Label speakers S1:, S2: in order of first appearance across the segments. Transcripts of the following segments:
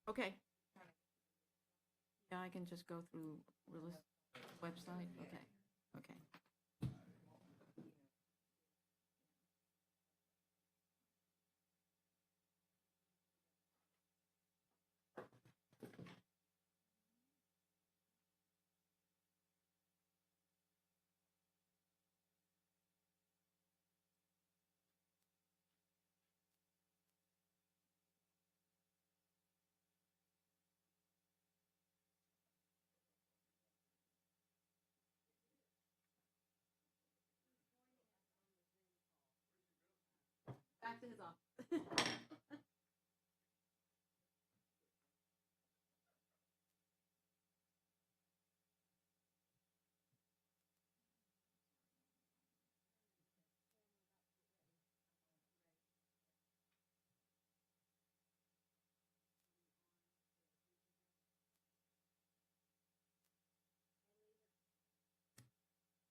S1: Okay. Yeah, I can just go through Realist website. Okay, okay. Back to his office.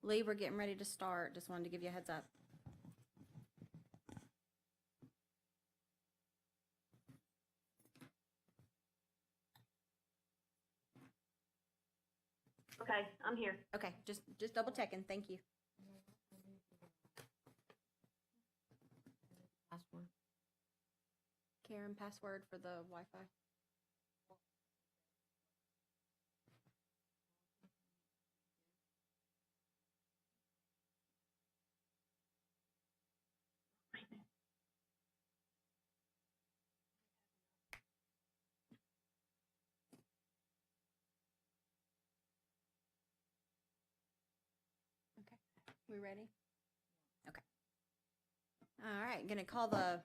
S2: Lee, we're getting ready to start. Just wanted to give you a heads up.
S3: Okay, I'm here.
S2: Okay, just double checking. Thank you.
S1: Password.
S2: Karen, password for the Wi-Fi. Okay, we ready? Okay. All right, gonna call the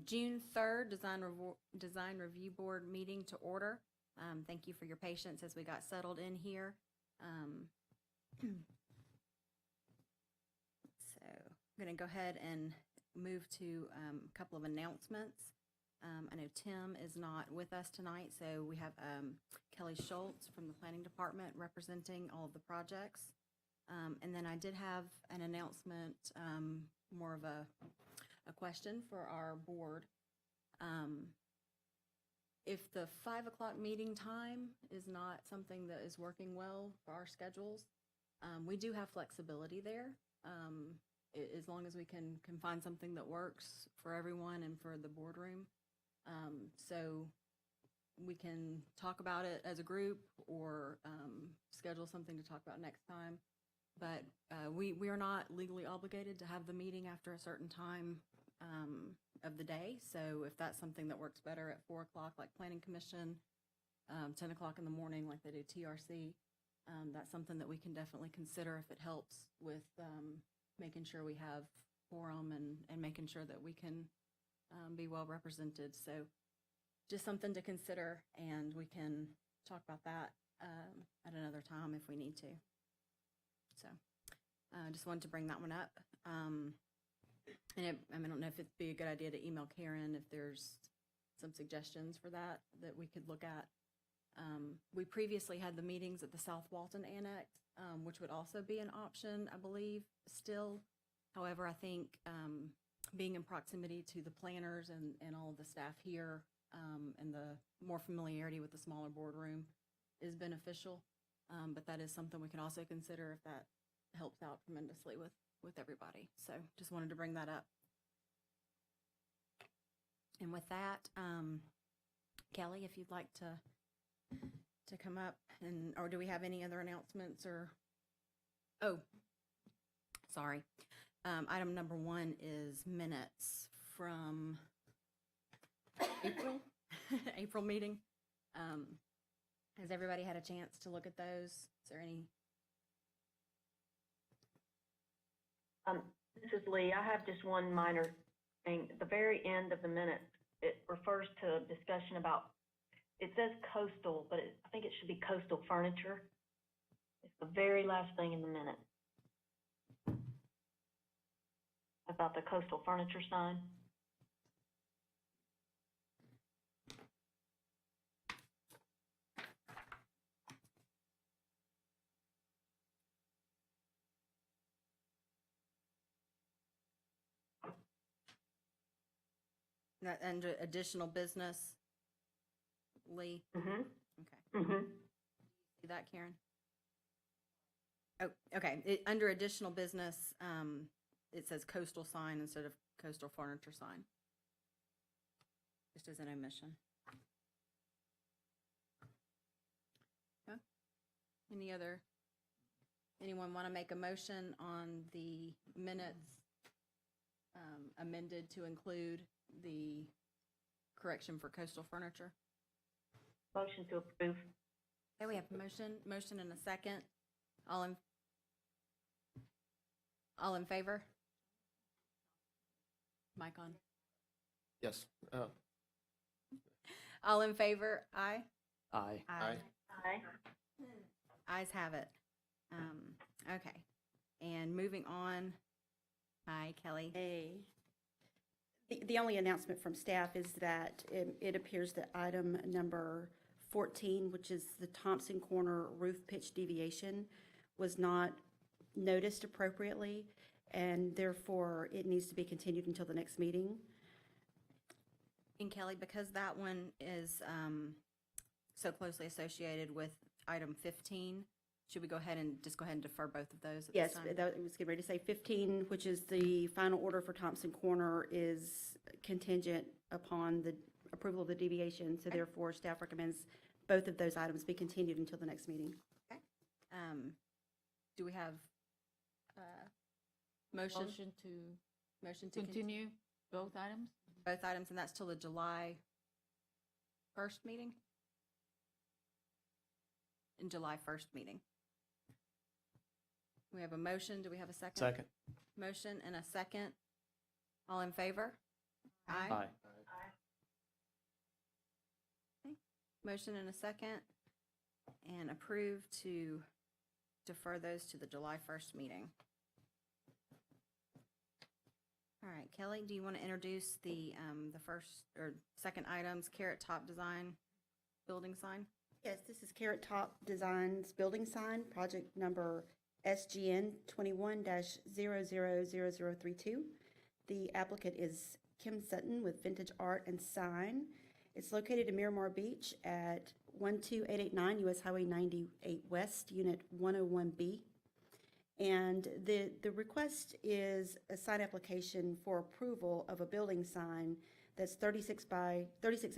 S2: June 3rd Design Review Board meeting to order. Thank you for your patience as we got settled in here. So I'm going to go ahead and move to a couple of announcements. I know Tim is not with us tonight, so we have Kelly Schultz from the Planning Department representing all of the projects. And then I did have an announcement, more of a question for our board. If the 5 o'clock meeting time is not something that is working well for our schedules, we do have flexibility there. As long as we can find something that works for everyone and for the boardroom. So we can talk about it as a group or schedule something to talk about next time. But we are not legally obligated to have the meeting after a certain time of the day. So if that's something that works better at 4 o'clock, like Planning Commission, 10 o'clock in the morning, like they do TRC, that's something that we can definitely consider if it helps with making sure we have quorum and making sure that we can be well represented. So just something to consider, and we can talk about that at another time if we need to. So just wanted to bring that one up. And I don't know if it'd be a good idea to email Karen if there's some suggestions for that we could look at. We previously had the meetings at the South Walton Annex, which would also be an option, I believe, still. However, I think being in proximity to the planners and all of the staff here and the more familiarity with the smaller boardroom is beneficial. But that is something we can also consider if that helps out tremendously with everybody. So just wanted to bring that up. And with that, Kelly, if you'd like to come up, or do we have any other announcements or? Oh, sorry. Item number 1 is minutes from April, April meeting. Has everybody had a chance to look at those? Is there any?
S3: This is Lee. I have just one minor thing. At the very end of the minute, it refers to a discussion about, it says coastal, but I think it should be coastal furniture. It's the very last thing in the minute. About the coastal furniture sign.
S2: That under additional business, Lee?
S3: Mm-hmm,
S2: Okay.
S3: mm-hmm.
S2: See that, Karen? Oh, okay. Under additional business, it says coastal sign instead of coastal furniture sign. Just as an omission. Okay. Anyone want to make a motion on the minutes amended to include the correction for coastal furniture?
S3: Motion to approve.
S2: Okay, we have a motion and a second. All in favor? Mic on.
S4: Yes.
S2: All in favor? Aye.
S4: Aye.
S3: Aye.
S2: Ayes have it. Okay. And moving on. Hi, Kelly.
S5: A. The only announcement from staff is that it appears that item number 14, which is the Thompson Corner roof pitch deviation, was not noticed appropriately, and therefore it needs to be continued until the next meeting.
S2: And Kelly, because that one is so closely associated with item 15, should we go ahead and defer both of those at
S5: Yes,
S2: this time?
S5: that was getting ready to say 15, which is the final order for Thompson Corner, is contingent upon the approval of the deviation, so therefore staff recommends both of those items be continued until the next meeting.
S2: Okay. Do we have motion to
S1: Continue both items?
S2: both items, and that's till the July 1st meeting? In July 1st meeting. We have a motion. Do we have a second?
S4: Second.
S2: Motion and a second. All in favor? Aye.
S4: Aye.
S2: Motion and a second, and approve to defer those to the July 1st meeting. All right, Kelly, do you want to introduce the first or second items, Carrot Top Design building sign?
S5: Yes, this is Carrot Top Designs building sign, project number SGN 21-000032. The applicant is Kim Sutton with Vintage Art and Sign. It's located in Miramar Beach at 12889 US Highway 98 West, Unit 101B. And the request is a sign application for approval of a building sign that's 36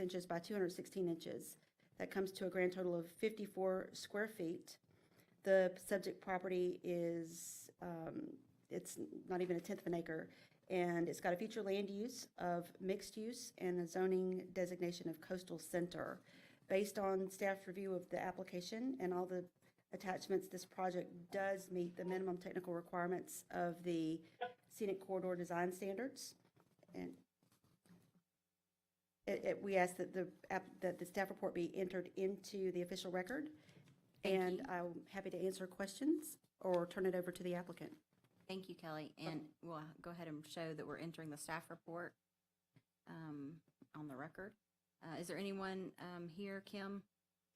S5: inches by 216 inches. That comes to a grand total of 54 square feet. The subject property is, it's not even a tenth of an acre, and it's got a future land use of mixed use and a zoning designation of coastal center. Based on staff's review of the application and all the attachments, this project does meet the minimum technical requirements of the scenic corridor design standards. And we ask that the staff report be entered into the official record. And I'm happy to answer questions or turn it over to the applicant.
S2: Thank you, Kelly. And we'll go ahead and show that we're entering the staff report on the record. Is there anyone here, Kim,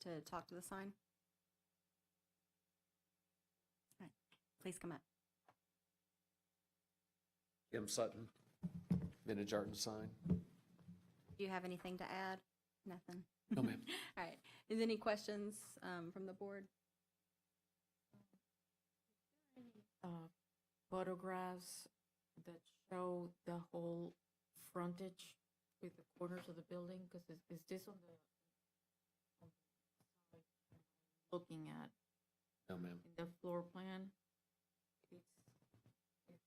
S2: to talk to the sign? All right, please come up.
S4: Kim Sutton, Vintage Art and Sign.
S2: Do you have anything to add? Nothing?
S4: No, ma'am.
S2: All right. Is there any questions from the board?
S1: Photographs that show the whole frontage with the corners of the building? Because is this on the side I'm looking at
S4: No, ma'am.
S1: in the floor plan?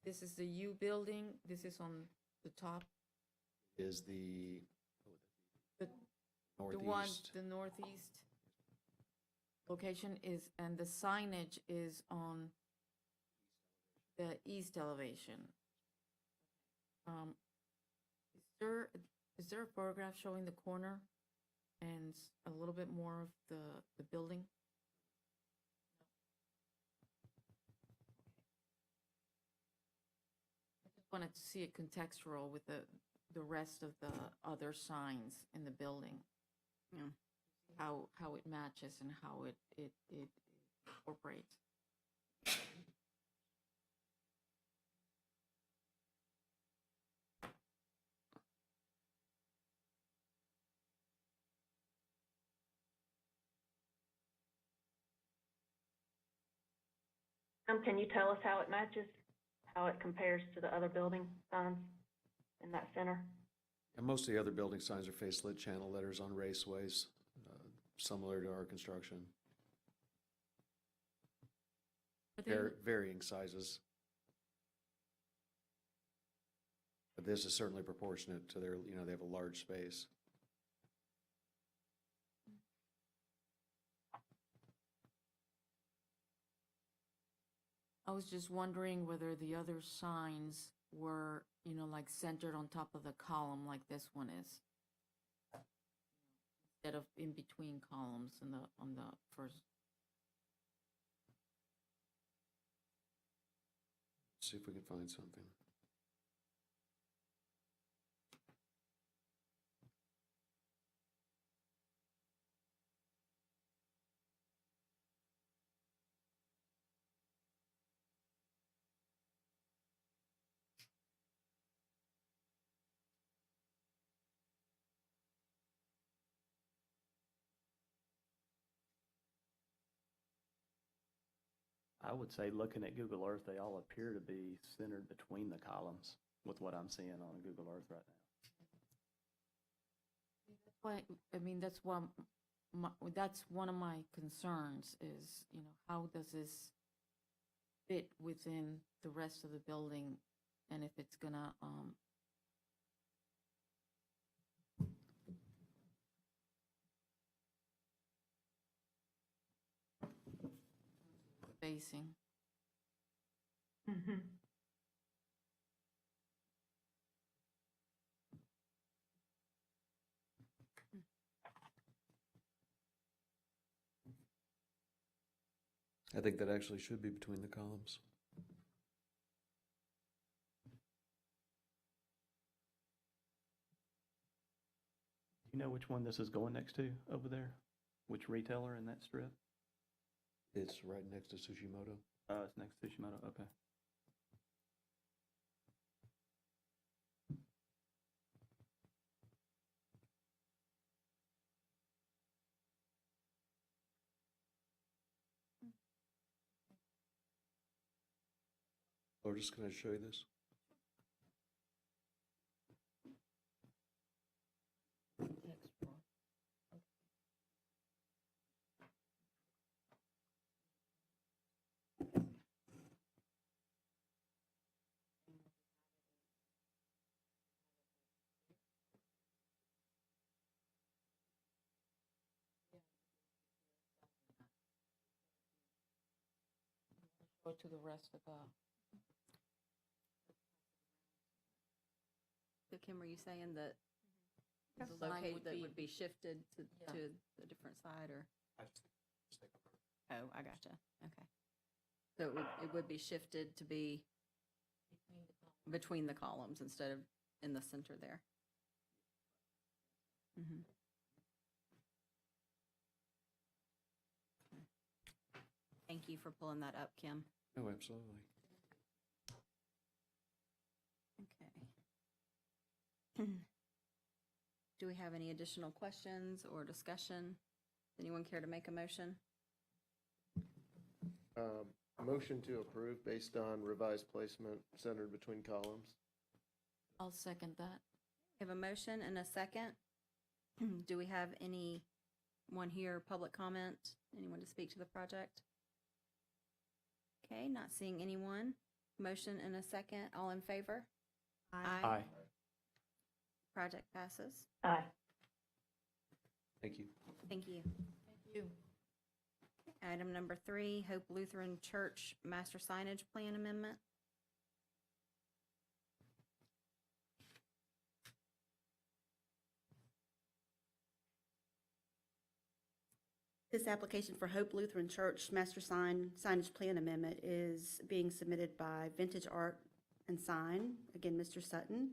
S1: This is the U building, this is on the top,
S4: Is the
S1: the
S4: northeast.
S1: one, the northeast location is, and the signage is on the east elevation. Is there a photograph showing the corner and a little bit more of the building? I just wanted to see it contextual with the rest of the other signs in the building.
S2: Yeah.
S1: How it matches and how it incorporates.
S3: Can you tell us how it matches, how it compares to the other building signs in that center?
S4: And most of the other building signs are face lit channel letters on raceways, similar to our construction.
S1: But they-
S4: Varying sizes. But this is certainly proportionate to their, they have a large space.
S1: I was just wondering whether the other signs were, like centered on top of the column like this one is. Instead of in between columns on the first.
S4: See if we can find something.
S6: I would say, looking at Google Earth, they all appear to be centered between the columns with what I'm seeing on Google Earth right now.
S1: Why, that's that's one of my concerns is, how does this fit within the rest of the building? And if it's gonna, spacing.
S3: Mm-hmm.
S4: I think that actually should be between the columns.
S6: Do you know which one this is going next to over there? Which retailer in that strip?
S4: It's right next to Sushimoto.
S6: It's next to Shimoda, okay.
S4: We're just going to show you this.
S1: Go to the rest of the.
S2: So Kim, were you saying that the
S1: Sign
S2: locate
S1: would
S2: that
S1: be-
S2: would be shifted to,
S1: Yeah.
S2: to a different side or? Oh, I gotcha. Okay. So it would be shifted to be between the columns instead of in the center there. Mhm. Thank you for pulling that up, Kim.
S4: Oh, absolutely.
S2: Okay. Do we have any additional questions or discussion? Anyone care to make a motion?
S7: Motion to approve based on revised placement centered between columns.
S1: I'll second that.
S2: We have a motion and a second. Do we have anyone here, public comment? Anyone to speak to the project? Okay, not seeing anyone. Motion and a second. All in favor?
S6: Aye.
S2: Project passes.
S3: Aye.
S4: Thank you.
S2: Thank you.
S1: Thank you.
S2: Item number 3, Hope Lutheran Church Master Signage Plan Amendment.
S5: This application for Hope Lutheran Church Master Signage Plan Amendment is being submitted by Vintage Art and Sign, again, Mr. Sutton.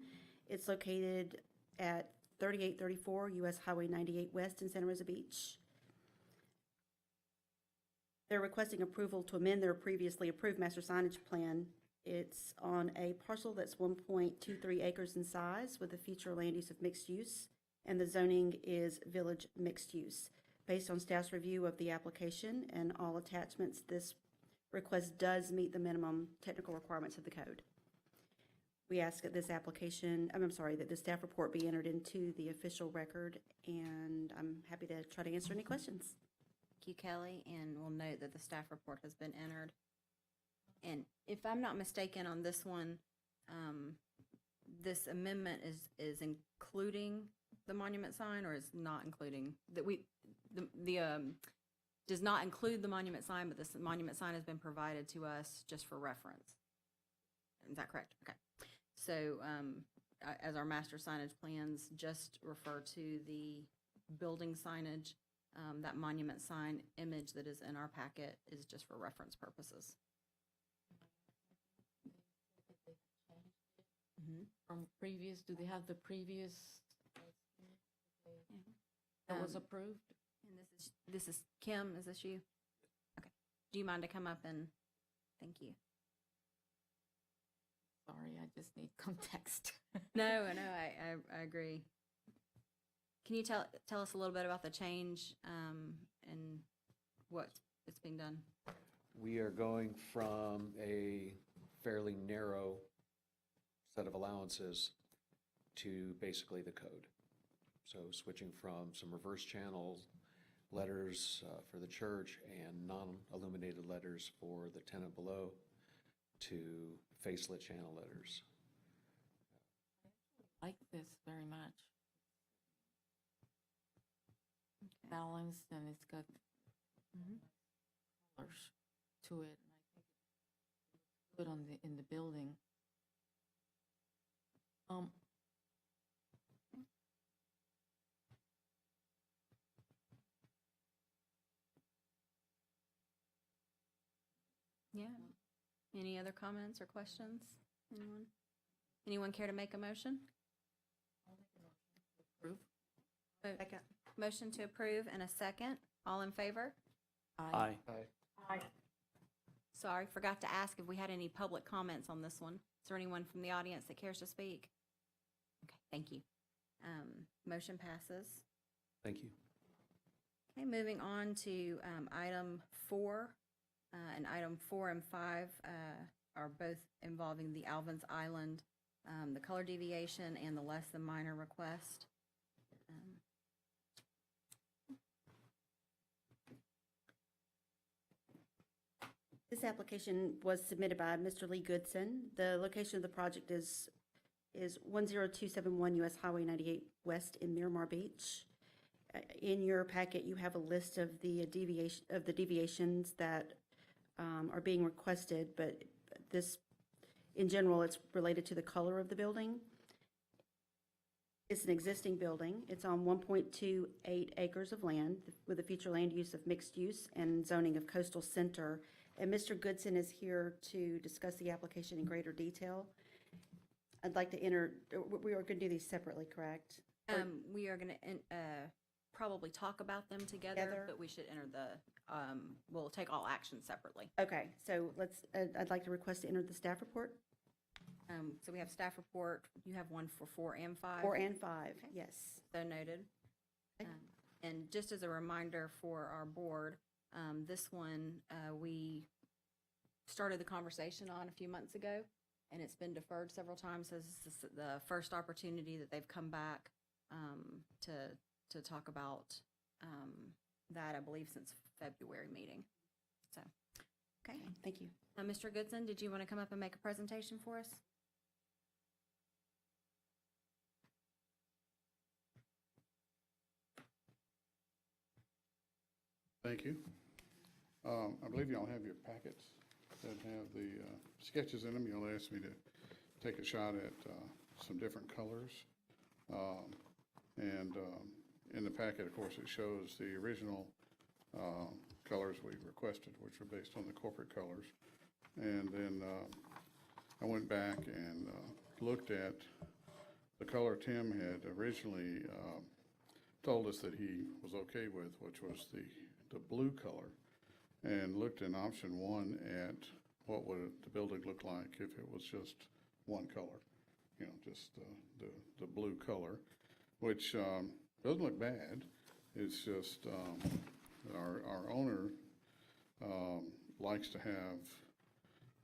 S5: It's located at 3834 US Highway 98 West in Santa Rosa Beach. They're requesting approval to amend their previously approved master signage plan. It's on a parcel that's 1.23 acres in size with a future land use of mixed use, and the zoning is village mixed use. Based on staff's review of the application and all attachments, this request does meet the minimum technical requirements of the code. We ask that this application, I'm sorry, that the staff report be entered into the official record, and I'm happy to try to answer any questions.
S2: Thank you, Kelly, and we'll note that the staff report has been entered. And if I'm not mistaken on this one, this amendment is including the monument sign, or is not including, does not include the monument sign, but this monument sign has been provided to us just for reference. Is that correct? Okay. So, as our master signage plans just refer to the building signage, that monument sign image that is in our packet is just for reference purposes.
S1: From previous, do they have the previous that was approved?
S2: And this is Kim, is this you? Okay. Do you mind to come up and, thank you.
S1: Sorry, I just need context.
S2: No, I agree. Can you tell us a little bit about the change, and what it's being done?
S4: We are going from a fairly narrow set of allowances to basically the code. So switching from some reverse channel letters for the church and non-illuminated letters for the tenant below to face-lit channel letters.
S1: I like this very much.
S2: Okay.
S1: Balanced, and it's got colors to it, and I think it's good on in the building.
S2: Yeah. Any other comments or questions? Anyone care to make a motion?
S1: Approve.
S5: Second.
S2: Motion to approve and a second. All in favor?
S6: Aye.
S3: Aye.
S2: Sorry, forgot to ask if we had any public comments on this one. Is there anyone from the audience that cares to speak? Okay, thank you. Motion passes.
S4: Thank you.
S2: Okay, moving on to item 4. And item 4 and 5 are both involving the Alvin's Island, the color deviation, and the less than minor request.
S5: This application was submitted by Mr. Lee Goodson. The location of the project is 10271 US Highway 98 West in Miramar Beach. In your packet, you have a list of the deviations that are being requested, but this, in general, it's related to the color of the building. It's an existing building. It's on 1.28 acres of land with a future land use of mixed use and zoning of coastal center. And Mr. Goodson is here to discuss the application in greater detail. I'd like to we are going to do these separately, correct?
S2: We are going to probably talk about them together, but we should enter we'll take all actions separately.
S5: Okay, so I'd like to request to enter the staff report.
S2: So we have staff report. You have one for 4 and 5?
S5: 4 and 5,
S2: Okay.
S5: yes.
S2: So noted.
S5: Okay.
S2: And just as a reminder for our board, this one, we started the conversation on a few months ago, and it's been deferred several times. So this is the first opportunity that they've come back to talk about that, I believe, since February meeting. So, okay.
S5: Thank you.
S2: Mr. Goodson, did you want to come up and make a presentation for us?
S8: Thank you. I believe y'all have your packets that have the sketches in them. Y'all asked me to take a shot at some different colors. And in the packet, of course, it shows the original colors we requested, which were based on the corporate colors. And then I went back and looked at the color Tim had originally told us that he was okay with, which was the blue color, and looked in option 1 at what would the building look like if it was just one color, just the blue color, which doesn't look bad. It's just our owner likes to have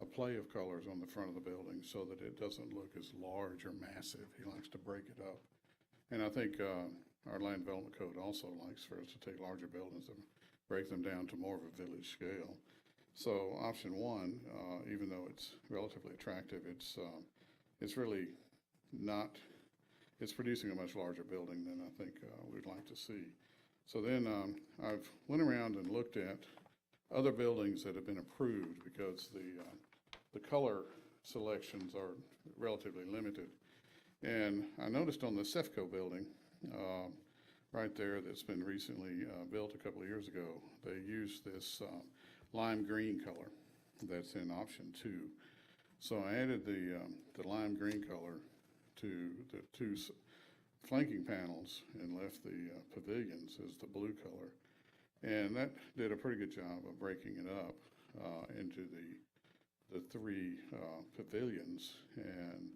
S8: a play of colors on the front of the building so that it doesn't look as large or massive. He likes to break it up. And I think our land development code also likes for us to take larger buildings and break them down to more of a village scale. So option one, even though it's relatively attractive, it's really not, it's producing a much larger building than I think we'd like to see. So then I've went around and looked at other buildings that have been approved because the color selections are relatively limited. And I noticed on the CEFCO building, right there, that's been recently built a couple of years ago, they used this lime green color that's in option 2. So I added the lime green color to the 2 flanking panels and left the pavilions as the blue color. And that did a pretty good job of breaking it up into the 3 pavilions and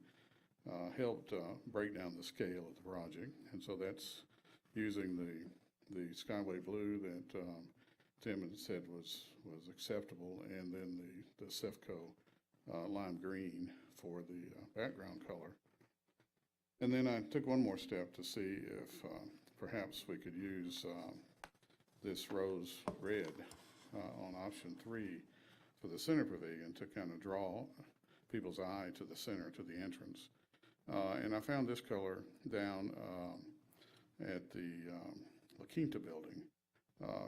S8: helped break down the scale of the project. And so that's using the Skyway blue that Tim had said was acceptable, and then the CEFCO lime green for the background color. And then I took one more step to see if perhaps we could use this rose red on option 3 for the center pavilion to kind of draw people's eye to the center, to the entrance. And I found this color down at the La Quinta building,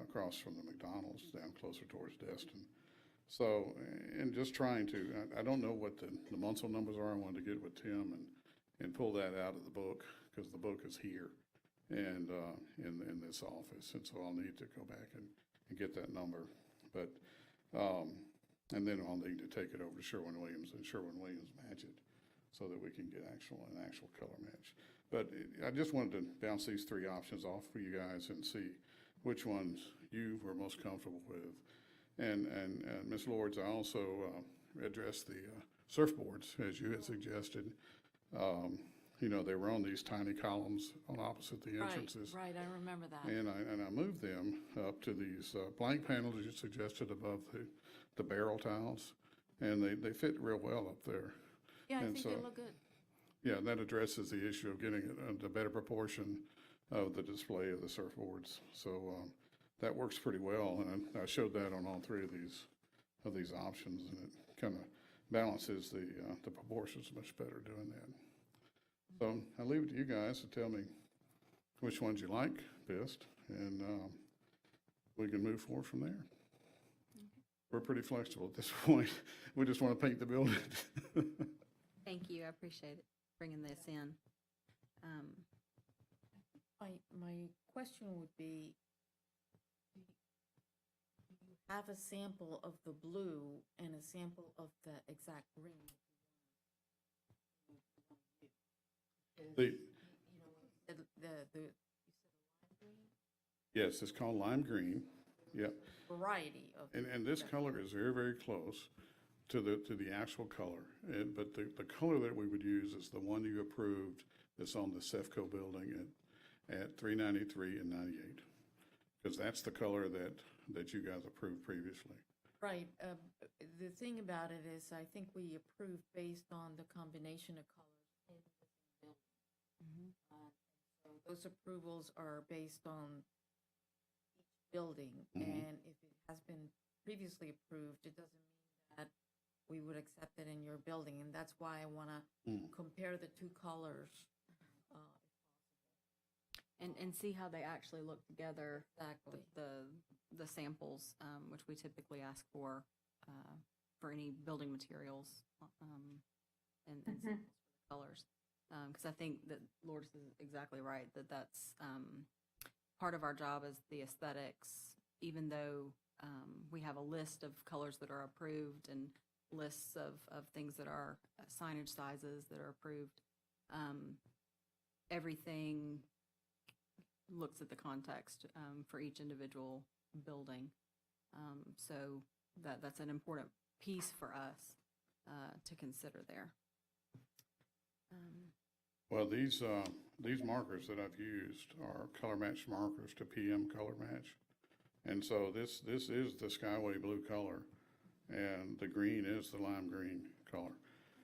S8: across from the McDonald's, down closer towards Destin. So, and just trying to, I don't know what the Munsell numbers are. I wanted to get with Tim and pull that out of the book, because the book is here and in this office. And so I'll need to go back and get that number. But, and then I'll need to take it over to Sherwin-Williams and Sherwin-Williams match it so that we can get an actual color match. But I just wanted to bounce these 3 options off for you guys and see which ones you were most comfortable with. And Ms. Lords, I also addressed the surfboards, as you had suggested. You know, they were on these tiny columns on opposite the entrances.
S1: Right, I remember that.
S8: And I moved them up to these blank panels you suggested above the barrel tiles, and they fit real well up there.
S1: Yeah, I
S8: and
S1: think
S8: so-
S1: they look good.
S8: Yeah, that addresses the issue of getting a better proportion of the display of the surfboards. So that works pretty well, and I showed that on all 3 of these options, and it kind of balances the proportions much better doing that. So I leave it to you guys to tell me which ones you like best, and we can move forward from there. We're pretty flexible at this point. We just want to paint the building.
S2: Thank you, I appreciate it, bringing this in.
S1: My question would be, do you have a sample of the blue and a sample of the exact green?
S8: The-
S1: You said lime green?
S8: Yes, it's called lime green. Yep.
S1: Variety of.
S8: And this color is very, very close to the actual color. But the color that we would use is the one you approved that's on the CEFCO building at 393 and 98. Because that's the color that you guys approved previously.
S1: Right. The thing about it is, I think we approved based on the combination of colors in the building. So those approvals are based on each building. And if it has been previously approved, it doesn't mean that we would accept it in your building. And that's why I want to compare the 2 colors.
S2: And see how they actually look together.
S1: Exactly.
S2: The samples, which we typically ask for any building materials, and samples for the colors. Because I think that Lourdes is exactly right, that's part of our job is the aesthetics, even though we have a list of colors that are approved and lists of things that are signage sizes that are approved. Everything looks at the context for each individual building. So that's an important piece for us to consider there.
S8: Well, these markers that I've used are color match markers to PM color match. And so this is the Skyway blue color and the green is the lime green color.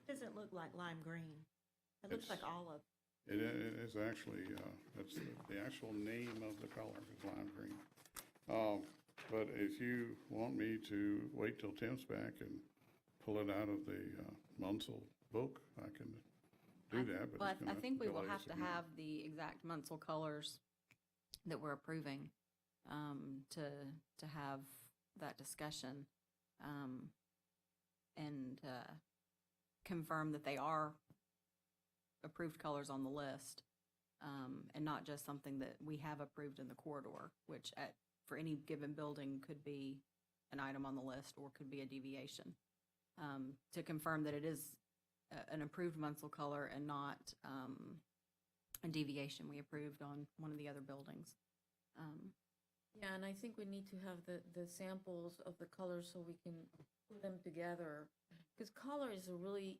S9: Doesn't look like lime green. It looks like
S8: It's-
S9: olive.
S8: It is actually, that's the actual name of the color is lime green. But if you want me to wait till Tim's back and pull it out of the Munsell book, I can do that, but
S2: Well,
S8: it's gonna
S2: I think we will
S8: delay
S2: have
S8: us
S2: to
S8: again.
S2: have the exact Munsell colors that we're approving, to have that discussion, and confirm that they are approved colors on the list, and not just something that we have approved in the corridor, which for any given building could be an item on the list or could be a deviation. To confirm that it is an approved Munsell color and not a deviation we approved on one of the other buildings.
S1: Yeah, and I think we need to have the samples of the colors so we can put them together. Because color is a really,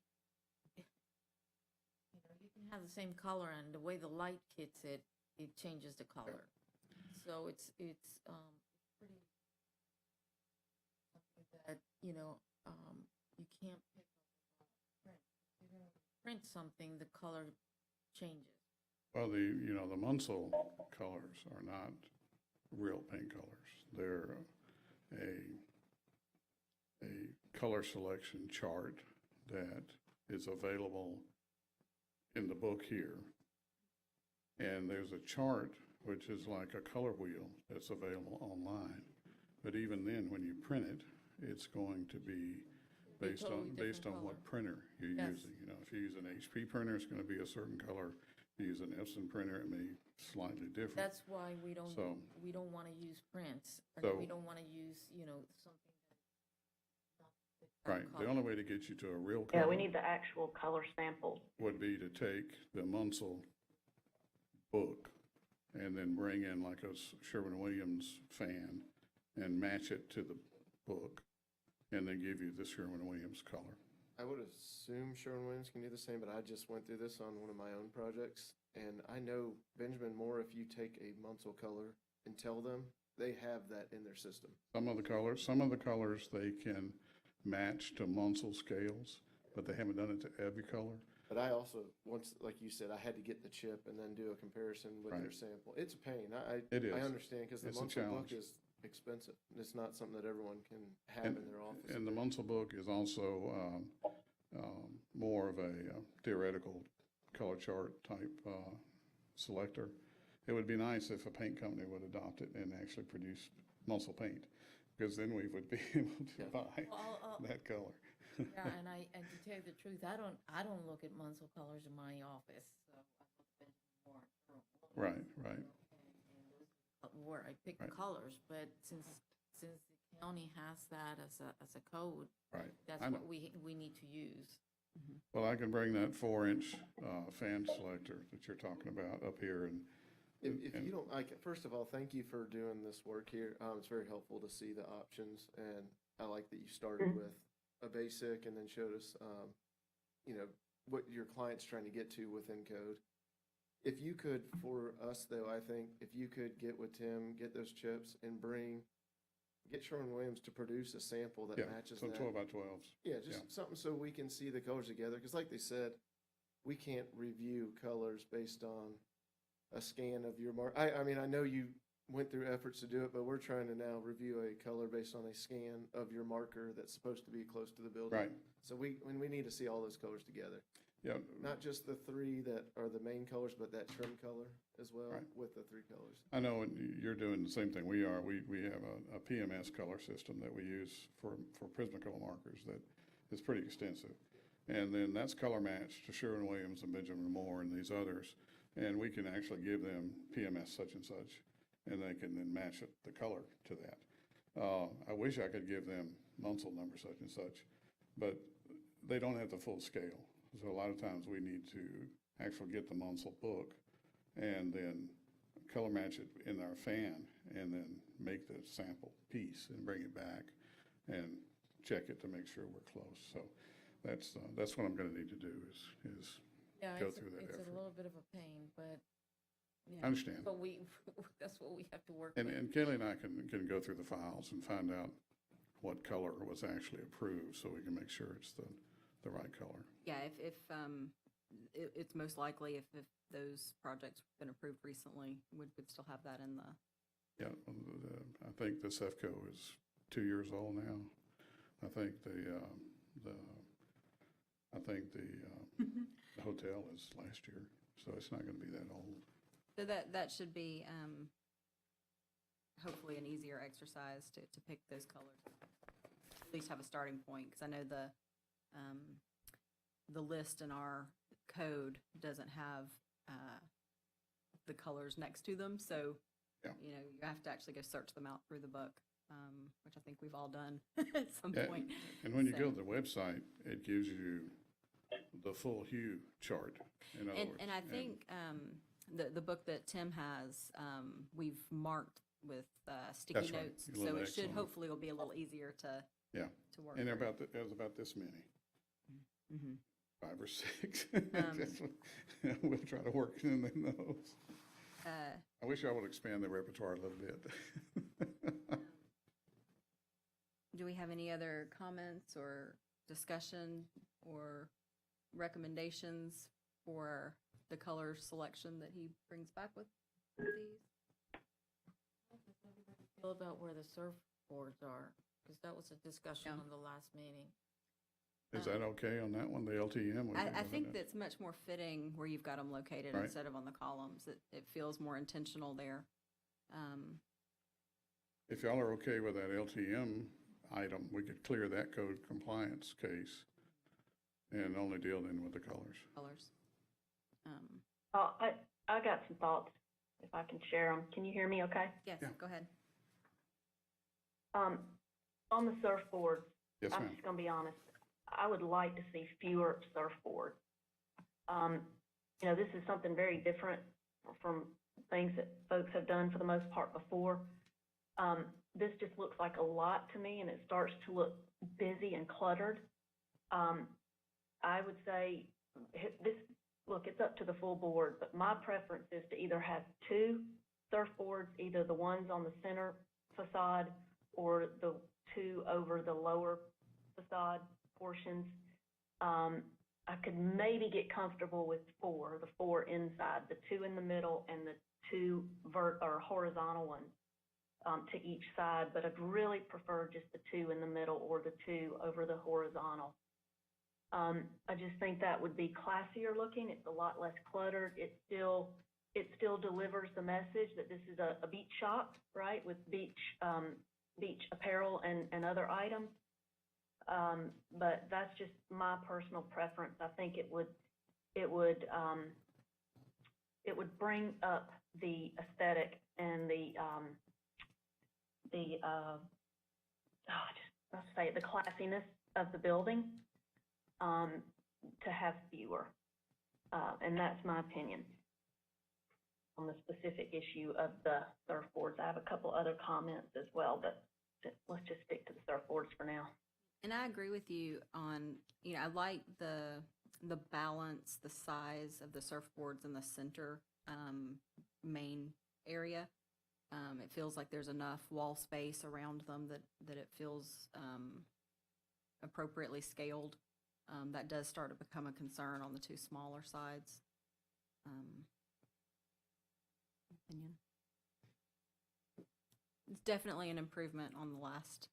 S1: you can have the same color and the way the light hits it, it changes the color. So it's pretty, something that, you can't pick up a print. If you're gonna print something, the color changes.
S8: Well, the Munsell colors are not real paint colors. They're a color selection chart that is available in the book here. And there's a chart which is like a color wheel that's available online. But even then, when you print it, it's going to be
S1: Be
S8: based
S1: totally
S8: on
S1: different
S8: what
S1: color.
S8: printer you're
S1: Yes.
S8: using. If you use an HP printer, it's going to be a certain color. If you use an Epson printer, it may be slightly different.
S1: That's why we don't
S8: So-
S1: want to use prints.
S8: So-
S1: We don't want to use, something that's not that
S8: Right, the
S1: color.
S8: only way to get you to a real
S3: Yeah,
S8: color
S3: we need the actual color sample.
S8: would be to take the Munsell book and then bring in like a Sherwin-Williams fan and match it to the book and then give you the Sherwin-Williams color.
S7: I would assume Sherwin-Williams can do the same, but I just went through this on one of my own projects. And I know Benjamin Moore, if you take a Munsell color and tell them, they have that in their system.
S8: Some of the colors they can match to Munsell scales, but they haven't done it to every color.
S7: But I also, once, like you said, I had to get the chip and then do a comparison with their
S8: Right.
S7: sample. It's a pain.
S8: It is.
S7: I understand, because the
S8: It's a
S7: Munsell book
S8: challenge.
S7: is expensive. It's not something that everyone can have
S8: And-
S7: in their office.
S8: And the Munsell book is also more of a theoretical color chart type selector. It would be nice if a paint company would adopt it and actually produce Munsell paint, because then we would be able to buy
S1: Well,
S8: that color.
S1: Yeah, and to tell you the truth, I don't look at Munsell colors in my office, so I look at Benjamin Moore.
S8: Right.
S1: Where I pick the
S8: Right.
S1: colors, but since the county has that as a code,
S8: Right.
S1: that's
S8: I know.
S1: what we need to use.
S8: Well, I can bring that 4-inch fan selector that you're talking about up here and.
S7: If you don't like it, first of all, thank you for doing this work here. It's very helpful to see the options, and I like that you started with a basic and then showed us, what your client's trying to get to within code. If you could, for us though, I think, if you could get with Tim, get those chips and get Sherwin-Williams to produce a sample that
S8: Yeah,
S7: matches
S8: so
S7: that.
S8: 12 by 12s.
S7: Yeah, just something so we can see the colors together, because like they said, we can't review colors based on a scan of your mark. I mean, I know you went through efforts to do it, but we're trying to now review a color based on a scan of your marker that's supposed to be close to the building.
S8: Right.
S7: So we need to see all those colors together,
S8: Yeah,
S7: not just the three that are the main colors, but that trim color as well
S8: Right.
S7: with the three colors.
S8: I know you're doing the same thing we are. We have a PMS color system that we use for Prismacolor markers that is pretty extensive. And then that's color matched to Sherwin-Williams and Benjamin Moore and these others. And we can actually give them PMS such and such, and they can then match the color to that. I wish I could give them Munsell number such and such, but they don't have the full scale. So a lot of times we need to actually get the Munsell book and then color match it in our fan and then make the sample piece and bring it back and check it to make sure we're close. So that's what I'm gonna need to do is
S1: Yeah,
S8: go through that
S1: it's
S8: effort.
S1: a little bit of a pain, but,
S8: I understand.
S1: but that's what we have to work
S8: And
S1: with.
S8: Kaylee and I can go through the files and find out what color was actually approved, so we can make sure it's the right color.
S2: Yeah, it's most likely if those projects have been approved recently, would still have that in the,
S8: Yeah, I think the CEFCO is 2 years old now. I think the hotel is last year, so it's not gonna be that old.
S2: so that should be, hopefully an easier exercise to pick those colors. At least have a starting point, because I know the list in our code doesn't have, the colors next to them, so,
S8: Yeah.
S2: you know, you have to actually go search them out through the book, which I think we've all done at some
S8: Yeah,
S2: point.
S8: And when you go
S2: So-
S8: to the website, it gives you the full hue chart, in other words.
S2: And I think, the book that Tim has, we've marked with, sticky
S8: That's right,
S2: notes,
S8: a
S2: so
S8: little
S2: it
S8: X
S2: should,
S8: on it.
S2: hopefully will be a little easier to
S8: Yeah,
S2: work.
S8: and
S2: with.
S8: there's about this many,
S2: Mm-hmm.
S8: 5 or 6. That's what- We'll try to work in those. I wish I would expand the repertoire a little bit.
S2: Do we have any other comments or discussion or recommendations for the color selection that he brings back with these?
S1: Feel about where the surfboards are, because that was a discussion
S2: Yeah.
S1: on the last meeting.
S8: Is that okay on that one, the LTM? We can
S2: I
S8: live
S2: think
S8: with
S2: that's much more fitting where you've got them located
S8: Right.
S2: instead of on the columns. It feels more intentional there.
S8: If y'all are okay with that LTM item, we could clear that code compliance case and only deal then with the colors.
S2: Colors.
S3: I got some thoughts, if I can share them. Can you hear me okay?
S2: Yes,
S8: Yeah.
S2: go ahead.
S3: On the surfboards,
S8: Yes,
S3: I'm
S8: ma'am.
S3: just gonna be honest, I would like to see fewer surfboards. You know, this is something very different from things that folks have done for the most part before. This just looks like a lot to me, and it starts to look busy and cluttered. I would say, look, it's up to the full board, but my preference is to either have 2 surfboards, either the ones on the center facade or the 2 over the lower facade portions. I could maybe get comfortable with 4, the 4 inside, the 2 in the middle and the 2 horizontal ones to each side, but I'd really prefer just the 2 in the middle or the 2 over the horizontal. I just think that would be classier looking. It's a lot less cluttered. It still delivers the message that this is a beach shop, right, with beach apparel and other items. But that's just my personal preference. I think it would bring up the aesthetic and the classiness of the building, to have fewer. And that's my opinion on the specific issue of the surfboards. I have a couple other comments as well, but let's just stick to the surfboards for now.
S2: And I agree with you on, you know, I like the balance, the size of the surfboards in the center main area. It feels like there's enough wall space around them that it feels appropriately scaled. That does start to become a concern on the 2 smaller sides. Opinion. It's definitely an improvement on the last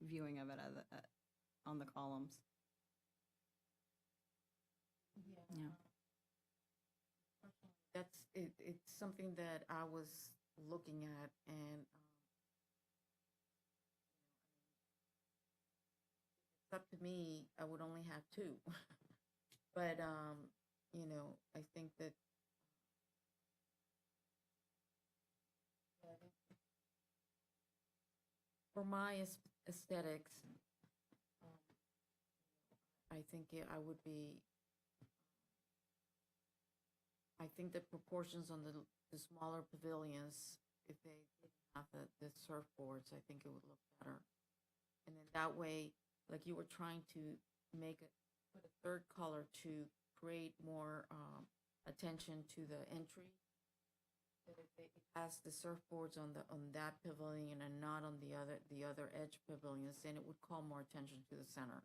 S2: viewing of it on the columns. Yeah.
S1: It's something that I was looking at, and it's up to me, I would only have 2. But, you know, I think that for my aesthetics, I think I would be, I think the proportions on the smaller pavilions, if they didn't have the surfboards, I think it would look better. And then that way, like you were trying to put a 3rd color to create more attention to the entry. that if it has the surfboards on that pavilion and not on the other edge pavilions, then it would call more attention to the center.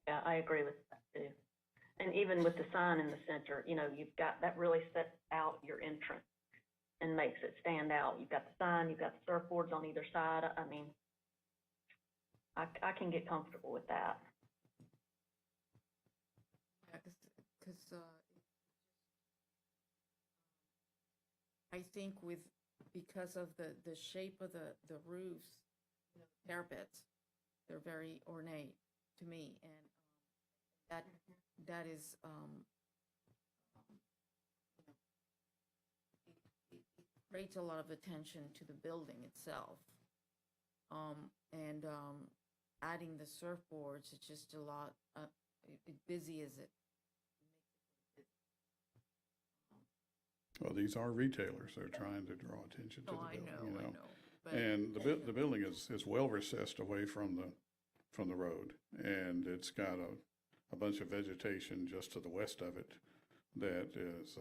S3: Yeah, I agree with that too. And even with the sign in the center, you know, you've got, that really sets out your entrance and makes it stand out. You've got the sign, you've got the surfboards on either side. I mean, I can get comfortable with that.
S1: Yeah, because I think because of the shape of the roofs, you know, parapets, they're very ornate to me, and that is, you know, it creates a lot of attention to the building itself. And adding the surfboards, it's just a lot, busy as it.
S8: Well, these are retailers. They're trying to draw attention to
S1: No,
S8: the
S1: I
S8: building,
S1: know,
S8: you
S1: I
S8: know.
S1: know. But,
S8: And the building is well recessed away from the road, and it's got a bunch of vegetation just to the west of it that is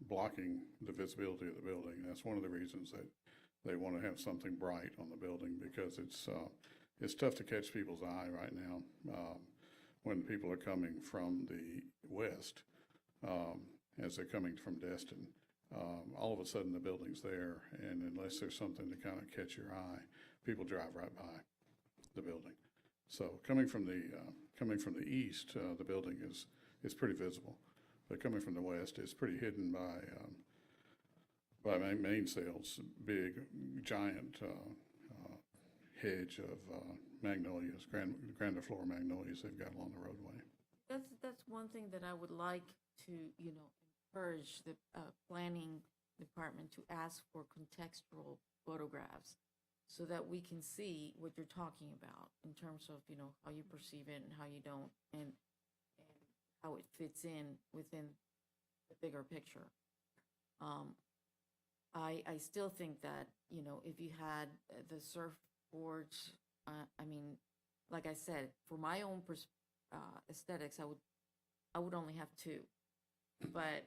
S8: blocking the visibility of the building. That's one of the reasons that they want to have something bright on the building, because it's tough to catch people's eye right now when people are coming from the west, as they're coming from Destin. All of a sudden the building's there, and unless there's something to kind of catch your eye, people drive right by the building. So coming from the east, the building is pretty visible, but coming from the west, it's pretty hidden by main sales, big giant hedge of magnolias, grandiflora magnolias they've got along the roadway.
S1: That's one thing that I would like to, you know, encourage the planning department to ask for contextual photographs so that we can see what you're talking about in terms of, you know, how you perceive it and how you don't, and how it fits in within the bigger picture. I still think that, you know, if you had the surfboards, I mean, like I said, for my own aesthetics, I would only have two. But,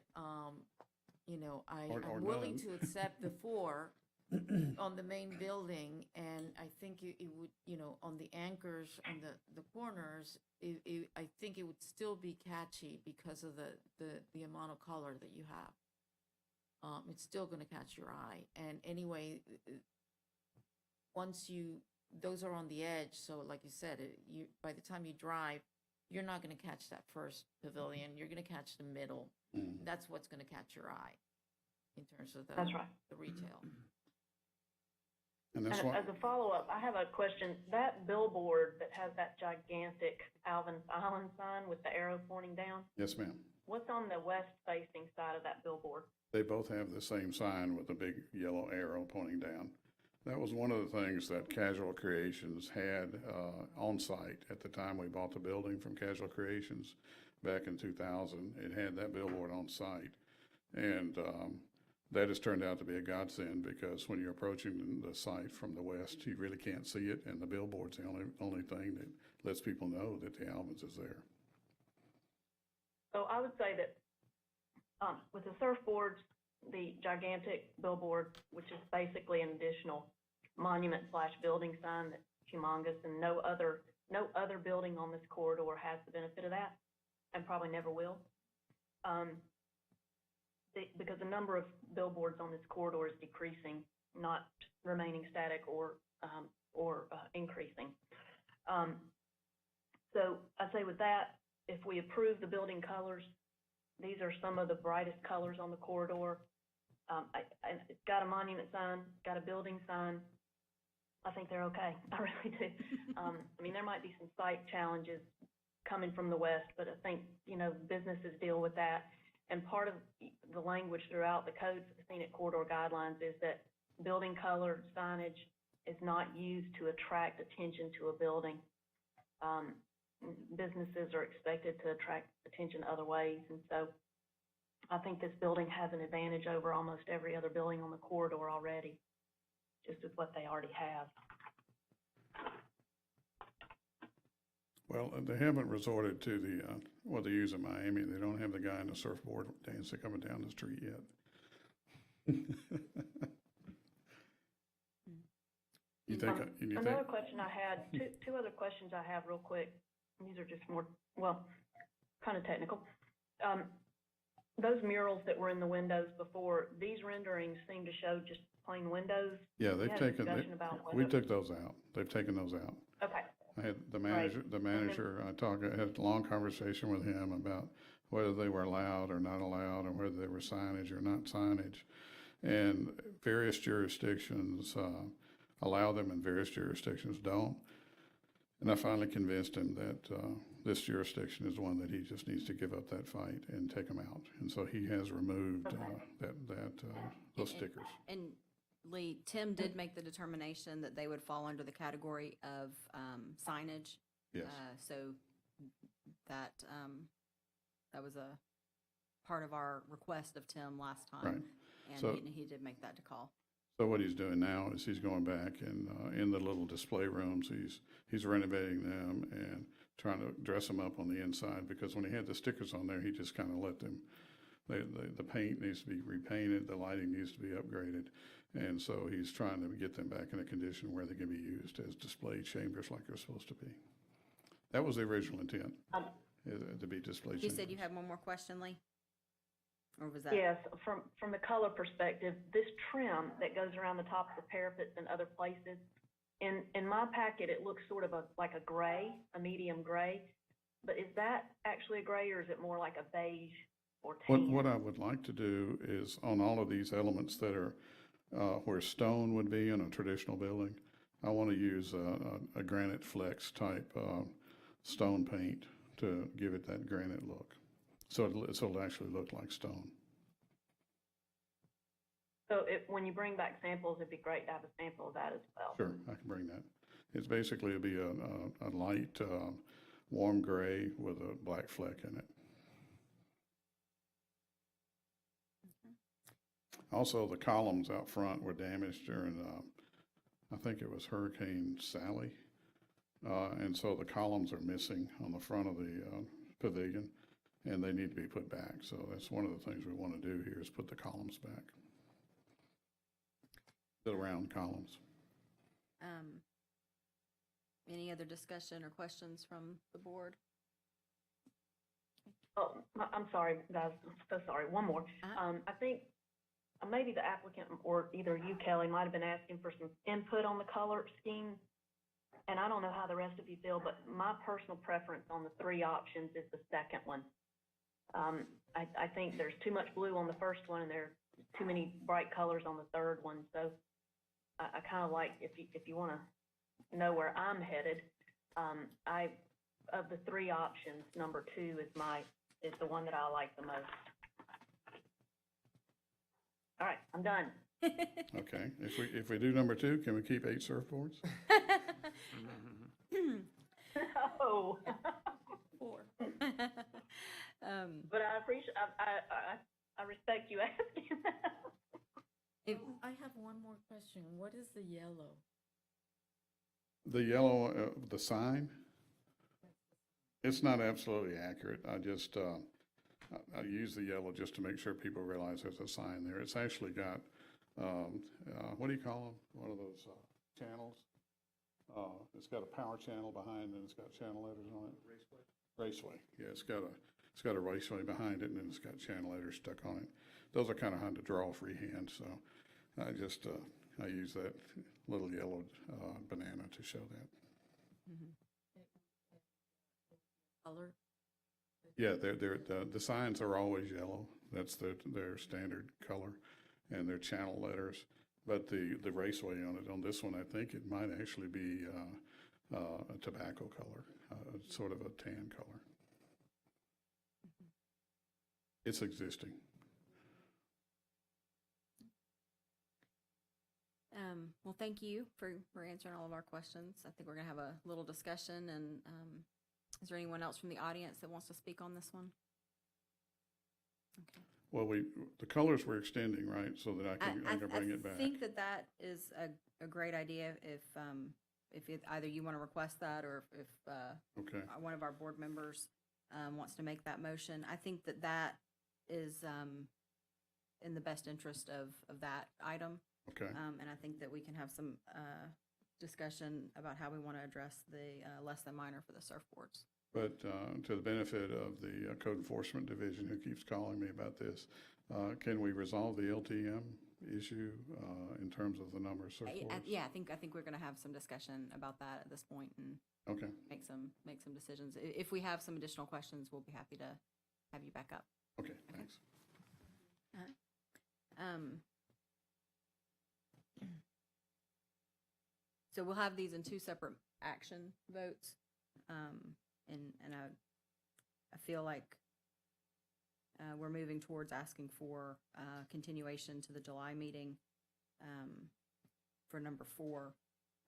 S1: you know,
S8: Or
S1: I'm willing
S8: none.
S1: to accept the 4 on the main building, and I think it would, you know, on the anchors on the corners, I think it would still be catchy because of the amount of color that you have. It's still going to catch your eye. And anyway, those are on the edge, so like you said, by the time you drive, you're not going to catch that first pavilion. You're going to catch the middle.
S8: Mm.
S1: That's what's going to catch your eye in terms of
S3: That's right.
S1: the retail.
S8: And that's
S3: And
S8: why,
S3: as a follow-up, I have a question. That billboard that has that gigantic Alvin's Island sign with the arrow pointing down,
S8: yes, ma'am.
S3: what's on the west-facing side of that billboard?
S8: They both have the same sign with a big yellow arrow pointing down. That was one of the things that Casual Creations had on site at the time we bought the building from Casual Creations back in 2000. It had that billboard on site. And that has turned out to be a godsend, because when you're approaching the site from the west, you really can't see it, and the billboard's the only thing that lets people know that the Alvin's is there.
S3: So I would say that with the surfboards, the gigantic billboard, which is basically an additional monument/building sign that's humongous, and no other building on this corridor has the benefit of that, and probably never will. Because the number of billboards on this corridor is decreasing, not remaining static or increasing. So I'd say with that, if we approve the building colors, these are some of the brightest colors on the corridor. It's got a monument sign, got a building sign. I think they're okay. I really do. I mean, there might be some site challenges coming from the west, but I think, you know, businesses deal with that. And part of the language throughout the codes, the scenic corridor guidelines, is that building color signage is not used to attract attention to a building. Businesses are expected to attract attention other ways, and so I think this building has an advantage over almost every other building on the corridor already, just with what they already have.
S8: Well, they haven't resorted to the, what they use in Miami. They don't have the guy in the surfboard dancing coming down the street yet. You think, you think,
S3: Another question I had, two other questions I have real quick. These are just more, well, kind of technical. Those murals that were in the windows before, these renderings seem to show just plain windows.
S8: yeah,
S3: We
S8: they've
S3: had a
S8: taken,
S3: discussion about
S8: we
S3: windows.
S8: took those out. They've taken those out.
S3: Okay,
S8: I had the
S3: Right.
S8: manager, I had a long conversation with him about whether they were allowed or not allowed, and whether they were signage or not signage. And various jurisdictions, allow them and various jurisdictions don't. And I finally convinced him that, this jurisdiction is one that he just needs to give up that fight and take them out. And so he has removed, those stickers.
S2: And Lee, Tim did make the determination that they would fall under the category of signage.
S8: Yes.
S2: So that, that was a part of our request of Tim last time.
S8: Right. So-
S2: And he did make that call.
S8: So what he's doing now is he's going back and, in the little display rooms, he's renovating them and trying to dress them up on the inside, because when he had the stickers on there, he just kind of let them, the paint needs to be repainted, the lighting needs to be upgraded. And so he's trying to get them back in a condition where they can be used as display chambers like they're supposed to be. That was the original intent, to be display
S2: You
S8: chambers.
S2: said you had one more question, Lee? Or was that?
S3: yes, from the color perspective, this trim that goes around the top of the parapets and other places, in my packet, it looks sort of like a gray, a medium gray. But is that actually a gray, or is it more like a beige or tan?
S8: What I would like to do is, on all of these elements that are, where stone would be in a traditional building, I want to use a granite flex type, stone paint to give it that granite look. So it'll actually look like stone.
S3: So when you bring back samples, it'd be great to have a sample of that as well.
S8: Sure, I can bring that. It's basically, it'll be a light, warm gray with a black fleck in it. Also, the columns out front were damaged during, I think it was Hurricane Sally. And so the columns are missing on the front of the pavilion, and they need to be put back. So that's one of the things we want to do here, is put the columns back. The round columns.
S2: Any other discussion or questions from the board?
S3: Oh, I'm sorry, guys, I'm so sorry. One more. I think maybe the applicant, or either you, Kelly, might have been asking for some input on the color scheme. And I don't know how the rest of you feel, but my personal preference on the three options is the second one. I think there's too much blue on the first one, and there are too many bright colors on the third one. So I kind of like, if you want to know where I'm headed, of the three options, number 2 is the one that I like the most. All right, I'm done.
S8: Okay, if we do number 2, can we keep 8 surfboards?
S3: No.
S2: 4.
S3: But I appreciate, I respect you asking.
S1: I have one more question. What is the yellow?
S8: The yellow, the sign, it's not absolutely accurate. I just, I use the yellow just to make sure people realize there's a sign there. It's actually got, what do you call them? One of those channels. It's got a power channel behind, and it's got channel letters on it. Raceway. Yeah, it's got a raceway behind it, and then it's got channel letters stuck on it. Those are kind of hard to draw freehand, so I just, I use that little yellow banana to show that.
S1: Color?
S8: Yeah, the signs are always yellow. That's their standard color, and their channel letters. But the raceway on it, on this one, I think it might actually be a tobacco color, sort of a tan color. It's existing.
S2: Well, thank you for answering all of our questions. I think we're going to have a little discussion, and is there anyone else from the audience that wants to speak on this one? Okay.
S8: Well, the colors we're extending, right, so that I can bring it back.
S2: I think that is a great idea if either you want to request that, or if
S8: Okay,
S2: one of our board members wants to make that motion. I think that is in the best interest of that item.
S8: okay.
S2: And I think that we can have some discussion about how we want to address the less than minor for the surfboards.
S8: But to the benefit of the Code Enforcement Division, who keeps calling me about this, can we resolve the LTM issue in terms of the number of surfboards?
S2: Yeah, I think we're going to have some discussion about that at this point and
S8: Okay,
S2: make some decisions. If we have some additional questions, we'll be happy to have you back up.
S8: okay, thanks.
S2: So we'll have these in two separate action votes. And I feel like we're moving towards asking for continuation to the July meeting for number 4.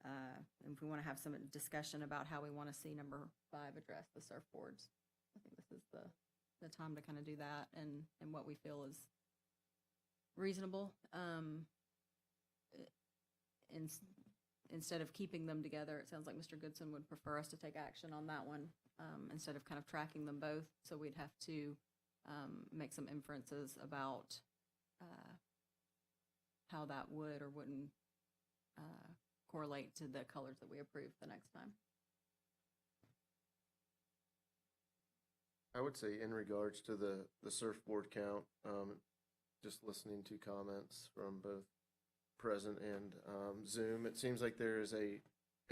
S2: And if we want to have some discussion about how we want to see number 5 address the surfboards, I think this is the time to kind of do that and what we feel is reasonable. Instead of keeping them together, it sounds like Mr. Goodson would prefer us to take action on that one instead of kind of tracking them both. So we'd have to make some inferences about how that would or wouldn't correlate to the colors that we approve the next time.
S7: I would say in regards to the surfboard count, just listening to comments from both present and Zoom, it seems like there is a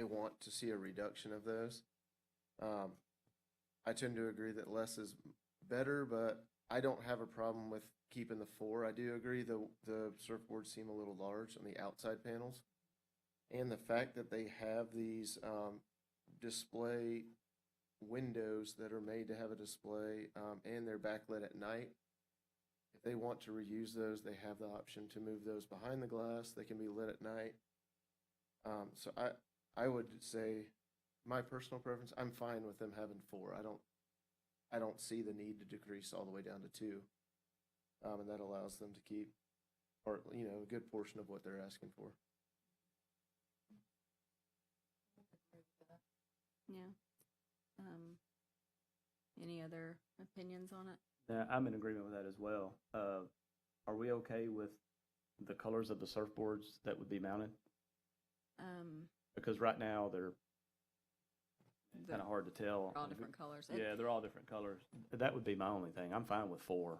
S7: want to see a reduction of those. I tend to agree that less is better, but I don't have a problem with keeping the 4. I do agree the surfboards seem a little large on the outside panels. And the fact that they have these display windows that are made to have a display and they're backlit at night. If they want to reuse those, they have the option to move those behind the glass. They can be lit at night. So I would say, my personal preference, I'm fine with them having 4. I don't see the need to decrease all the way down to 2. And that allows them to keep, or a good portion of what they're asking for.
S2: Yeah. Any other opinions on it?
S6: Yeah, I'm in agreement with that as well. Are we okay with the colors of the surfboards that would be mounted? Because right now they're kind of hard to tell.
S2: All different colors.
S6: Yeah, they're all different colors. That would be my only thing. I'm fine with 4.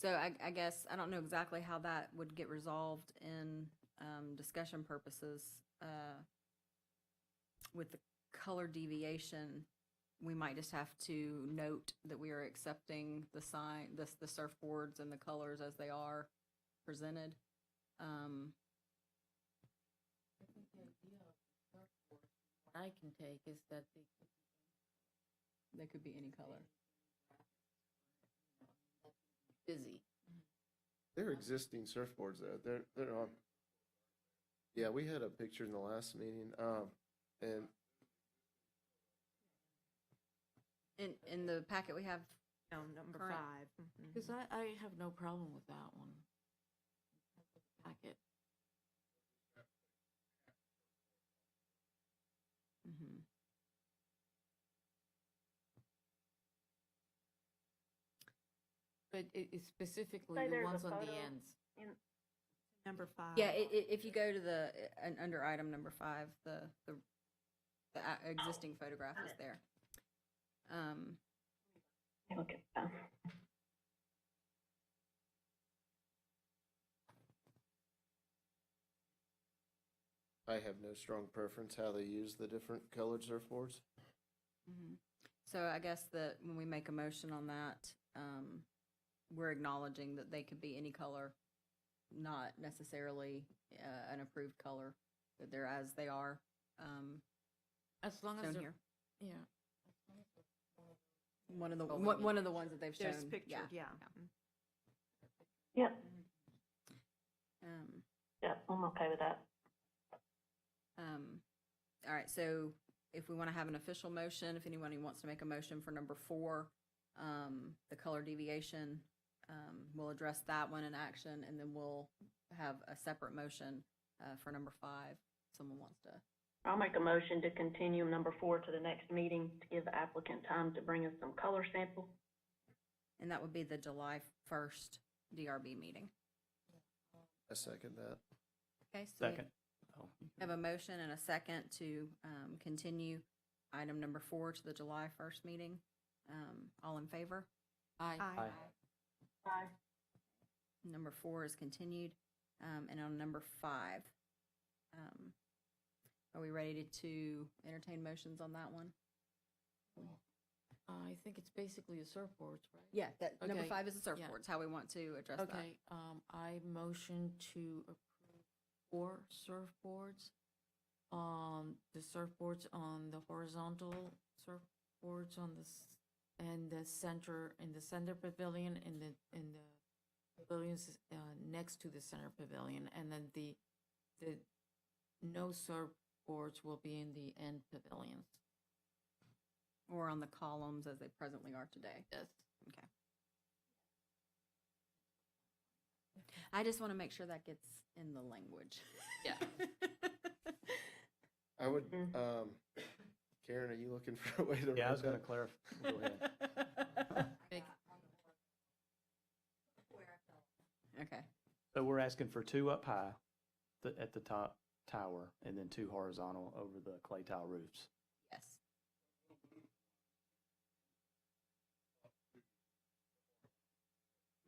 S2: So I guess, I don't know exactly how that would get resolved in discussion purposes. With the color deviation, we might just have to note that we are accepting the surfboards and the colors as they are presented.
S1: I think the idea of the surfboard, what I can take is that
S2: They could be any color.
S1: busy.
S7: They're existing surfboards though. They're on. Yeah, we had a picture in the last meeting. And
S2: In the packet we have,
S9: No, number
S2: Current.
S9: 5. Mhm.
S1: Because I have no problem with that one. Packet.
S2: mhm.
S1: But it's specifically
S3: Say
S1: the
S3: there's a
S1: ones on the
S3: photo.
S1: ends.
S9: Number 5.
S2: Yeah, if you go to the, under item number 5, the existing photograph is there.
S3: Look at that.
S7: I have no strong preference how they use the different colored surfboards.
S2: Mhm. So I guess that when we make a motion on that, we're acknowledging that they could be any color, not necessarily an approved color, that they're as they are
S1: As long as
S2: shown
S1: they're,
S2: here.
S1: yeah.
S2: One of the
S1: Oh,
S2: one of the ones that they've shown.
S9: There's pictured, yeah. Mhm.
S3: Yep,
S2: Um,
S3: yep, I'm okay with that.
S2: All right, so if we want to have an official motion, if anyone wants to make a motion for number 4, the color deviation, we'll address that one in action, and then we'll have a separate motion for number 5. Someone wants to.
S3: I'll make a motion to continue number 4 to the next meeting to give the applicant time to bring us some color samples.
S2: And that would be the July 1st DRB meeting.
S7: I second that.
S2: Okay, so we
S6: Second. Oh,
S2: have a motion and a second to continue item number 4 to the July 1st meeting. All in favor?
S1: Aye.
S6: Aye.
S3: Aye.
S2: Number 4 is continued. And on number 5, are we ready to entertain motions on that one?
S1: I think it's basically the surfboards, right?
S2: Yeah, number
S1: Okay,
S2: 5 is the
S1: yeah.
S2: surfboards, how we want to address that.
S1: Okay, I motion to approve 4 surfboards. The surfboards on the horizontal surfboards on in the center pavilion, in the pavilions next to the center pavilion, and then the no surfboards will be in the end pavilions.
S2: Or on the columns as they presently are today.
S1: Yes.
S2: Okay. I just want to make sure that gets in the language.
S1: Yeah.
S7: I would, Karen, are you looking for a way to?
S6: Yeah, I was
S7: write
S6: gonna
S7: that?
S6: clarify. Go ahead.
S1: Make-
S2: Okay.
S6: So we're asking for 2 up high at the top tower, and then 2 horizontal over the clay tile roofs.
S2: Yes.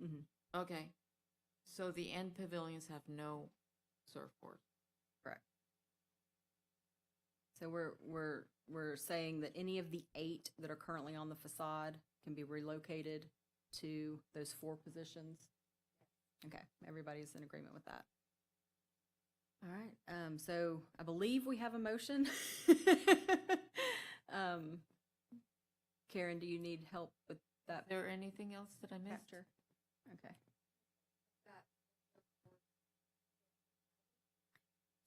S2: Mm-hmm.
S1: Okay, so the end pavilions have no surfboard.
S2: Correct. So we're saying that any of the 8 that are currently on the facade can be relocated to those 4 positions. Okay, everybody's in agreement with that. All right, so I believe we have a motion. Karen, do you need help with that
S1: Is there anything else that I missed?
S2: capture? Okay.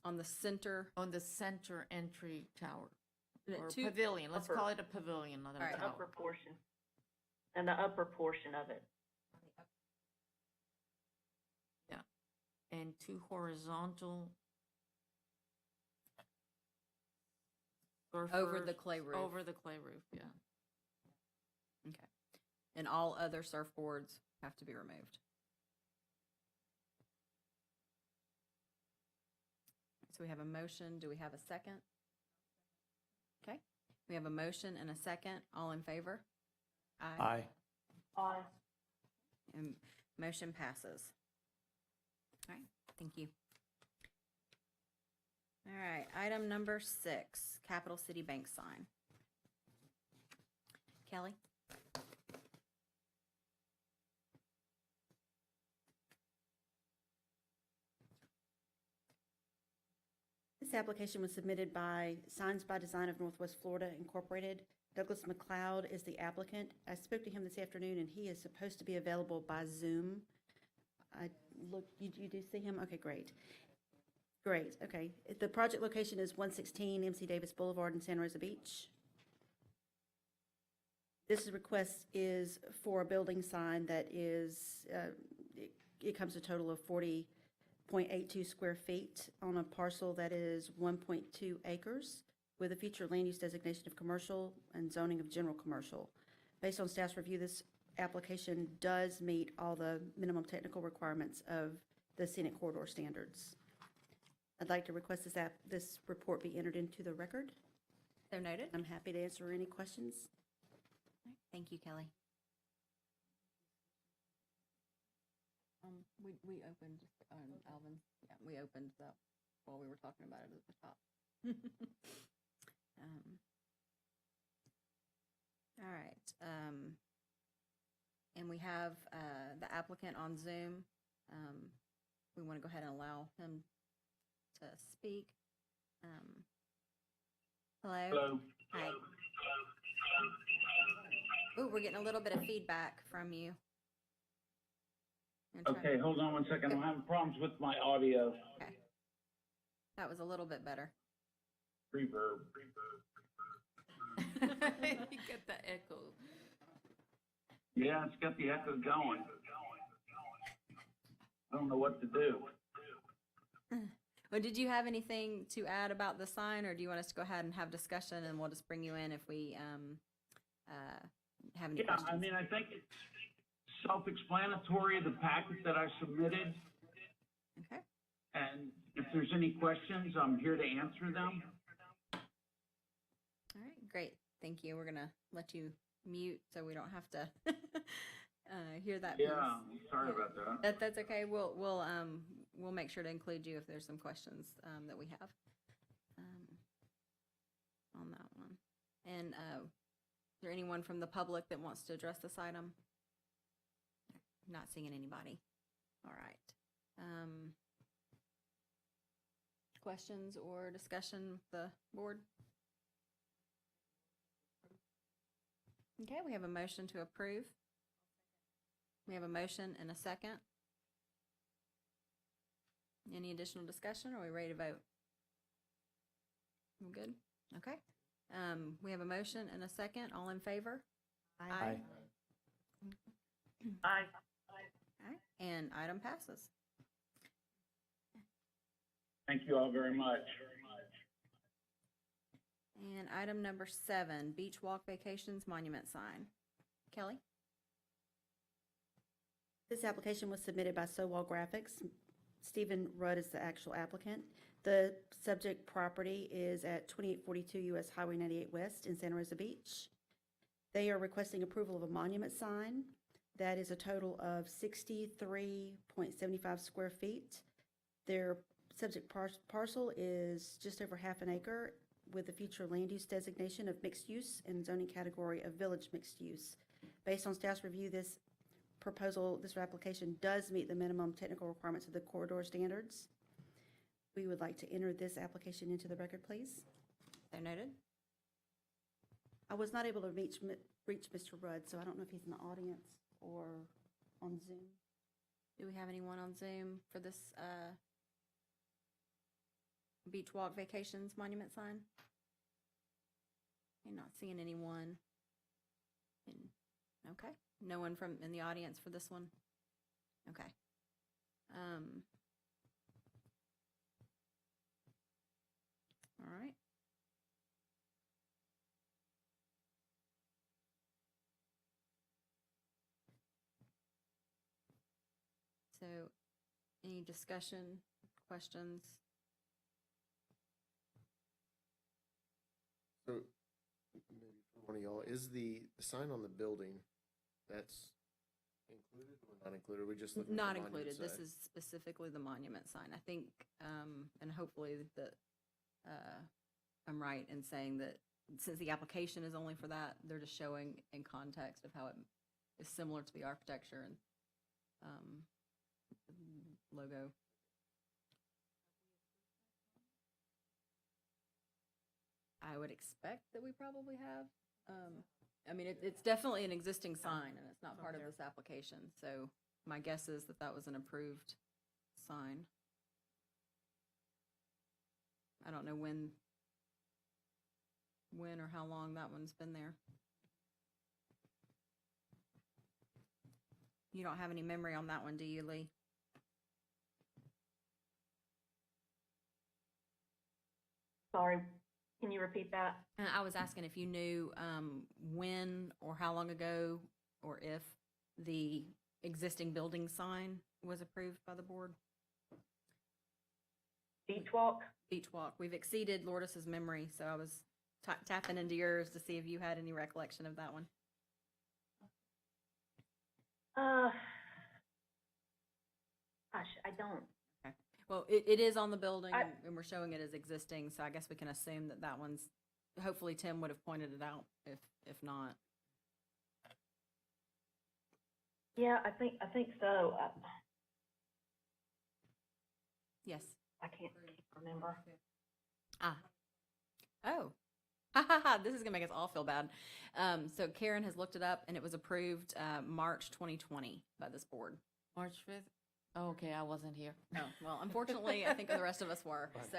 S2: On the center,
S1: On the center entry tower, or
S2: two-
S1: pavilion, let's
S3: upper-
S1: call it a pavilion, not
S2: All right.
S1: a
S3: The upper
S1: tower.
S3: portion. And the upper portion of it.
S1: And 2 horizontal.
S2: Over the
S1: surfers
S2: clay roof.
S1: Over the clay roof, yeah.
S2: okay. And all other surfboards have to be removed. So we have a motion. Do we have a second? Okay. We have a motion and a second. All in favor?
S6: Aye.
S3: Aye.
S2: And motion passes. All right, thank you. All right, item number 6, Capital City Bank sign. Kelly?
S5: This application was submitted by Signs by Design of Northwest Florida Incorporated. Douglas McLeod is the applicant. I spoke to him this afternoon, and he is supposed to be available by Zoom. You do see him? Okay, great. Great, okay. The project location is 116 MC Davis Boulevard in Santa Rosa Beach. This request is for a building sign that is, it comes to a total of 40.82 square feet on a parcel that is 1.2 acres with a future land use designation of commercial and zoning of general commercial. Based on staff's review, this application does meet all the minimum technical requirements of the scenic corridor standards. I'd like to request this report be entered into the record.
S2: So noted.
S5: I'm happy to answer any questions.
S2: Thank you, Kelly. We opened, Alvin, yeah, we opened that while we were talking about it at the top. All right, and we have the applicant on Zoom. We want to go ahead and allow him to speak. Hello?
S10: Hello.
S2: Hi. Ooh, we're getting a little bit of feedback from you. I'm trying-
S10: Okay, hold on one second. I'm having problems with my audio.
S2: Okay. That was a little bit better.
S10: Reverb.
S1: You get the echo.
S10: Yeah, it's got the echo going. I don't know what to do.
S2: Well, did you have anything to add about the sign, or do you want us to go ahead and have discussion, and we'll just bring you in if we have any
S10: Yeah,
S2: questions?
S10: I mean, I think it's self-explanatory, the packet that I submitted,
S2: Okay.
S10: and if there's any questions, I'm here to answer them.
S2: All right, great. Thank you. We're gonna let you mute so we don't have to hear that piece.
S10: Yeah, sorry about that.
S2: That's okay. We'll make sure to include you if there's some questions that we have on that one. And is there anyone from the public that wants to address this item? Not seeing anybody. All right. Questions or discussion with the board? Okay, we have a motion to approve. We have a motion and a second. Any additional discussion, or are we ready to vote? We good? Okay. We have a motion and a second. All in favor?
S6: Aye.
S3: Aye.
S2: Aye. And item passes.
S10: Thank you all very much.
S2: And item number 7, Beach Walk Vacations Monument Sign. Kelly?
S5: This application was submitted by Sowall Graphics. Stephen Rudd is the actual applicant. The subject property is at 2842 US Highway 98 West in Santa Rosa Beach. They are requesting approval of a monument sign that is a total of 63.75 square feet. Their subject parcel is just over half an acre with the future land use designation of mixed use and zoning category of village mixed use. Based on staff's review, this application does meet the minimum technical requirements of the corridor standards. We would like to enter this application into the record, please.
S2: So noted.
S5: I was not able to reach Mr. Rudd, so I don't know if he's in the audience or on Zoom.
S2: Do we have anyone on Zoom for this Beach Walk Vacations Monument sign? I'm not seeing anyone. Okay, no one in the audience for this one? Okay. All right. So, any discussion, questions?
S7: So, maybe for one of y'all, is the sign on the building, that's included or not included? Are we just looking at
S2: Not
S7: the monument
S2: included. This
S7: side?
S2: is specifically the monument sign. I think, and hopefully that I'm right in saying that since the application is only for that, they're just showing in context of how it is similar to the architecture and logo. I would expect that we probably have. I mean, it's definitely an existing sign, and it's not part of this application. So my guess is that that was an approved sign. I don't know when or how long that one's been there. You don't have any memory on that one, do you, Lee?
S3: Sorry, can you repeat that?
S2: I was asking if you knew when or how long ago, or if the existing building sign was approved by the board?
S3: Beach walk?
S2: Beach Walk. We've exceeded Lourdes's memory, so I was tapping into yours to see if you had any recollection of that one.
S3: Gosh, I don't.
S2: Okay. Well, it is on the building,
S3: I-
S2: and we're showing it as existing, so I guess we can assume that that one's, hopefully Tim would have pointed it out if not.
S3: Yeah, I think so.
S2: Yes.
S3: I can't remember.
S2: Ah. Oh. Ha ha ha, this is gonna make us all feel bad. So Karen has looked it up, and it was approved March 2020 by this board.
S1: March 5th? Oh, okay, I wasn't here.
S2: Oh, well, unfortunately, I think the rest of us were, so.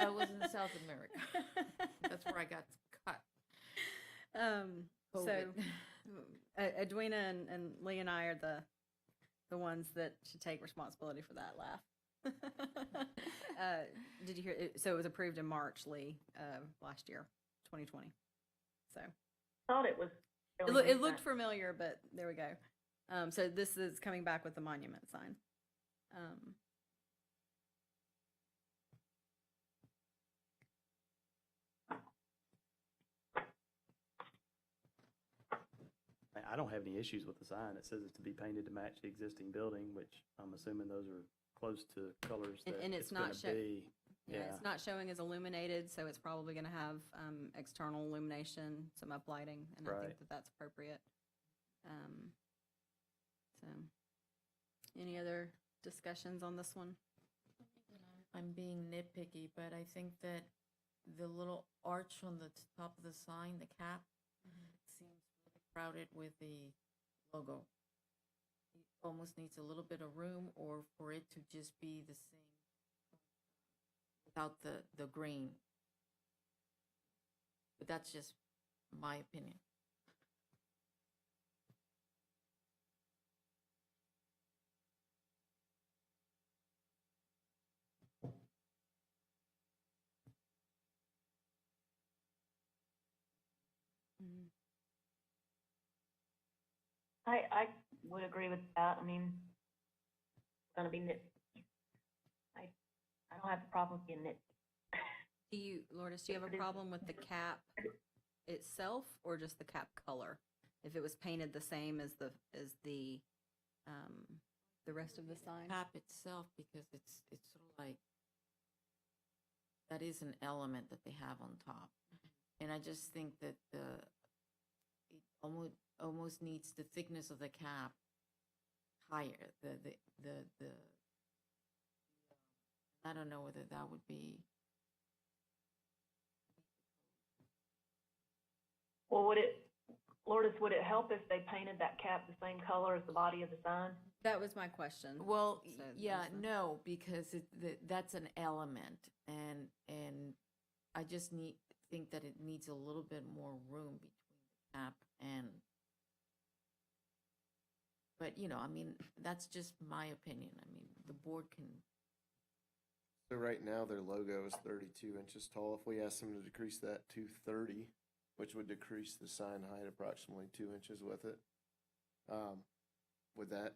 S1: I was in South America. That's where I got cut.
S2: So,
S1: COVID.
S2: Edwina and Lee and I are the ones that should take responsibility for that laugh. Did you hear, so it was approved in March, Lee, last year, 2020. So
S3: Thought it was
S2: it,
S3: really
S2: it looked
S3: recent.
S2: familiar, but there we go. So this is coming back with the monument sign.
S6: I don't have any issues with the sign. It says it's to be painted to match the existing building, which I'm assuming those are close to colors
S2: And-
S6: that
S2: and
S6: it's
S2: it's not
S6: gonna be.
S2: Yeah, it's not showing as illuminated, so it's probably going to have external illumination, some uplighting, and I think
S6: Right.
S2: that that's appropriate. So, any other discussions on this one?
S1: I'm being nitpicky, but I think that the little arch on the top of the sign, the cap, seems really crowded with the logo. It almost needs a little bit of room, or for it to just be the same without the green. But that's just my opinion.
S3: I would agree with that. I mean, it's gonna be I don't have a problem being nit.
S2: Do you, Lourdes, do you have a problem with the cap itself, or just the cap color? If it was painted the same as the rest of the sign?
S1: Cap itself, because it's sort of like, that is an element that they have on top. And I just think that it almost needs the thickness of the cap higher, I don't know whether that would be,
S3: Well, Lourdes, would it help if they painted that cap the same color as the body of the sign?
S2: That was my question.
S1: well,
S2: So
S1: yeah,
S2: there's a-
S1: no, because that's an element, and I just think that it needs a little bit more room between the cap and, but, you know, I mean, that's just my opinion. I mean, the board can,
S7: So right now, their logo is 32 inches tall. If we ask them to decrease that to 30, which would decrease the sign height approximately 2 inches with it, would that,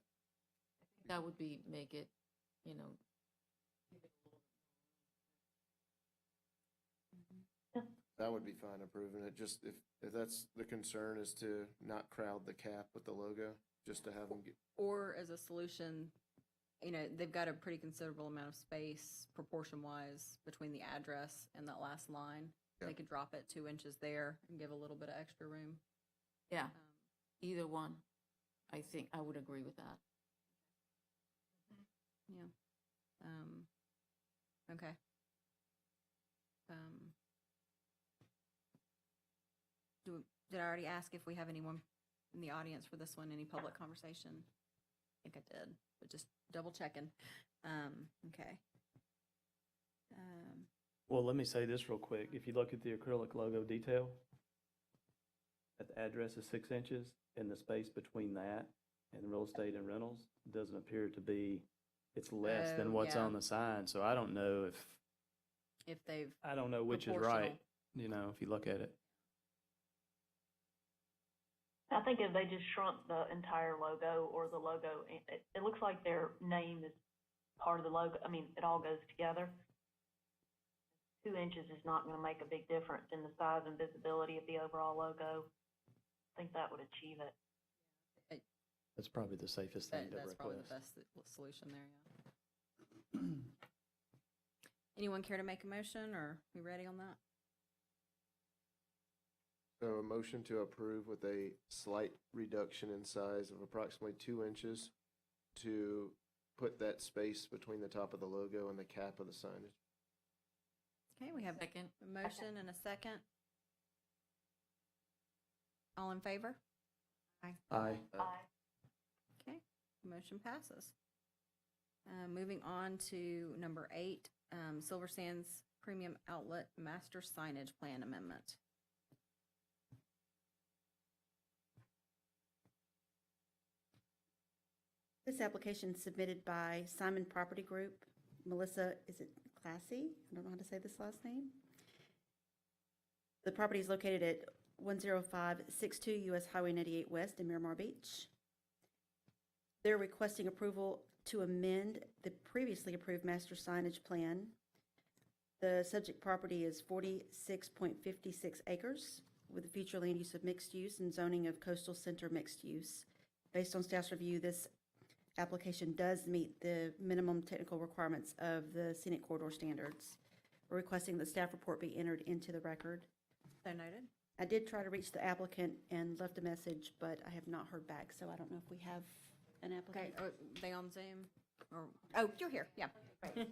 S1: that would be, make it, you know,
S7: that would be fine approving it? Just if that's the concern, is to not crowd the cap with the logo, just to have them get,
S2: Or as a solution, you know, they've got a pretty considerable amount of space proportion-wise between the address and that last line.
S7: Yeah.
S2: They could drop it 2 inches there and give a little bit of extra room.
S1: yeah,
S2: Um,
S1: either one. I think I would agree with that.
S2: Yeah. Okay. Did I already ask if we have anyone in the audience for this one, any public conversation? I think I did, but just double checking. Okay.
S6: Well, let me say this real quick. If you look at the acrylic logo detail, at the address is 6 inches, and the space between that and real estate and rentals doesn't appear to be, it's less
S2: Oh,
S6: than what's
S2: yeah.
S6: on the sign. So I don't know
S2: If they've,
S6: I don't know which is
S2: Proportional.
S6: right, you know, if you look at it.
S3: I think if they just shrunk the entire logo or the logo, it looks like their name is part of the logo. I mean, it all goes together. 2 inches is not gonna make a big difference in the size and visibility of the overall logo. I think that would achieve it.
S6: That's probably the safest thing to
S2: that's probably the
S6: request.
S2: best solution there, yeah. Anyone care to make a motion, or we ready on that?
S7: so a motion to approve with a slight reduction in size of approximately 2 inches to put that space between the top of the logo and the cap of the signage.
S2: Okay, we have
S1: Second,
S2: a motion and a second. All in favor?
S6: Aye.
S3: Aye.
S2: Okay, motion passes. Moving on to number 8, Silver Sands Premium Outlet Master Signage Plan Amendment.
S5: This application is submitted by Simon Property Group Melissa, is it Classy? I don't know how to say this last name. The property is located at 10562 US Highway 98 West in Miramar Beach. They're requesting approval to amend the previously approved master signage plan. The subject property is 46.56 acres with a future land use of mixed use and zoning of coastal center mixed use. Based on staff's review, this application does meet the minimum technical requirements of the scenic corridor standards. We're requesting the staff report be entered into the record.
S2: So noted.
S5: I did try to reach the applicant and left a message, but I have not heard back, so I don't know if we have an
S2: Okay,
S5: applicant.
S2: are they on Zoom? Or, oh, you're here, yeah.
S5: Great.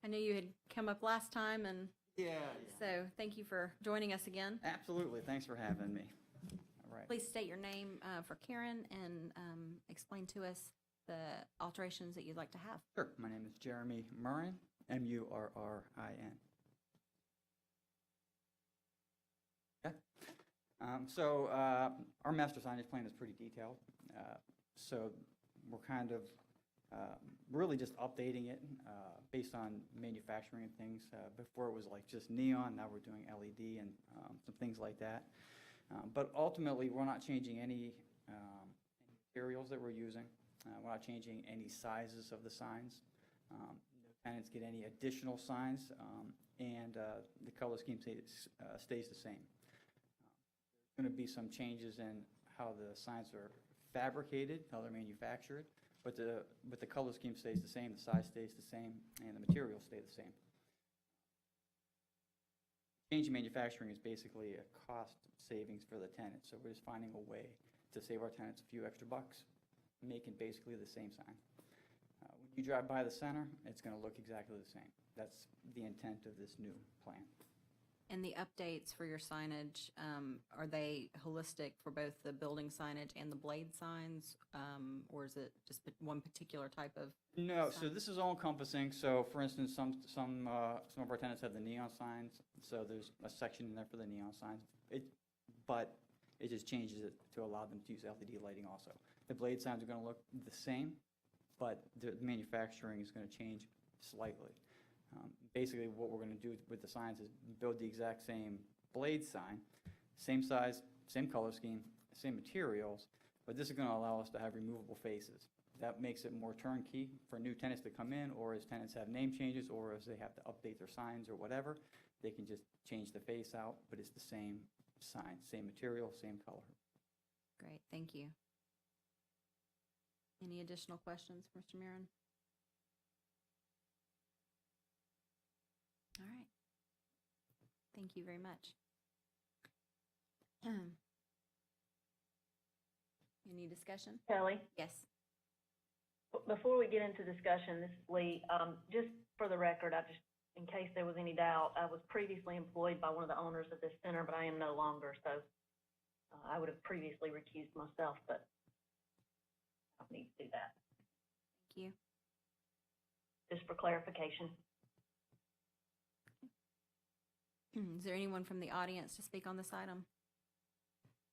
S2: I knew you had come up last time, and
S11: Yeah,
S2: so thank you for joining us again.
S11: absolutely. Thanks for having me. All right.
S2: Please state your name for Karen and explain to us the alterations that you'd like to have.
S11: Sure. My name is Jeremy Murrin, Murrin. Okay. Our master signage plan is pretty detailed. So we're kind of really just updating it based on manufacturing and things. Before it was like just neon, now we're doing LED and some things like that. But ultimately, we're not changing any materials that we're using. We're not changing any sizes of the signs. No tenants get any additional signs, and the color scheme stays the same. There's going to be some changes in how the signs are fabricated, how they're manufactured, but the color scheme stays the same, the size stays the same, and the materials stay the same. Change in manufacturing is basically a cost savings for the tenant, so we're just finding a way to save our tenants a few extra bucks, making basically the same sign. When you drive by the center, it's going to look exactly the same. That's the intent of this new plan.
S2: And the updates for your signage, are they holistic for both the building signage and the blade signs? Or is it just one particular type of?
S11: No, so
S2: sign?
S11: this is all encompassing. So for instance, some of our tenants have the neon signs, so there's a section in there for the neon signs. But it just changes it to allow them to use LED lighting also. The blade signs are going to look the same, but the manufacturing is going to change slightly. Basically, what we're going to do with the signs is build the exact same blade sign, same size, same color scheme, same materials, but this is going to allow us to have removable faces. That makes it more turnkey for new tenants to come in, or as tenants have name changes, or as they have to update their signs or whatever, they can just change the face out, but it's the same sign, same material, same color.
S2: Great, thank you. Any additional questions, Mr. Mirren? All right. Thank you very much. Any discussion?
S3: Kelly?
S2: Yes.
S3: Before we get into discussion, this is Lee, just for the record, in case there was any doubt, I was previously employed by one of the owners of this center, but I am no longer, so I would have previously recused myself, but I don't need to do that,
S2: Thank you.
S3: just for clarification.
S2: Is there anyone from the audience to speak on this item?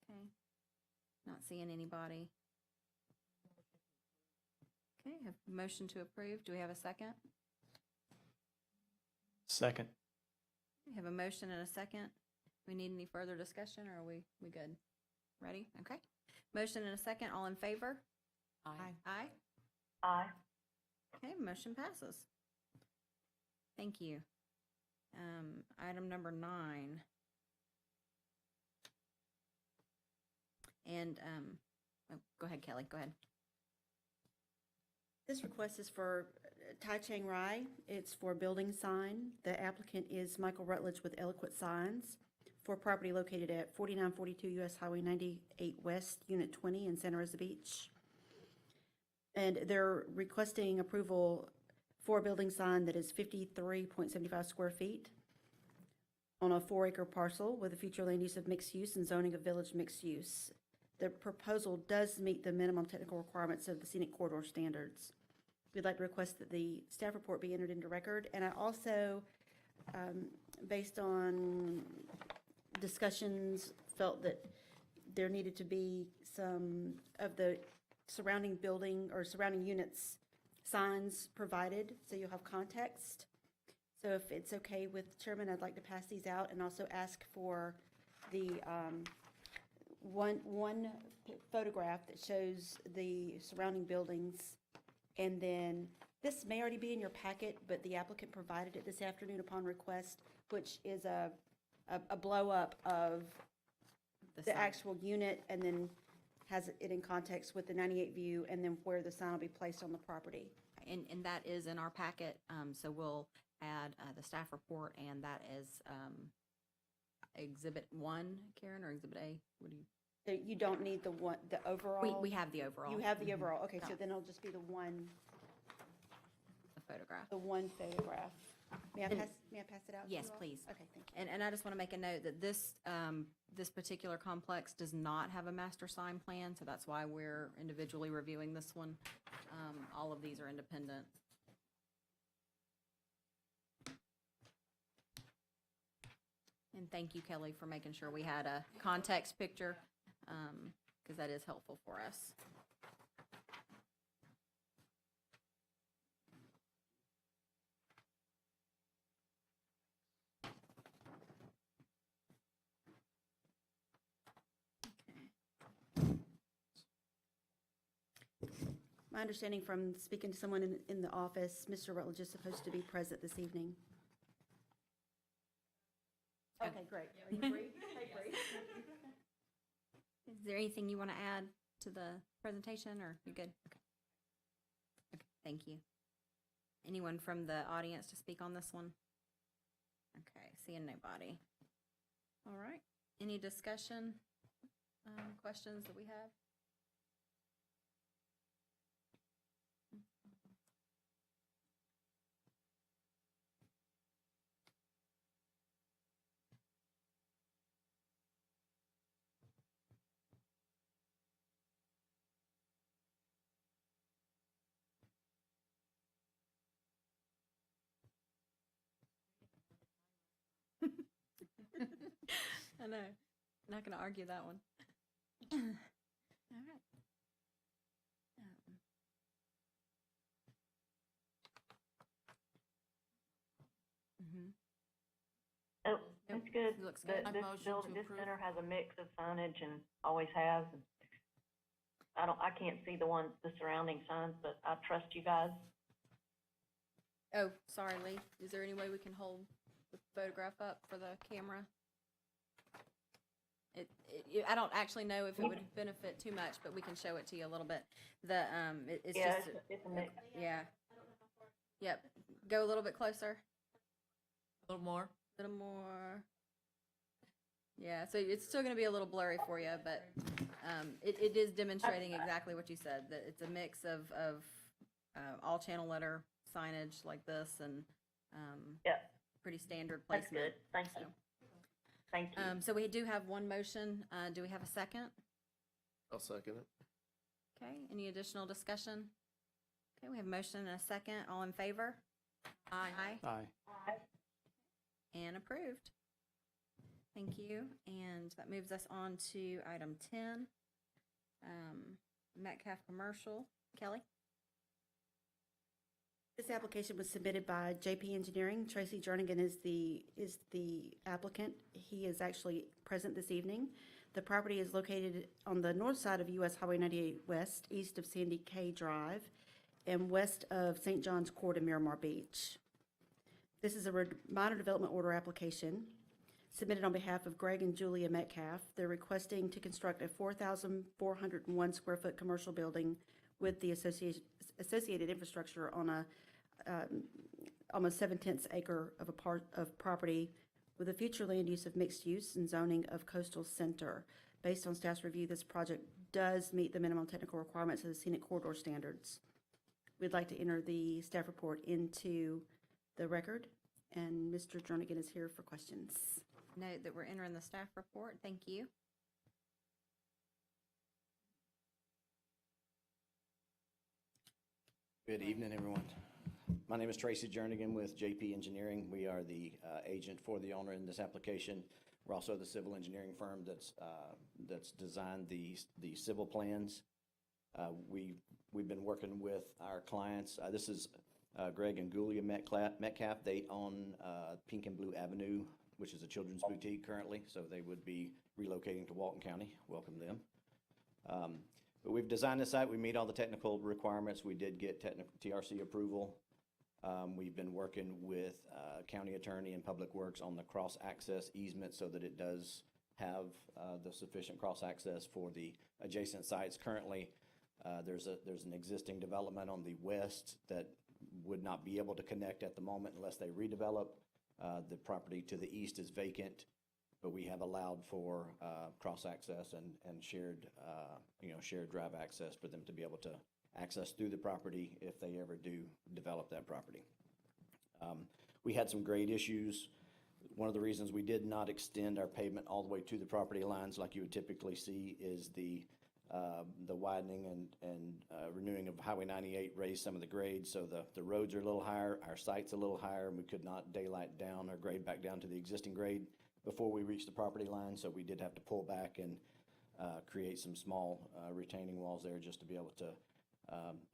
S2: Okay. Not seeing anybody. Okay, have a motion to approve. Do we have a second?
S6: Second.
S2: We have a motion and a second. We need any further discussion, or are we good? Ready? Okay. Motion and a second. All in favor?
S1: Aye.
S2: Aye.
S3: Aye.
S2: Okay, motion passes. Thank you. Item number 9. And, go ahead, Kelly, go ahead.
S5: This request is for Tai Chang Rai. It's for building sign. The applicant is Michael Rutledge with Eloquent Signs for property located at 4942 US Highway 98 West, Unit 20 in Santa Rosa Beach. And they're requesting approval for a building sign that is 53.75 square feet on a 4-acre parcel with a future land use of mixed use and zoning of village mixed use. The proposal does meet the minimum technical requirements of the scenic corridor standards. We'd like to request that the staff report be entered into record. And I also, based on discussions, felt that there needed to be some of the surrounding building or surrounding units signs provided, so you'll have context. So if it's okay with Chairman, I'd like to pass these out and also ask for the one photograph that shows the surrounding buildings. And then, this may already be in your packet, but the applicant provided it this afternoon upon request, which is a blow-up of the
S2: sign.
S5: actual unit, and then has it in context with the 98 view, and then where the sign will be placed on the property.
S2: And that is in our packet, so we'll add the staff report, and that is Exhibit 1, Karen, or Exhibit A? What do you?
S5: So you don't need the one, the overall?
S2: We have the overall.
S5: You have the overall, okay, so
S2: Yeah.
S5: then it'll just be the one
S2: photograph.
S5: photograph. May I
S2: And-
S5: pass it out? to
S2: Yes,
S5: you all?
S2: please.
S5: Okay, thank you.
S2: And I just want to make a note that this particular complex does not have a master sign plan, so that's why we're individually reviewing this one. All of these are independent. And thank you, Kelly, for making sure we had a context picture, because that is helpful for us.
S5: My understanding from speaking to someone in the office, Mr. Rutledge is supposed to be present this evening. Okay, great. Are you free? Okay, great.
S2: Is there anything you want to add to the presentation, or you good? Okay. Okay, thank you. Anyone from the audience to speak on this one? Okay, seeing nobody. All right, any discussion, questions that we have? I know, not gonna argue that one. All right. Mhm.
S3: Oh, that's good.
S2: Looks
S3: The-
S2: good.
S1: I
S3: This
S1: motion to
S3: building, this
S1: approve.
S3: center has a mix of signage and always has. And I can't see the surrounding signs, but I trust you guys.
S2: Oh, sorry, Lee. Is there any way we can hold the photograph up for the camera? I don't actually know if it would benefit too much, but we can show it to you a little bit. It's
S3: Yeah,
S2: just,
S3: it's a mix.
S2: yeah. Yep, go a little bit closer,
S1: A little more?
S2: a little more. Yeah, so it's still gonna be a little blurry for you, but, it is demonstrating exactly what you said, that it's a mix of, all channel letter signage like this and,
S3: Yep,
S2: pretty standard
S3: that's
S2: placement.
S3: good. Thank you.
S2: so.
S3: Thank you.
S2: So we do have one motion. Do we have a second?
S7: I'll second it.
S2: Okay, any additional discussion? Okay, we have a motion and a second. All in favor? Aye.
S6: Aye.
S2: And approved. Thank you. And that moves us on to item 10, Metcalf Commercial. Kelly?
S5: This application was submitted by JP Engineering. Tracy Jernigan is the applicant. He is actually present this evening. The property is located on the north side of US Highway 98 West, east of Sandy K Drive, and west of St. John's Court in Miramar Beach. This is a minor development order application submitted on behalf of Greg and Julia Metcalf. They're requesting to construct a 4,401 square foot commercial building with the associated infrastructure on a almost 7/10 acre of of property with a future land use of mixed use and zoning of coastal center. Based on staff's review, this project does meet the minimum technical requirements of the scenic corridor standards. We'd like to enter the staff report into the record, and Mr. Jernigan is here for questions.
S2: Note that we're entering the staff report. Thank you.
S12: Good evening, everyone. My name is Tracy Jernigan with JP Engineering. We are the agent for the owner in this application. We're also the civil engineering firm that's designed the civil plans We've been working with our clients. This is Greg and Gulia Metcalf. They own Pink and Blue Avenue, which is a children's boutique currently, so they would be relocating to Walton County. Welcome them. But we've designed the site. We meet all the technical requirements. We did get technical TRC approval. We've been working with county attorney and public works on the cross-access easement so that it does have the sufficient cross-access for the adjacent sites. Currently, there's an existing development on the west that would not be able to connect at the moment unless they redevelop. The property to the east is vacant, but we have allowed for cross-access and shared, shared drive access for them to be able to access through the property if they ever do develop that property. We had some grade issues. One of the reasons we did not extend our pavement all the way to the property lines like you would typically see is the widening and renewing of Highway 98 raised some of the grades, so the roads are a little higher, our site's a little higher, and we could not daylight down or grade back down to the existing grade before we reached the property line, so we did have to pull back and create some small retaining walls there just to be able to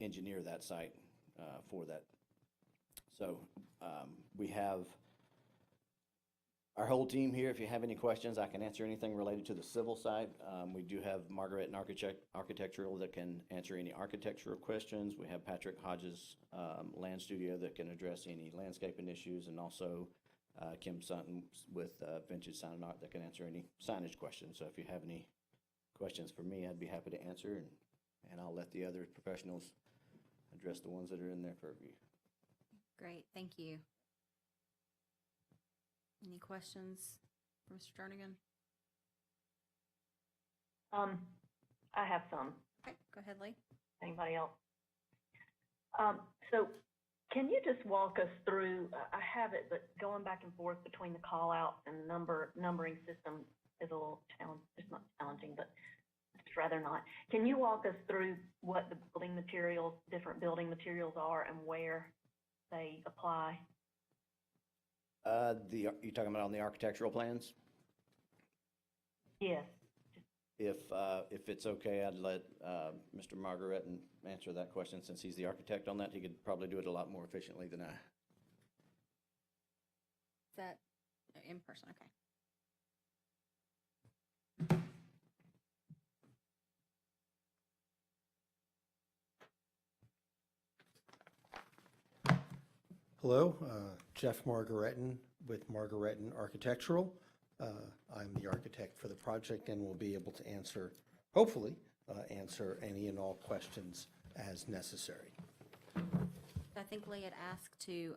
S12: engineer that site for that. So we have our whole team here. If you have any questions, I can answer anything related to the civil side. We do have Margaret in architectural that can answer any architectural questions. We have Patrick Hodges, Land Studio, that can address any landscaping issues, and also Kim Sutton with Vintage Sign and Art that can answer any signage questions. So if you have any questions for me, I'd be happy to answer, and I'll let the other professionals address the ones that are in there for review.
S2: Great, thank you. Any questions for Mr. Jernigan?
S3: I have some.
S2: Okay, go ahead, Lee.
S3: Anybody else? So can you just walk us through, I have it, but going back and forth between the call outs and numbering system is a little challenging. It's not challenging, but it's rather not. Can you walk us through what the building materials, different building materials are and where they apply?
S12: You talking about on the architectural plans?
S3: Yes.
S12: If it's okay, I'd let Mr. Margaret answer that question since he's the architect on that. He could probably do it a lot more efficiently than I.
S2: Is that in person? Okay.
S13: Hello, Jeff Margaretin with Margaretin Architectural. I'm the architect for the project and will be able to answer, hopefully, answer any and all questions as necessary.
S2: I think Lee had asked to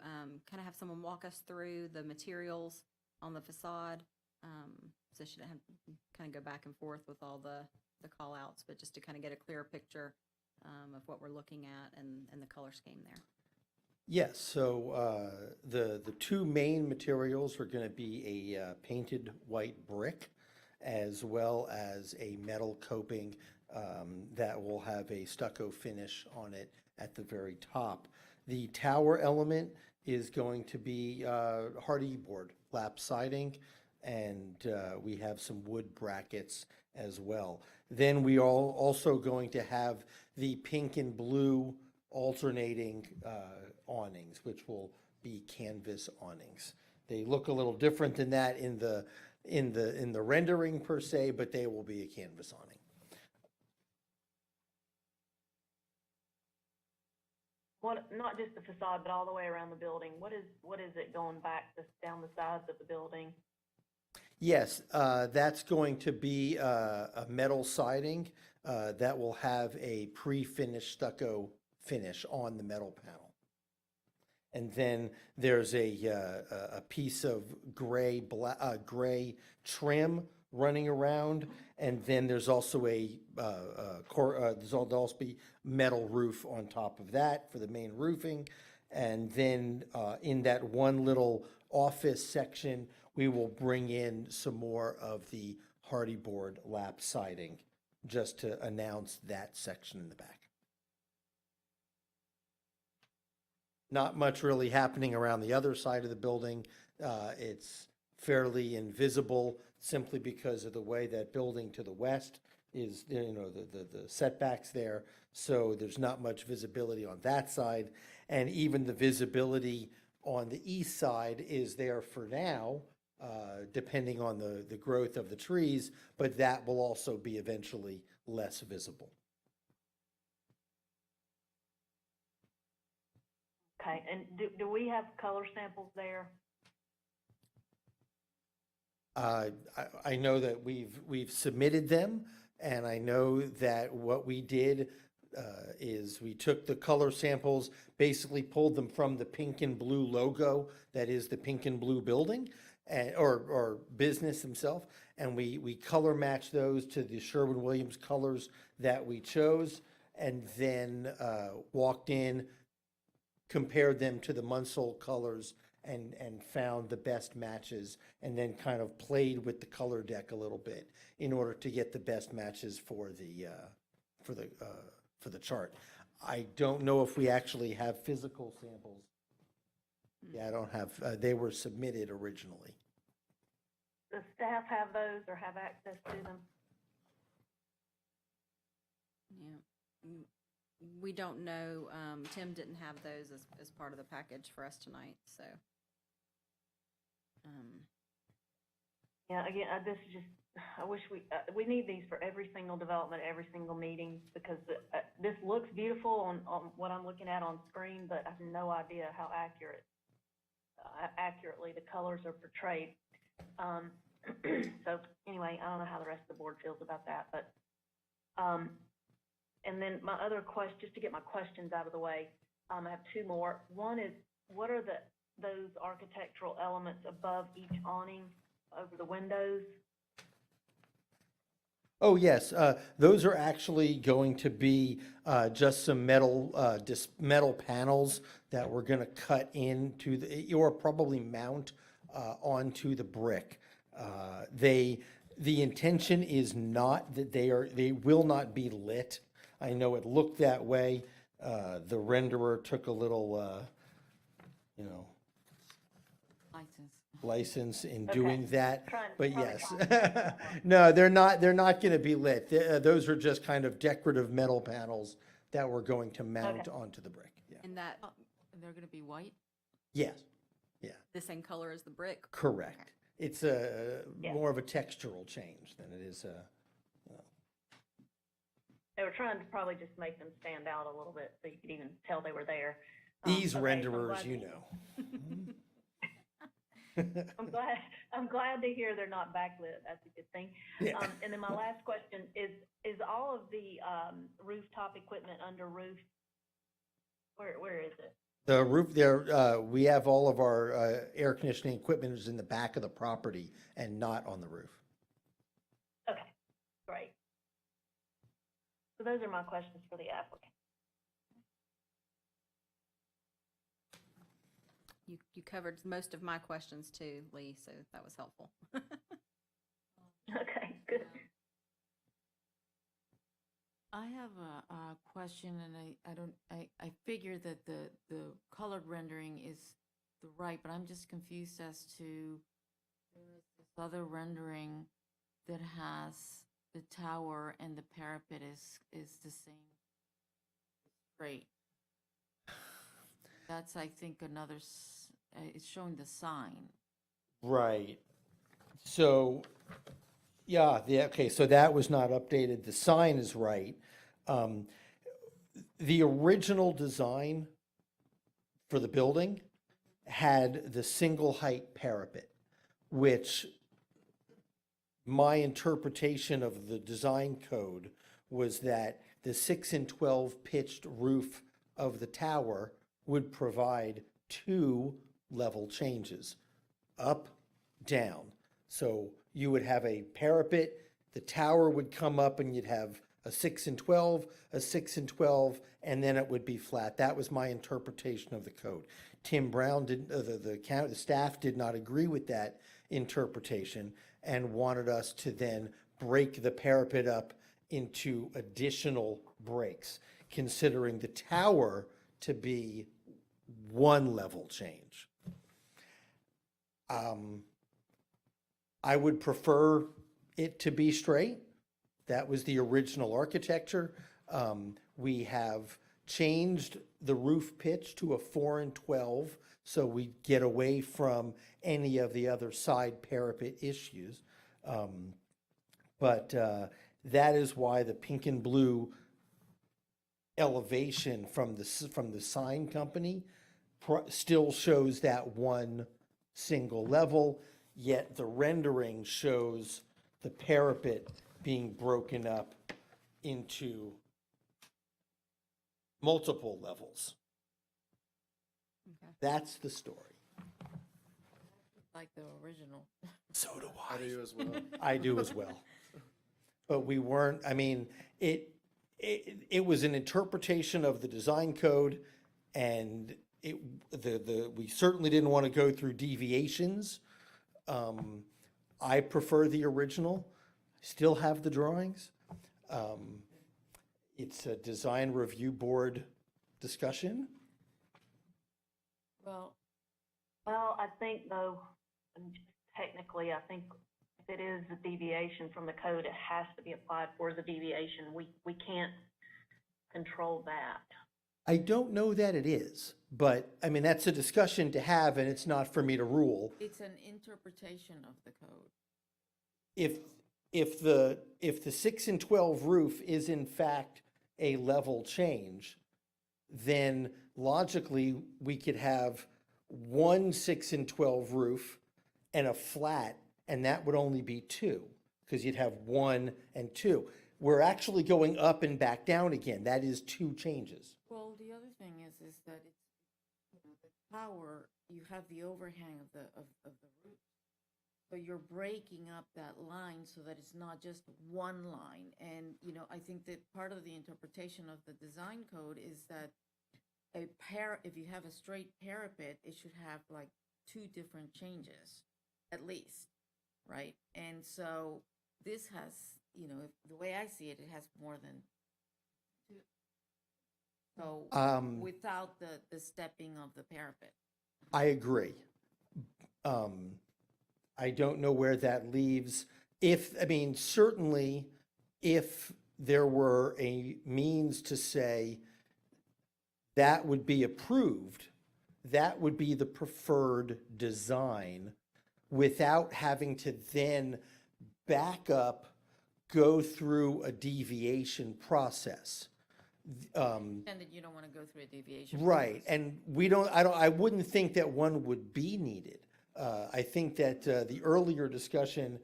S2: kind of have someone walk us through the materials on the facade. So she didn't have to kind of go back and forth with all the call outs, but just to kind of get a clearer picture of what we're looking at and the color scheme there.
S13: Yes, so the two main materials are going to be a painted white brick as well as a metal coping that will have a stucco finish on it at the very top. The tower element is going to be hardy board lap siding, and we have some wood brackets as well. Then we are also going to have the pink and blue alternating awnings, which will be canvas awnings. They look a little different than that in the rendering per se, but they will be a canvas awning.
S3: What, not just the facade, but all the way around the building? What is it going back down the sides of the building?
S13: Yes, that's going to be a metal siding that will have a pre-finished stucco finish on the metal panel. And then there's a piece of gray trim running around, and then there's also there'll also be metal roof on top of that for the main roofing. And then in that one little office section, we will bring in some more of the hardy board lap siding just to announce that section in the back. Not much really happening around the other side of the building. It's fairly invisible simply because of the way that building to the west is, you know, the setbacks there, so there's not much visibility on that side. And even the visibility on the east side is there for now, depending on the growth of the trees, but that will also be eventually less visible.
S3: Okay, and do we have color samples there?
S13: I know that we've submitted them, and I know that what we did is we took the color samples, basically pulled them from the pink and blue logo that is the pink and blue building, or business himself, and we color matched those to the Sherwin-Williams colors that we chose, and then walked in, compared them to the Munsell colors, and found the best matches, and then kind of played with the color deck a little bit in order to get the best matches for the chart. I don't know if we actually have physical samples. Yeah, I don't have, they were submitted originally.
S3: Does staff have those or have access to them?
S2: Yeah. We don't know, Tim didn't have those as part of the package for us tonight, so.
S3: Yeah, again, this is just, I wish we need these for every single development, every single meeting, because this looks beautiful on what I'm looking at on screen, but I have no idea how accurately the colors are portrayed. So anyway, I don't know how the rest of the board feels about that, but, and then my other question, just to get my questions out of the way, I have two more. One is, what are those architectural elements above each awning over the windows?
S13: Oh, yes, those are actually going to be just some metal panels that we're going to cut into or probably mount onto the brick. The intention is not that they will not be lit. I know it looked that way. The renderer took a little, license in doing that, but yes. No, they're not going to be lit. Those are just kind of decorative metal panels that we're going to mount onto the brick. Yeah.
S2: And that,
S1: They're going to be white?
S13: Yes, yeah,
S2: the same color as the brick?
S13: correct. It's more of a textural change than it is
S3: They were trying to probably just make them stand out a little bit so you could even tell they were there.
S13: these
S3: Okay,
S13: renderers, you know.
S3: I'm glad to hear they're not backlit. That's a good thing.
S13: Yeah.
S3: And then my last question is all of the rooftop equipment under roof? Where is it?
S13: The roof there, we have all of our air conditioning equipment is in the back of the property and not on the roof.
S3: Okay, great. So those are my questions for the applicant.
S2: You covered most of my questions too, Lee, so that was helpful.
S3: Okay, good.
S1: I have a question, and I figure that the colored rendering is the right, but I'm just confused as to this other rendering that has the tower and the parapet is the same straight. That's, I think, another, it's showing the sign.
S13: Right. So, yeah, okay, so that was not updated. The sign is right. The original design for the building had the single height parapet, which my interpretation of the design code was that the 6 and 12 pitched roof of the tower would provide 2 level changes, up, down. So you would have a parapet, the tower would come up, and you'd have a 6 and 12, a 6 and 12, and then it would be flat. That was my interpretation of the code. Tim Brown did, the staff did not agree with that interpretation and wanted us to then break the parapet up into additional breaks, considering the tower to be 1 level change. I would prefer it to be straight, That was the original architecture. We have changed the roof pitch to a 4 and 12, so we get away from any of the other side parapet issues. But that is why the pink and blue elevation from the sign company still shows that one single level, yet the rendering shows the parapet being broken up into multiple levels.
S2: Okay.
S13: That's the story.
S1: Like the original.
S13: So do
S7: I do as well.
S13: I do as well. But we weren't, I mean, it was an interpretation of the design code, and we certainly didn't want to go through deviations. I prefer the original, still have the drawings. It's a design review board discussion.
S1: Well,
S3: I think though, technically, I think if it is a deviation from the code, it has to be applied for as a deviation. We can't control that.
S13: I don't know that it is, but I mean, that's a discussion to have, and it's not for me to rule.
S1: it's an interpretation of the code.
S13: If the 6 and 12 roof is in fact a level change, then logically we could have one 6 and 12 roof and a flat, and that would only be 2, because you'd have 1 and 2. We're actually going up and back down again. That is 2 changes.
S1: Well, the other thing is that it's, the tower, you have the overhang of the roof. So you're breaking up that line so that it's not just one line. And, I think that part of the interpretation of the design code is that if you have a straight parapet, it should have like 2 different changes, at least, right? And so this has, the way I see it, it has more than 2. So without the stepping of the parapet.
S13: I agree. I don't know where that leaves. Certainly, if there were a means to say that would be approved, that would be the preferred design without having to then back up, go through a deviation process.
S1: And that you don't want to go through a deviation.
S13: Right,
S1: process.
S13: and I wouldn't think that one would be needed. I think that the earlier discussion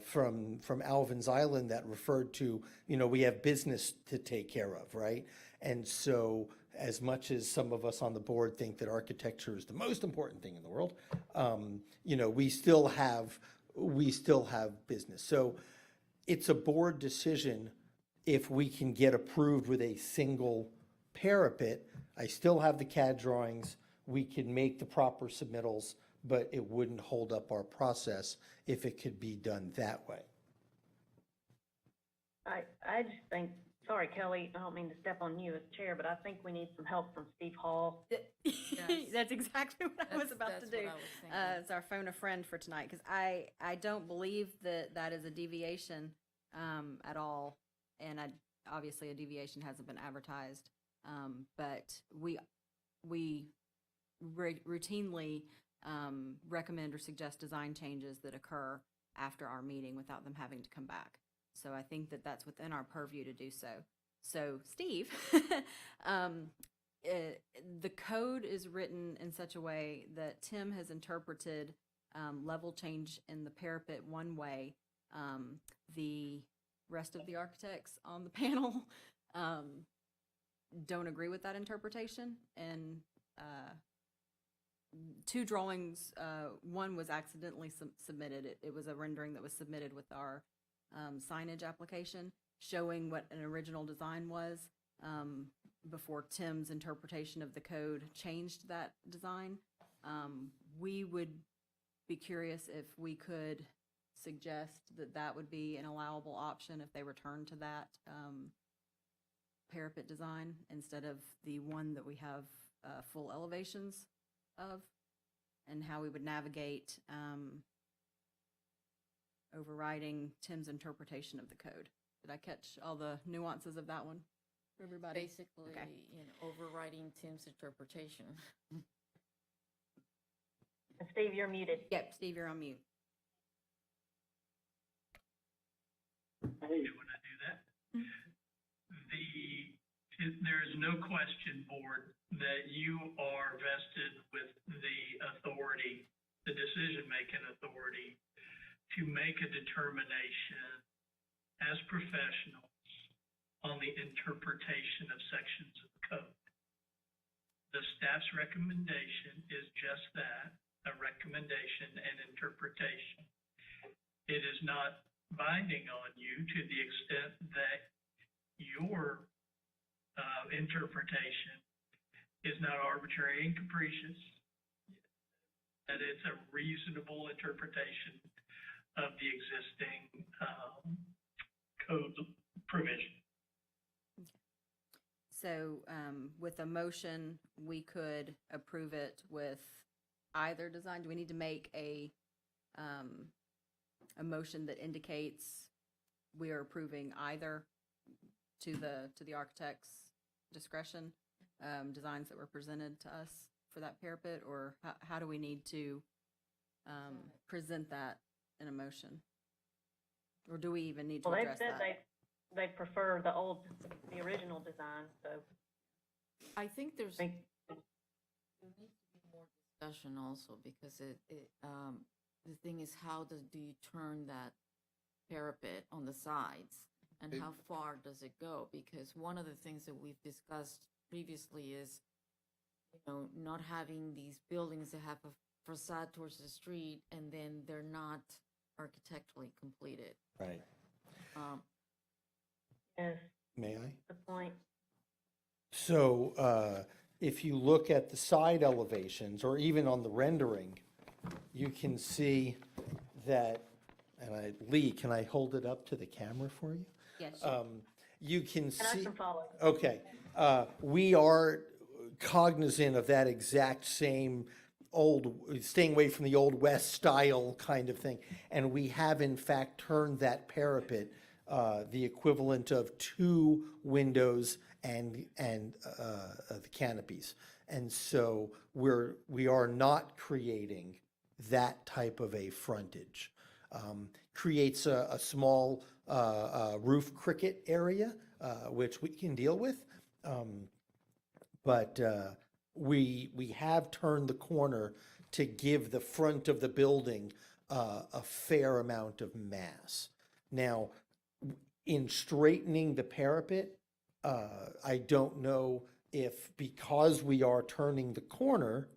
S13: from Alvin's Island that referred to, we have business to take care of, right? And so as much as some of us on the board think that architecture is the most important thing in the world, we still have business. So it's a board decision if we can get approved with a single parapet. I still have the CAD drawings. We can make the proper submittals, but it wouldn't hold up our process if it could be done that way.
S3: I just think, sorry, Kelly, I don't mean to step on you as chair, but I think we need some help from Steve Hall.
S2: That's exactly what I was
S1: That's-
S2: about to
S1: that's
S2: do.
S1: what I was thinking.
S2: It's our phone a friend for tonight, because I don't believe that is a deviation at all. And obviously a deviation hasn't been advertised. But we routinely recommend or suggest design changes that occur after our meeting without them having to come back. So I think that that's within our purview to do so. So Steve, the code is written in such a way that Tim has interpreted level change in the parapet one way. The rest of the architects on the panel don't agree with that interpretation. And 2 drawings, one was accidentally submitted. It was a rendering that was submitted with our signage application showing what an original design was before Tim's interpretation of the code changed that design. We would be curious if we could suggest that would be an allowable option if they return to that parapet design instead of the one that we have full elevations of, and how we would navigate overriding Tim's interpretation of the code. Did I catch all the nuances of that one for everybody?
S1: Basically,
S2: Okay.
S1: overriding Tim's interpretation.
S3: And Steve, you're muted.
S2: Yep, Steve, you're on mute.
S10: Hey, when I do that. There is no question, board, that you are vested with the authority, the decision-making authority, to make a determination as professionals on the interpretation of sections of code. The staff's recommendation is just that, a recommendation and interpretation. It is not binding on you to the extent that your interpretation is not arbitrary and capricious, that it's a reasonable interpretation of the existing code provision.
S2: So with a motion, we could approve it with either design. Do we need to make a motion that indicates we are approving either to the architect's discretion, designs that were presented to us for that parapet, or how do we need to present that in a motion? Or do we even need to
S3: Well, they've
S2: address
S3: said
S2: that?
S3: they prefer the original design, so
S1: I think
S3: I think
S1: there needs to be more discussion also, because the thing is, how do you turn that parapet on the sides? And how far does it go? Because one of the things that we've discussed previously is, not having these buildings that have a facade towards the street and then they're not architecturally completed.
S13: Right.
S3: is
S13: May I?
S3: the point.
S13: So if you look at the side elevations, or even on the rendering, you can see that, and Lee, can I hold it up to the camera for you?
S2: Yes.
S13: You can
S3: And I
S13: see,
S3: can follow.
S13: okay, we are cognizant of that exact same staying away from the Old West style kind of thing. And we have in fact turned that parapet, the equivalent of 2 windows and the canopies. And so we are not creating that type of a frontage. Creates a small roof cricket area, which we can deal with. But we have turned the corner to give the front of the building a fair amount of mass. Now, in straightening the parapet, I don't know if, because we are turning the corner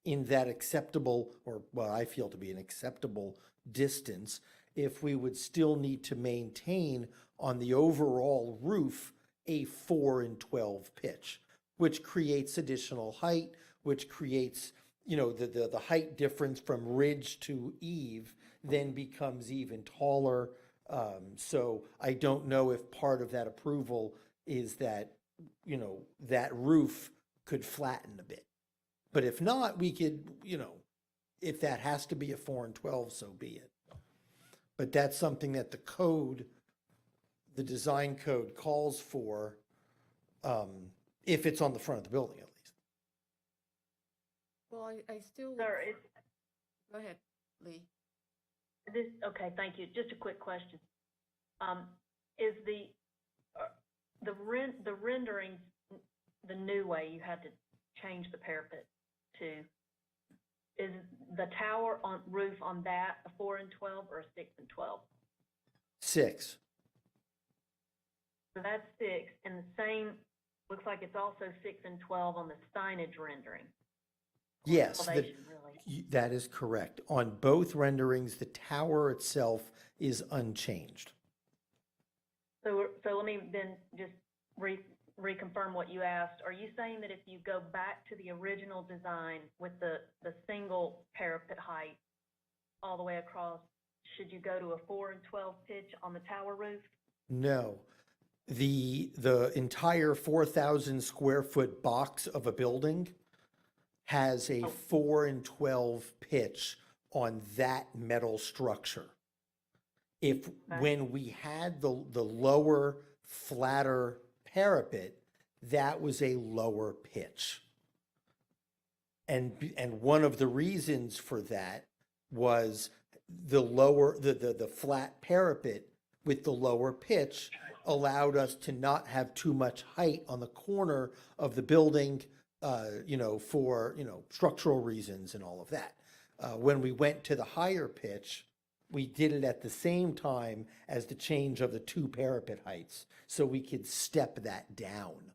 S13: in that acceptable, or what I feel to be an acceptable distance, if we would still need to maintain on the overall roof a 4 and 12 pitch, which creates additional height, which creates, the height difference from ridge to eave then becomes even taller. So I don't know if part of that approval is that, that roof could flatten a bit. But if not, we could, if that has to be a 4 and 12, so be it. But that's something that the design code calls for, if it's on the front of the building at least.
S1: Well, I still.
S3: Sir,
S1: Go ahead, Lee.
S3: okay, thank you. Just a quick question. Is the rendering, the new way you had to change the parapet to, is the tower roof on that a 4 and 12 or a 6 and 12?
S13: 6.
S3: So that's 6, and the same, looks like it's also 6 and 12 on the signage rendering.
S13: Yes,
S3: Elevation, really.
S13: that is correct. On both renderings, the tower itself is unchanged.
S3: So let me then just reconfirm what you asked. Are you saying that if you go back to the original design with the single parapet height all the way across, should you go to a 4 and 12 pitch on the tower roof?
S13: No. The entire 4,000 square foot box of a building has a 4 and 12 pitch on that metal structure. When we had the lower, flatter parapet, that was a lower pitch. And one of the reasons for that was the flat parapet with the lower pitch allowed us to not have too much height on the corner of the building, for, structural reasons and all of that. When we went to the higher pitch, we did it at the same time as the change of the two parapet heights, so we could step that down.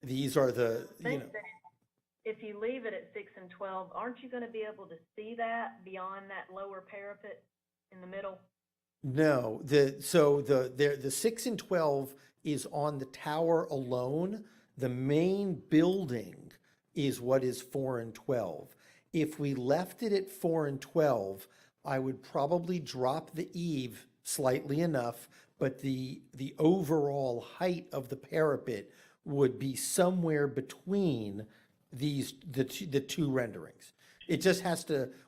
S13: These are the,
S3: I think that if you leave it at 6 and 12, aren't you gonna be able to see that beyond that lower parapet in the middle?
S13: No, the 6 and 12 is on the tower alone. The main building is what is 4 and 12. If we left it at 4 and 12, I would probably drop the eave slightly enough, but the overall height of the parapet would be somewhere between the two renderings. It just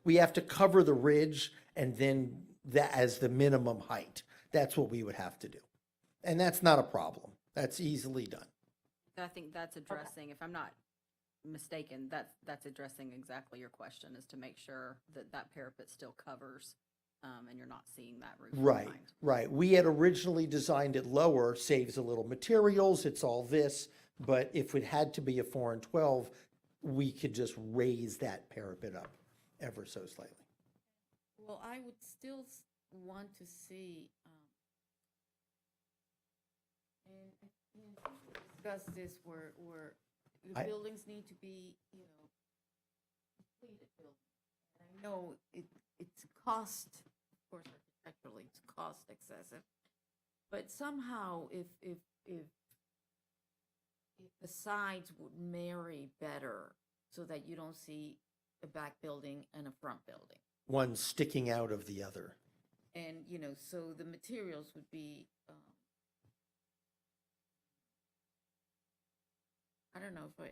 S13: we have to cover the ridge and then that as the minimum height. That's what we would have to do. And that's not a problem. That's easily done.
S2: I think that's addressing, if I'm not mistaken, that's addressing exactly your question, is to make sure that that parapet still covers, and you're not seeing that roof.
S13: Right,
S2: behind.
S13: right. We had originally designed it lower, saves a little materials, it's all this, but if it had to be a 4 and 12, we could just raise that parapet up ever so slightly.
S1: Well, I would still want to see, and we discussed this where the buildings need to be, completed buildings. And I know it's cost, of course, architecturally, it's cost excessive, but somehow if the sides would marry better so that you don't see a back building and a front building.
S13: One sticking out of the other.
S1: And, so the materials would be, I don't know if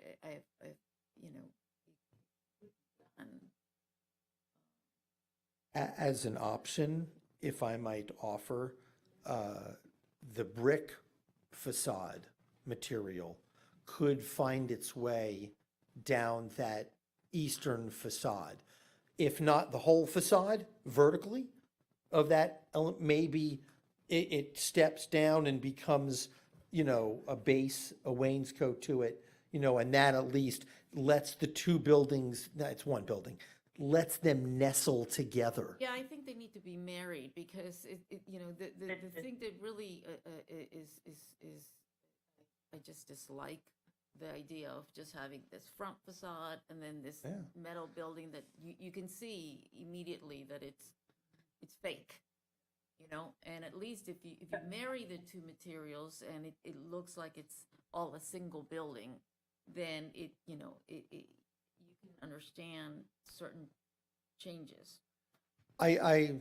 S13: As an option, if I might offer, the brick facade material could find its way down that eastern facade. If not the whole facade vertically of that, maybe it steps down and becomes, a base, a wainscot to it, and that at least lets the two buildings, no, it's one building, lets them nestle together.
S1: Yeah, I think they need to be married because the thing that really is I just dislike the idea of just having this front facade and then this metal building that you can see immediately that it's fake, and at least if you marry the two materials and it looks like it's all a single building, then you can understand certain changes.
S13: I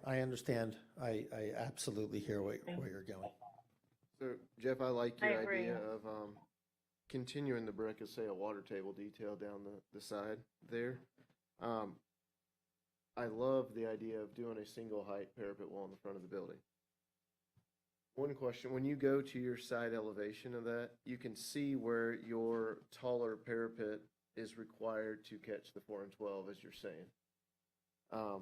S13: understand. I absolutely hear where you're going.
S7: So Jeff, I like
S3: I
S7: your
S3: agree.
S7: idea of continuing the brick as, say, a water table detail down the side there. I love the idea of doing a single height parapet wall in the front of the building. One question, when you go to your side elevation of that, you can see where your taller parapet is required to catch the 4 and 12, as you're saying. The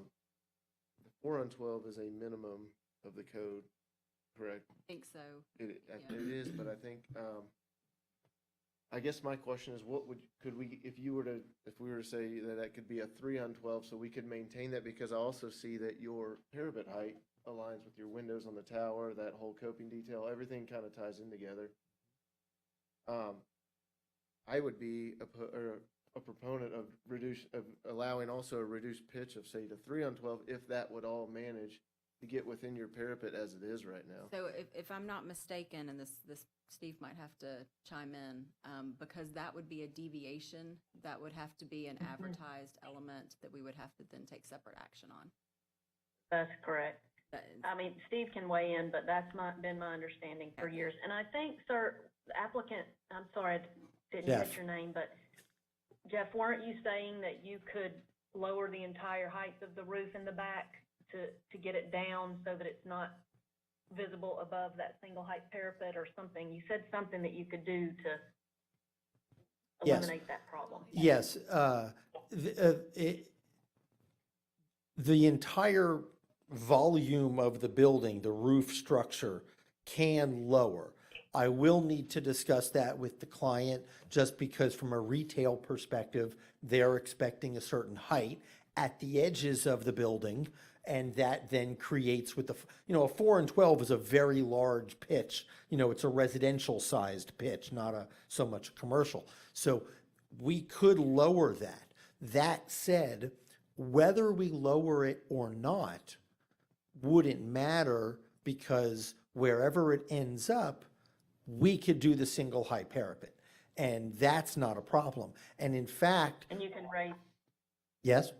S7: 4 on 12 is a minimum of the code, correct?
S2: I think so.
S7: It is, but I think, I guess my question is, if we were to say that could be a 3 on 12, so we could maintain that, because I also see that your parapet height aligns with your windows on the tower, that whole coping detail, everything kind of ties in together. I would be a proponent of allowing also a reduced pitch of, say, to 3 on 12, if that would all manage to get within your parapet as it is right now.
S2: So if I'm not mistaken, and this Steve might have to chime in, because that would be a deviation, that would have to be an advertised element that we would have to then take separate action on.
S3: That's correct. I mean, Steve can weigh in, but that's been my understanding for years. And I think, sir, the applicant, I'm sorry, I didn't
S13: Jeff.
S3: get your name, but Jeff, weren't you saying that you could lower the entire height of the roof in the back to get it down so that it's not visible above that single height parapet or something? You said something that you could do to
S13: Yes.
S3: eliminate that problem.
S13: Yes, the entire volume of the building, the roof structure, can lower. I will need to discuss that with the client, just because from a retail perspective, they're expecting a certain height at the edges of the building, and that then creates with the, a 4 and 12 is a very large pitch. It's a residential sized pitch, not so much commercial. So we could lower that. That said, whether we lower it or not wouldn't matter, because wherever it ends up, we could do the single height parapet. And that's not a problem. And in fact,
S3: And you can raise,
S13: yes?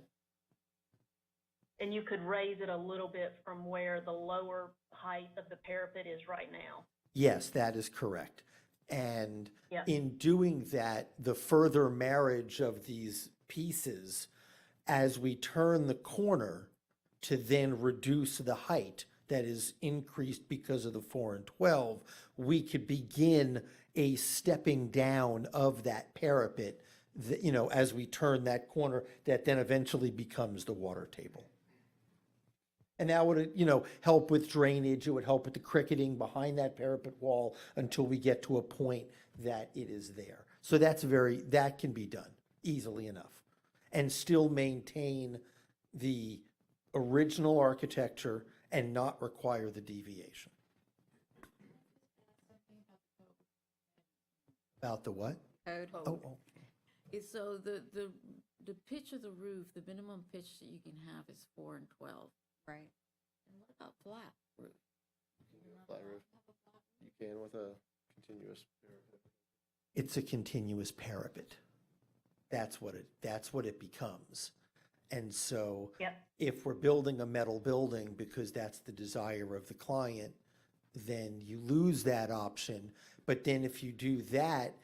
S3: and you could raise it a little bit from where the lower height of the parapet is right now.
S13: Yes, that is correct. And
S3: Yeah.
S13: in doing that, the further marriage of these pieces, as we turn the corner to then reduce the height that is increased because of the 4 and 12, we could begin a stepping down of that parapet, as we turn that corner, that then eventually becomes the water table. And that would, help with drainage. It would help with the cricketing behind that parapet wall until we get to a point that it is there. So that can be done easily enough and still maintain the original architecture and not require the deviation. About the what?
S2: Code.
S13: Oh,
S1: So the pitch of the roof, the minimum pitch that you can have is 4 and 12.
S2: Right.
S1: And what about flat roof?
S7: Flat roof. You can with a continuous parapet.
S13: it's a continuous parapet. That's what it becomes. And so
S3: Yep.
S13: if we're building a metal building because that's the desire of the client, then you lose that option. But then if you do that,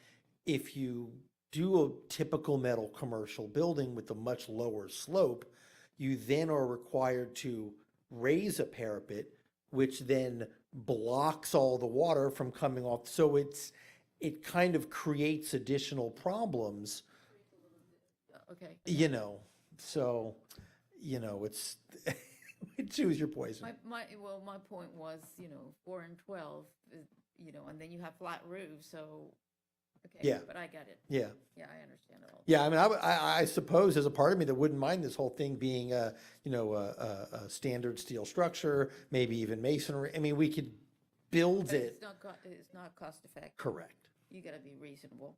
S13: if you do a typical metal commercial building with a much lower slope, you then are required to raise a parapet, which then blocks all the water from coming off. So it kind of creates additional problems,
S1: Okay.
S13: so, it's, choose your poison.
S1: My point was, 4 and 12, and then you have flat roofs, so, okay.
S13: Yeah.
S1: But I get it.
S13: Yeah.
S1: Yeah, I understand it all.
S13: Yeah, I mean, I suppose there's a part of me that wouldn't mind this whole thing being a standard steel structure, maybe even masonry. I mean, we could build
S1: But
S13: it,
S1: it's not cost effective.
S13: correct,
S1: You gotta be reasonable.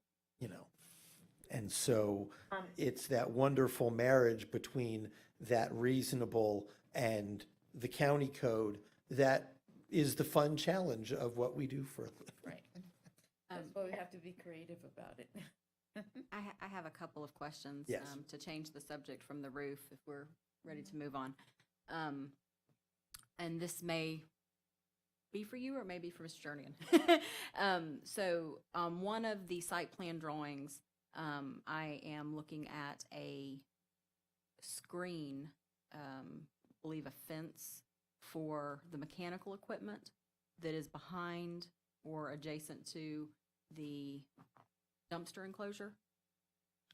S13: And so
S3: Um,
S13: it's that wonderful marriage between that reasonable and the county code that is the fun challenge of what we do for a living.
S1: Right. That's why we have to be creative about it.
S2: I have a couple of questions.
S13: Yes.
S2: To change the subject from the roof, if we're ready to move on. And this may be for you or maybe for Mr. Jernigan. So on one of the site plan drawings, I am looking at a screen, believe a fence for the mechanical equipment that is behind or adjacent to the dumpster enclosure.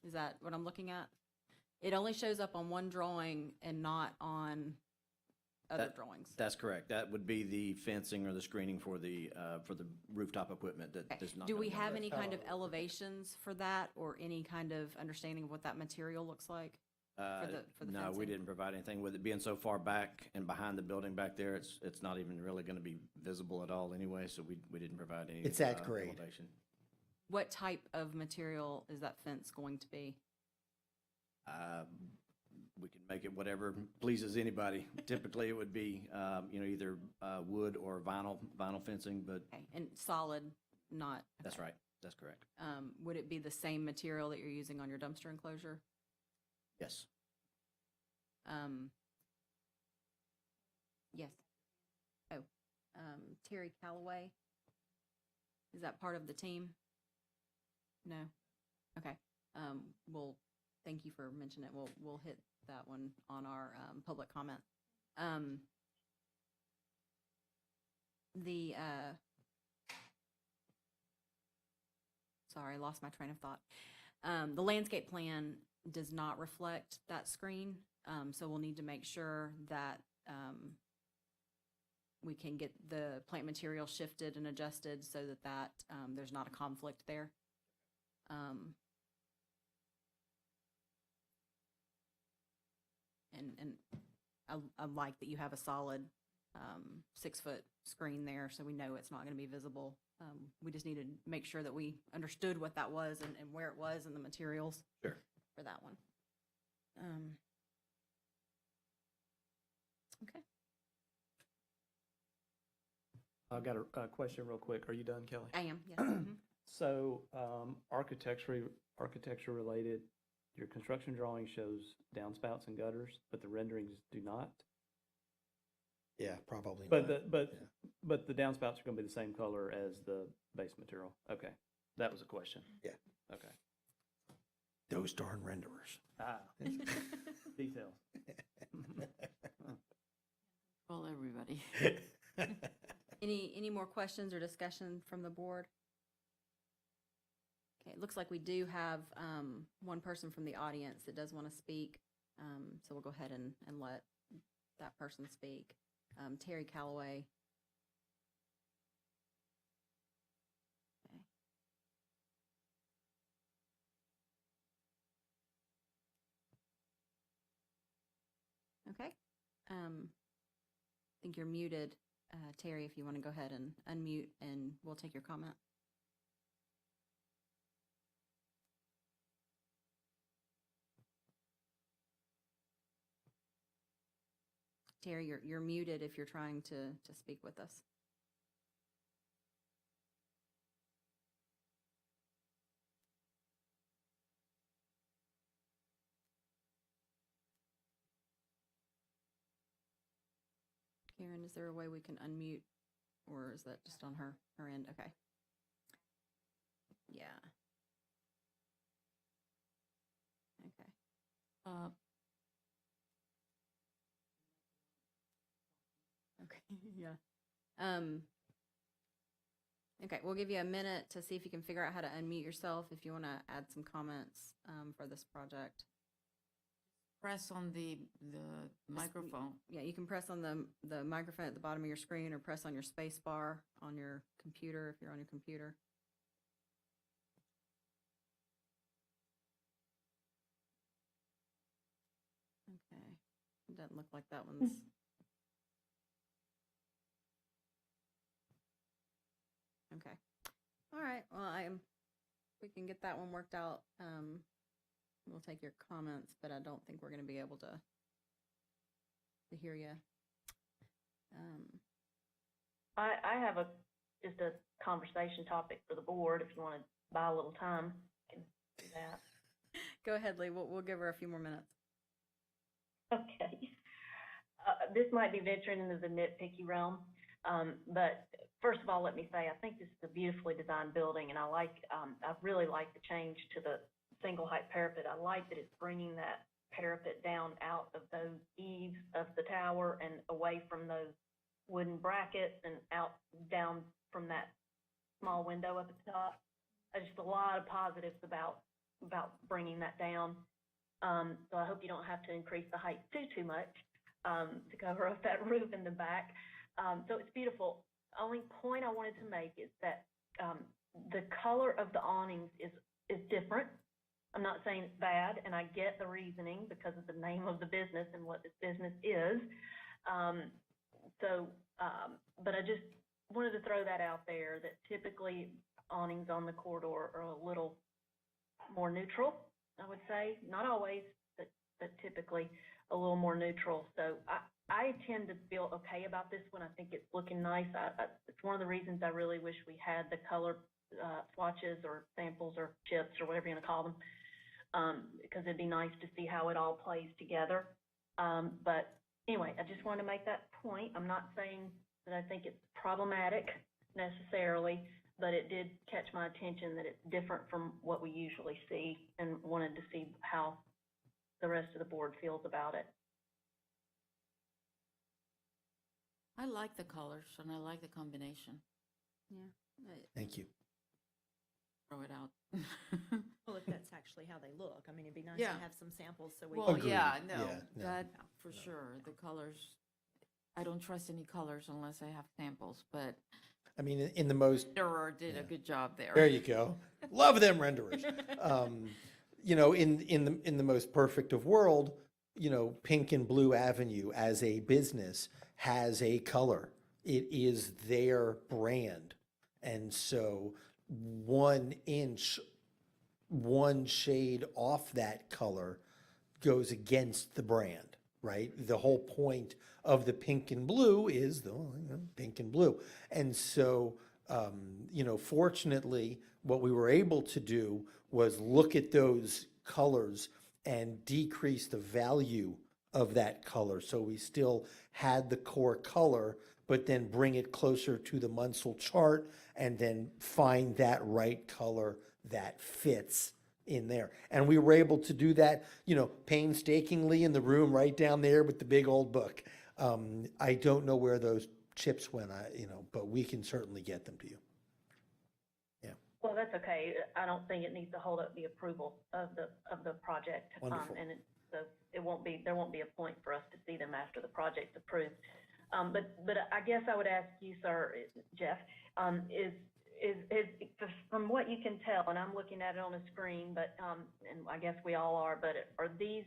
S2: Is that what I'm looking at? It only shows up on one drawing and not on other drawings.
S12: That's correct. That would be the fencing or the screening for the rooftop equipment that
S2: Okay.
S12: is not.
S2: Do we
S12: gonna be
S2: have
S12: there.
S2: any kind of elevations for that or any kind of understanding of what that material looks like? for the
S12: No, we
S2: fencing?
S12: didn't provide anything. With it being so far back and behind the building back there, it's not even really going to be visible at all anyway, so we didn't provide any.
S13: It's at grade.
S12: elevation.
S2: What type of material is that fence going to be?
S12: We can make it whatever pleases anybody. Typically, it would be, either wood or vinyl fencing, but
S2: Okay, and solid, not.
S12: that's
S2: okay.
S12: right. That's correct.
S2: Would it be the same material that you're using on your dumpster enclosure?
S12: Yes.
S2: Yes. Oh, Terry Callaway, is that part of the team? No? Okay. Well, thank you for mentioning it. We'll hit that one on our public comment The, sorry, I lost my train of thought. The landscape plan does not reflect that screen, so we'll need to make sure that we can get the plant material shifted and adjusted so that there's not a conflict there. And I like that you have a solid 6-foot screen there, so we know it's not going to be visible. We just needed to make sure that we understood what that was and where it was and the materials
S4: Sure.
S2: for that one. Okay.
S6: I've got a question real quick. Are you done, Kelly?
S2: I am, yes. Mhm.
S6: So, architecture related, your construction drawing shows downspouts and gutters, but the renderings do not?
S13: Yeah, probably
S6: But
S13: not.
S6: but the downspouts are gonna be the same color as the base material? Okay, that was a question.
S13: Yeah.
S6: Okay.
S13: Those darn renderers.
S6: Ah, details.
S1: Well, everybody.
S2: Any more questions or discussion from the board? Okay, it looks like we do have one person from the audience that does want to speak. So we'll go ahead and let that person speak. Terry Calloway. Okay. I think you're muted, Terry, if you want to go ahead and unmute and we'll take your comment. Terry, you're muted if you're trying to speak with us. Karen, is there a way we can unmute, or is that just on her end? Okay. Yeah. Okay. Okay, yeah. Okay, we'll give you a minute to see if you can figure out how to unmute yourself if you want to add some comments for this project.
S1: Press on the microphone.
S2: Yeah, you can press on the microphone at the bottom of your screen or press on your space bar on your computer if you're on your computer. Okay, it doesn't look like that one's. Okay. All right. Well, we can get that one worked out. We'll take your comments, but I don't think we're going to be able to hear you.
S3: I have just a conversation topic for the board. If you want to buy a little time, you can do that.
S2: Go ahead, Lee. We'll give her a few more minutes.
S3: Okay. This might be venturing into the nitpicky realm, but first of all, let me say, I think this is a beautifully designed building, and I really like the change to the single height parapet. I like that it's bringing that parapet down out of those eaves of the tower and away from those wooden brackets and down from that small window up at the top. Just a lot of positives about bringing that down. So I hope you don't have to increase the height too much to cover up that roof in the back. So it's beautiful. Only point I wanted to make is that the color of the awnings is different. I'm not saying it's bad, and I get the reasoning because of the name of the business and what this business is. But I just wanted to throw that out there, that typically awnings on the corridor are a little more neutral, I would say. Not always, but typically a little more neutral. So I tend to feel okay about this one. I think it's looking nice. It's one of the reasons I really wish we had the color swatches or samples or chips or whatever you're going to call them, because it'd be nice to see how it all plays together. But anyway, I just wanted to make that point. I'm not saying that I think it's problematic necessarily, but it did catch my attention that it's different from what we usually see, and wanted to see how the rest of the board feels about it.
S1: I like the colors and I like the combination.
S2: Yeah.
S13: Thank you.
S1: Throw it out.
S9: Well, if that's actually how they look, I mean, it'd be nice
S1: Yeah.
S9: to have some samples so we.
S1: Well,
S13: Agreed.
S1: yeah, no,
S13: Yeah, no.
S1: that for sure. The colors, I don't trust any colors unless I have samples, but
S13: I mean, in the most,
S1: Durer did a
S13: Yeah.
S1: good job there.
S13: there you go. Love them renderers. You know, in the most perfect of world, you know, Pink and Blue Avenue as a business has a color. It is their brand. And so 1 inch, one shade off that color goes against the brand, right? The whole point of the pink and blue is the pink and blue. And so, you know, fortunately, what we were able to do was look at those colors and decrease the value of that color. So we still had the core color, but then bring it closer to the Munsell chart and then find that right color that fits in there. And we were able to do that, you know, painstakingly in the room right down there with the big old book. I don't know where those chips went, you know, but we can certainly get them to you.
S3: Well, that's okay. I don't think it needs to hold up the approval of the project.
S13: Wonderful.
S3: And so there won't be a point for us to see them after the project's approved. But I guess I would ask you, sir, Jeff, is from what you can tell, and I'm looking at it on the screen, but, and I guess we all are, but are these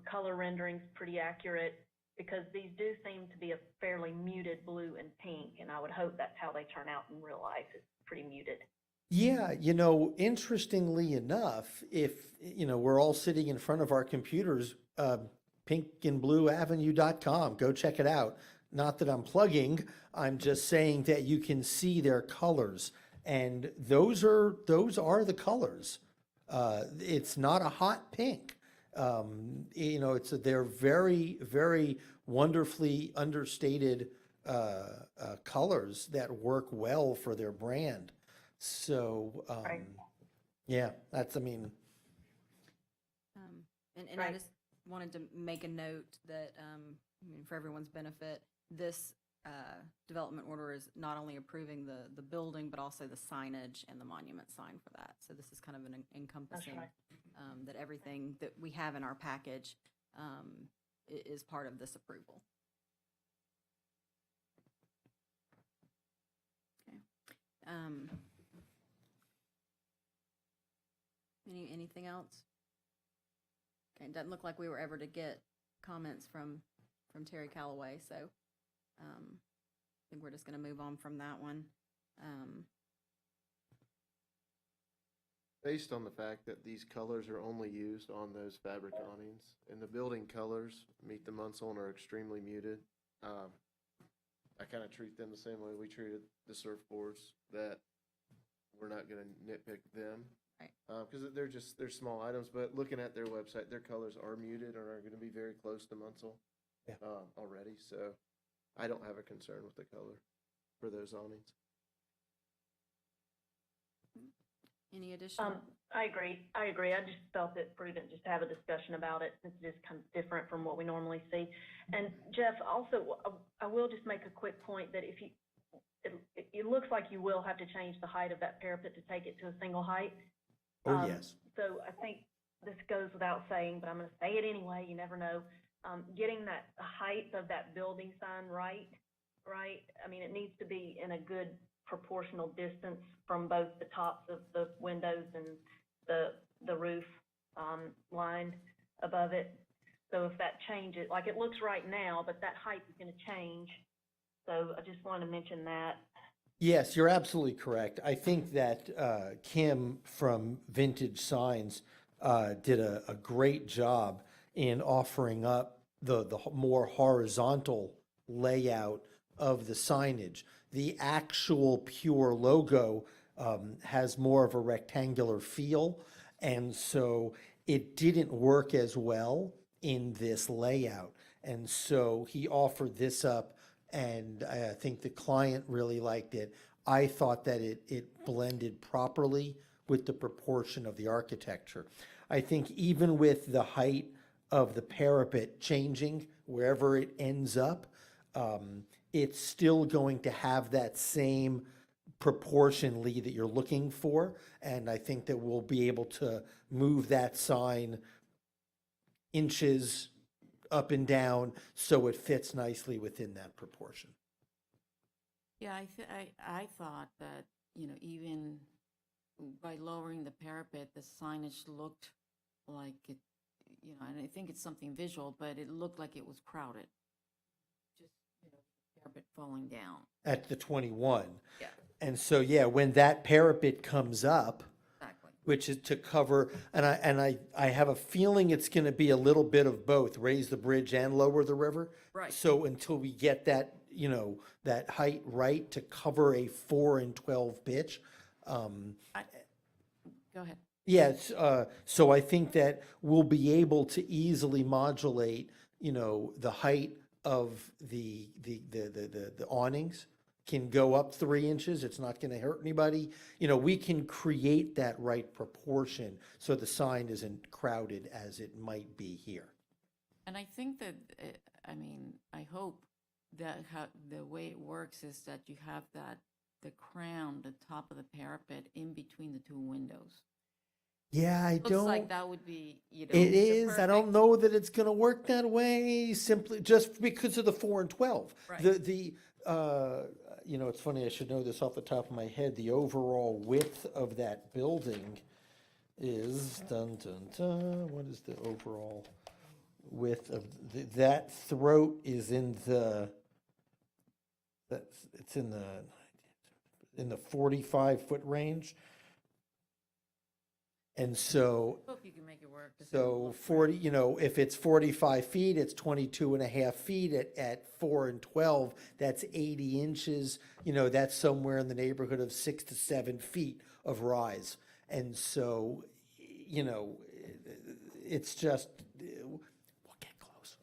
S3: color renderings pretty accurate? Because these do seem to be a fairly muted blue and pink, and I would hope that's how they turn out in real life. It's pretty muted.
S13: Yeah, you know, interestingly enough, if, you know, we're all sitting in front of our computers, pinkandblueavenue.com, go check it out. Not that I'm plugging, I'm just saying that you can see their colors. And those are the colors. It's not a hot pink. You know, they're very, very wonderfully understated colors that work well for their brand. So,
S3: Right.
S13: yeah, that's, I mean,
S2: And I
S3: Right.
S2: just wanted to make a note that, I mean, for everyone's benefit, this development order is not only approving the building, but also the signage and the monument sign for that. So this is kind of an encompassing,
S3: right.
S2: that everything that we have in our package is part of this approval. Okay. Anything else? Okay, it doesn't look like we were ever to get comments from Terry Calloway, so I think we're just gonna move on from that one.
S7: Based on the fact that these colors are only used on those fabric awnings, and the building colors meet the Munsell and are extremely muted, I kind of treat them the same way we treated the surfboards, that we're not gonna nitpick them.
S2: Right.
S7: Because they're small items, but looking at their website, their colors are muted and are gonna be very close to Munsell
S13: Yeah.
S7: already, so I don't have a concern with the color for those awnings.
S2: Any additional?
S3: I agree. I just felt it prudent just to have a discussion about it, since it is kind of different from what we normally see. And Jeff, also, I will just make a quick point that if it looks like you will have to change the height of that parapet to take it to a single height.
S13: oh, yes.
S3: So I think this goes without saying, but I'm gonna say it anyway, you never know. Getting that height of that building sign right? I mean, it needs to be in a good proportional distance from both the tops of the windows and the roof, line above it. So if that changes, like it looks right now, but that height is gonna change. So I just wanted to mention that.
S13: Yes, you're absolutely correct. I think that Kim from Vintage Signs did a great job in offering up the more horizontal layout of the signage. The actual pure logo has more of a rectangular feel, and so it didn't work as well in this layout. And so he offered this up, and I think the client really liked it. I thought that it blended properly with the proportion of the architecture. I think even with the height of the parapet changing wherever it ends up, it's still going to have that same proportion, Lee, that you're looking for. And I think that we'll be able to move that sign inches up and down so it fits nicely within that proportion.
S1: Yeah, I thought that, even by lowering the parapet, the signage looked like it, and I think it's something visual, but it looked like it was crowded. Just, parapet falling down.
S13: At the 21.
S1: Yeah.
S13: And so, yeah, when that parapet comes up,
S1: Exactly.
S13: which is to cover, and I have a feeling it's going to be a little bit of both, raise the bridge and lower the river.
S1: Right.
S13: So until we get that, that height right to cover a 4 and 12 pitch.
S1: Go ahead.
S13: Yes, so I think that we'll be able to easily modulate, the height of the awnings can go up 3 inches. It's not going to hurt anybody. We can create that right proportion so the sign isn't crowded as it might be here.
S1: And I think that, I hope that the way it works is that you have the crown, the top of the parapet in between the two windows.
S13: Yeah, I
S1: Looks
S13: don't.
S1: like that would be,
S13: It
S1: the
S13: is. I don't
S1: perfect-
S13: know that it's going to work that way simply just because of the 4 and 12.
S1: Right.
S13: It's funny, I should know this off the top of my head. The overall width of that building is, what is the overall width of, that throat is in the, it's in the 45-foot range. And so,
S1: Hope you can make it work.
S13: so 40, if it's 45 feet, it's 22 and a half feet at 4 and 12, that's 80 inches. That's somewhere in the neighborhood of 6 to 7 feet of rise. And so, it's just, we'll get close.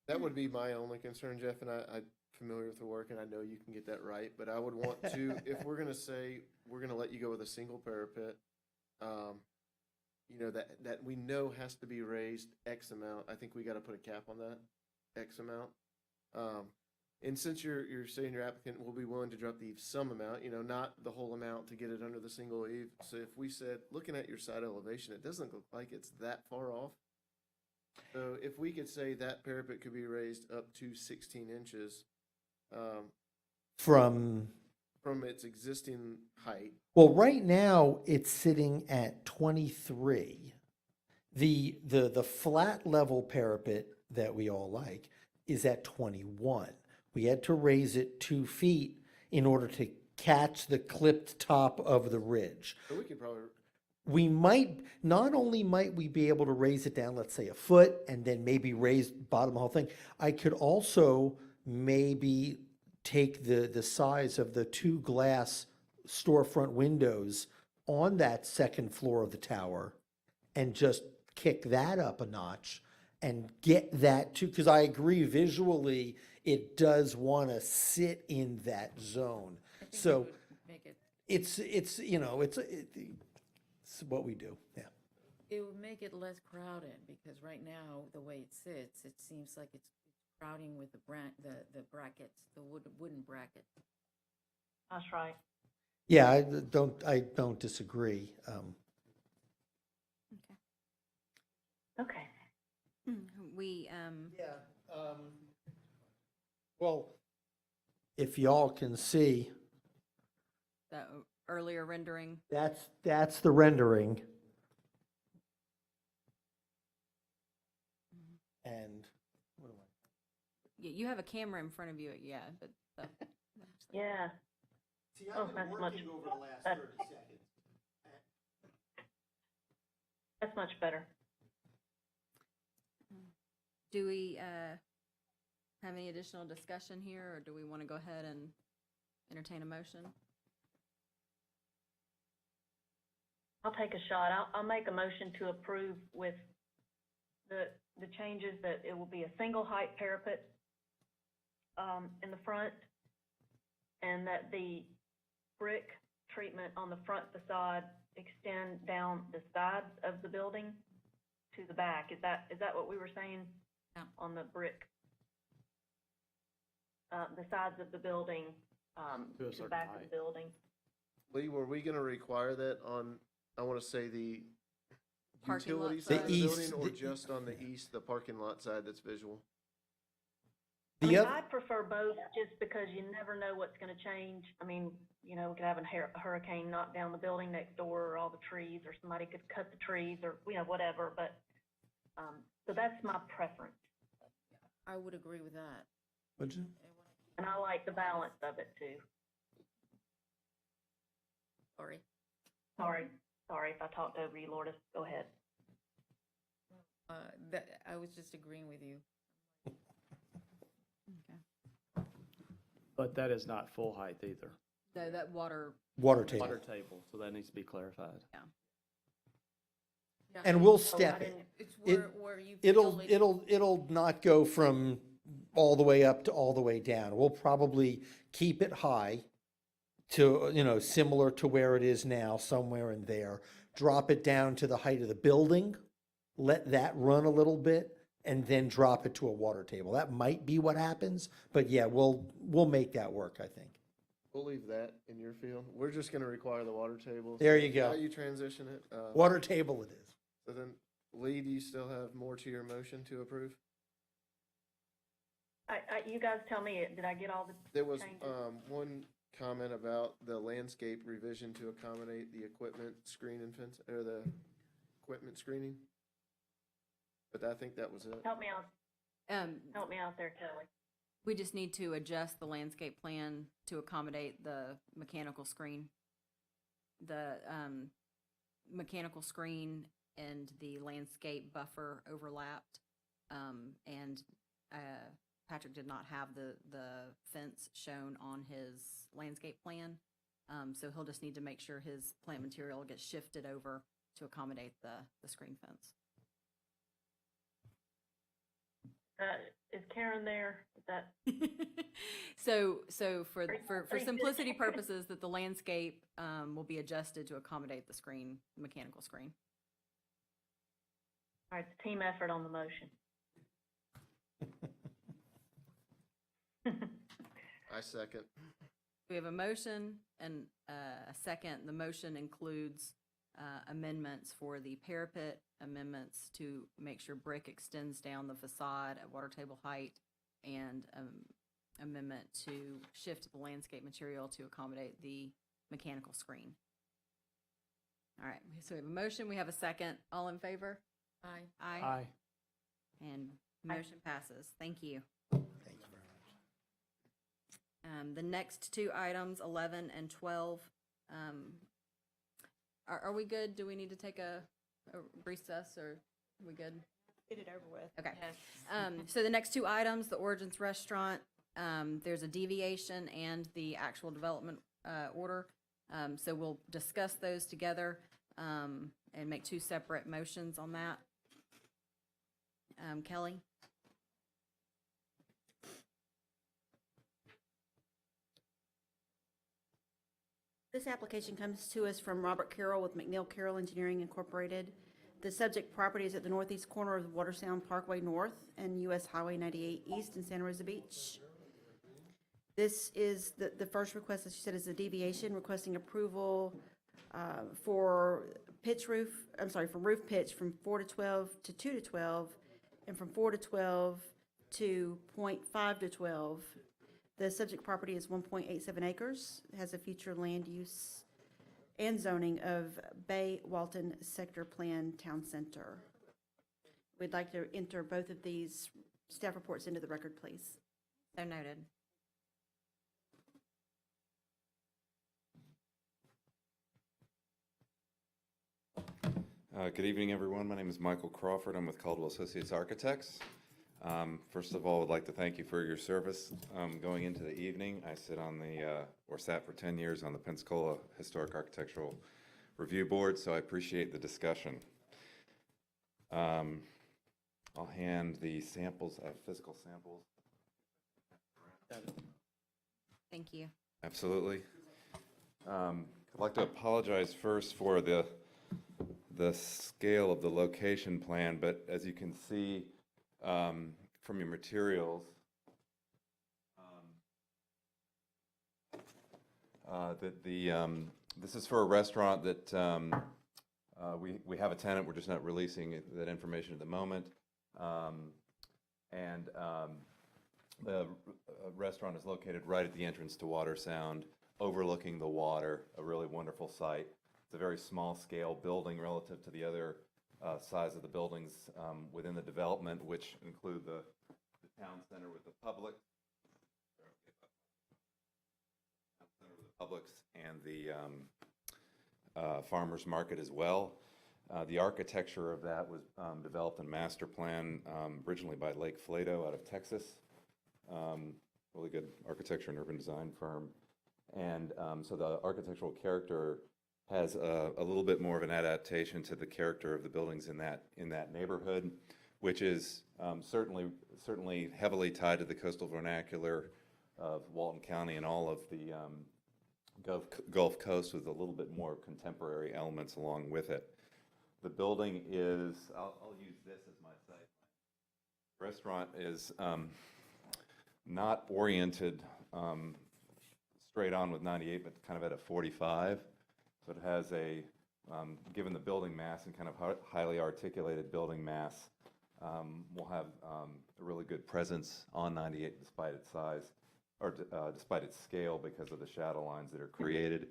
S7: That would be my only concern, Jeff, and I'm familiar with the work, and I know you can get that right, but I would want to, if we're gonna say, we're gonna let you go with a single parapet, that we know has to be raised X amount, I think we gotta put a cap on that, X amount. And since you're saying your applicant will be willing to drop the eave some amount, not the whole amount to get it under the single eave, so if we said, looking at your side elevation, it doesn't look like it's that far off. So if we could say that parapet could be raised up to 16 inches,
S13: From,
S7: its existing height.
S13: well, right now, it's sitting at 23. The flat level parapet that we all like is at 21. We had to raise it 2 feet in order to catch the clipped top of the ridge.
S7: So we could probably,
S13: We might, not only might we be able to raise it down, let's say a foot, and then maybe raise bottom of the whole thing, I could also maybe take the size of the 2 glass storefront windows on that second floor of the tower and just kick that up a notch and get that to, because I agree visually, it does want to sit in that zone.
S1: I think it
S13: So
S1: would make it,
S13: it's what we do, yeah.
S1: it would make it less crowded, because right now, the way it sits, it seems like it's crowding with the brackets, the wooden brackets.
S3: That's right.
S13: Yeah, I don't disagree.
S3: Okay.
S2: We,
S13: Yeah. Well, if y'all can see,
S2: the earlier rendering,
S13: that's the rendering. And what am I?
S2: you have a camera in front of you, yeah, but.
S3: Yeah.
S13: See,
S3: Oh, that's much-
S13: over the last
S3: that-
S13: 30 seconds.
S3: That's much better.
S2: Do we have any additional discussion here, or do we want to go ahead and entertain a motion?
S3: I'll take a shot. I'll make a motion to approve with the changes that it will be a single height parapet in the front, and that the brick treatment on the front facade extend down the sides of the building to the back. Is that what we were saying?
S1: Yeah.
S3: On the brick the sides of the building,
S6: To a
S3: to the
S6: certain
S3: back of
S6: height.
S3: the building.
S7: Lee, were we gonna require that on, I wanna say the
S2: Parking lot
S7: utility
S2: side?
S7: side of the
S13: The
S7: building,
S13: east-
S7: or
S13: the-
S7: just on the east, the parking lot side that's visual?
S3: I
S13: The
S3: mean,
S13: oth-
S3: I prefer both, just because you never know what's gonna change. I mean, you know, we could have a hurricane knock down the building next door, or all the trees, or somebody could cut the trees, or, you know, whatever, but, so that's my preference.
S1: I would agree with that.
S13: Would you?
S3: And I like the balance of it too.
S1: Sorry.
S3: Sorry if I talked over you, Lourdes. Go ahead.
S1: That, I was just agreeing with you.
S2: Okay.
S6: But that is not full height either.
S2: So that water,
S13: Water table.
S6: Water table, so that needs to be clarified.
S1: Yeah,
S13: And we'll
S3: Oh, I
S13: step it.
S3: didn't-
S1: It's
S13: it-
S1: where you
S13: It'll,
S1: feel it.
S13: it'll not go from all the way up to all the way down. We'll probably keep it high to, similar to where it is now, somewhere in there. Drop it down to the height of the building, let that run a little bit, and then drop it to a water table. That might be what happens, but yeah, we'll make that work, I think.
S7: We'll leave that in your field. We're just gonna require the water table.
S13: There you go.
S7: How you transition it.
S13: Water table it is.
S7: So then, Lee, do you still have more to your motion to approve?
S3: you guys tell me, did I get all the
S7: There was,
S3: changes?
S7: one comment about the landscape revision to accommodate the equipment screen and fence, or the equipment screening. But I think that was it.
S3: Help me out there, Kelly.
S2: we just need to adjust the landscape plan to accommodate the mechanical screen. The mechanical screen and the landscape buffer overlapped. And Patrick did not have the fence shown on his landscape plan. So he'll just need to make sure his plant material gets shifted over to accommodate the screen fence.
S3: Is Karen there? Is that,
S2: So for
S3: Pretty-
S2: simplicity purposes, that the landscape will be adjusted to accommodate the screen, mechanical screen.
S3: all right, it's a team effort on the motion.
S7: I second.
S2: We have a motion and a second. The motion includes amendments for the parapet, amendments to make sure brick extends down the facade at water table height, and amendment to shift the landscape material to accommodate the mechanical screen. All right, so we have a motion, we have a second. All in favor?
S1: Aye.
S6: Aye.
S2: And motion passes. Thank you.
S13: Thank you very much.
S2: The next two items, 11 and 12, are we good? Do we need to take a recess, or are we good?
S9: Get it over with.
S2: Okay. So the next two items, the Origins Restaurant, there's a deviation and the actual development order. So we'll discuss those together and make two separate motions on that. Kelly?
S5: This application comes to us from Robert Carroll with McNeil Carroll Engineering Incorporated. The subject property is at the northeast corner of the Watersound Parkway North and US Highway 98 East in Santa Rosa Beach. This is the first request, as you said, is a deviation, requesting approval for from roof pitch from 4 to 12 to 2 to 12, and from 4 to 12 to 0.5 to 12. The subject property is 1.87 acres, has a future land use and zoning of Bay Walton Sector Plan Town Center. We'd like to enter both of these staff reports into the record, please.
S2: So noted.
S14: Good evening, everyone. My name is Michael Crawford. I'm with Caldwell Associates Architects. First of all, I'd like to thank you for your service going into the evening. I sit on or sat for 10 years on the Pensacola Historic Architectural Review Board, so I appreciate the discussion. I'll hand the samples, physical samples.
S2: Thank you.
S14: Absolutely. I'd like to apologize first for the scale of the location plan, but as you can see from your materials, This is for a restaurant that we have a tenant, we're just not releasing that information at the moment. The restaurant is located right at the entrance to Water Sound, overlooking the water, a really wonderful site. It's a very small-scale building relative to the other size of the buildings within the development, which include the town center with the Publix, and the farmers market as well. The architecture of that was developed in master plan originally by Lake Flato out of Texas. Really good architecture and urban design firm. And so the architectural character has a little bit more of an adaptation to the character of the buildings in that neighborhood, which is certainly heavily tied to the coastal vernacular of Walton County and all of the Gulf Coast, with a little bit more contemporary elements along with it. The building is, I'll use this as my site. The restaurant is not oriented straight on with 98, but kind of at a 45. So it has a, given the building mass and kind of highly articulated building mass, we'll have a really good presence on 98 despite its size, or despite its scale, because of the shadow lines that are created.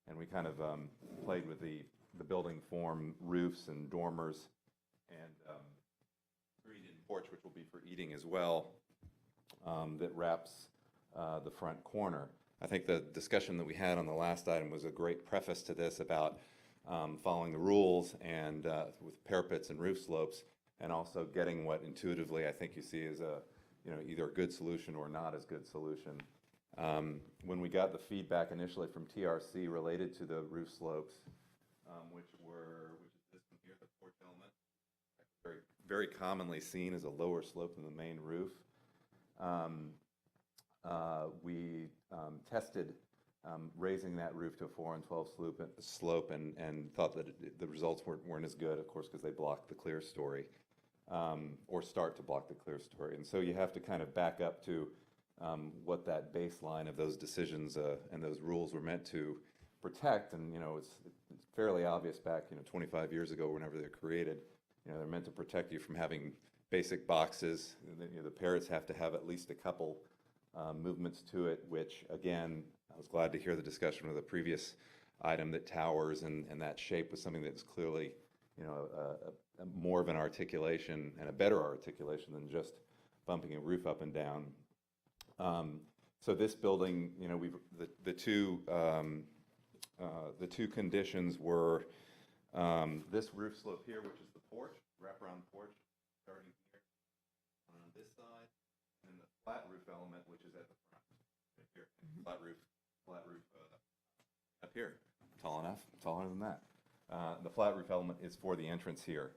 S14: And we kind of played with the building form, roofs and dormers, and screened-in porch, which will be for eating as well, that wraps the front corner. I think the discussion that we had on the last item was a great preface to this about following the rules and with parapets and roof slopes, and also getting what intuitively I think you see as a either a good solution or not as good solution. When we got the feedback initially from TRC related to the roof slopes, which is this one here, the porch element, very, very commonly seen as a lower slope than the main roof. We tested raising that roof to a 4 and 12 slope and thought that the results weren't as good, of course, because they blocked the clear story, or start to block the clear story. And so you have to kind of back up to what that baseline of those decisions and those rules were meant to protect. And it's fairly obvious back 25 years ago, whenever they're created, they're meant to protect you from having basic boxes. The parrots have to have at least a couple movements to it, which again, I was glad to hear the discussion with the previous item, that towers and that shape was something that's clearly more of an articulation and a better articulation than just bumping a roof up and down. So this building, the two conditions were this roof slope here, which is the porch, wraparound porch, starting here on this side, and the flat roof element, which is at the front, right here. Flat roof up here, tall enough, taller than that. The flat roof element is for the entrance here.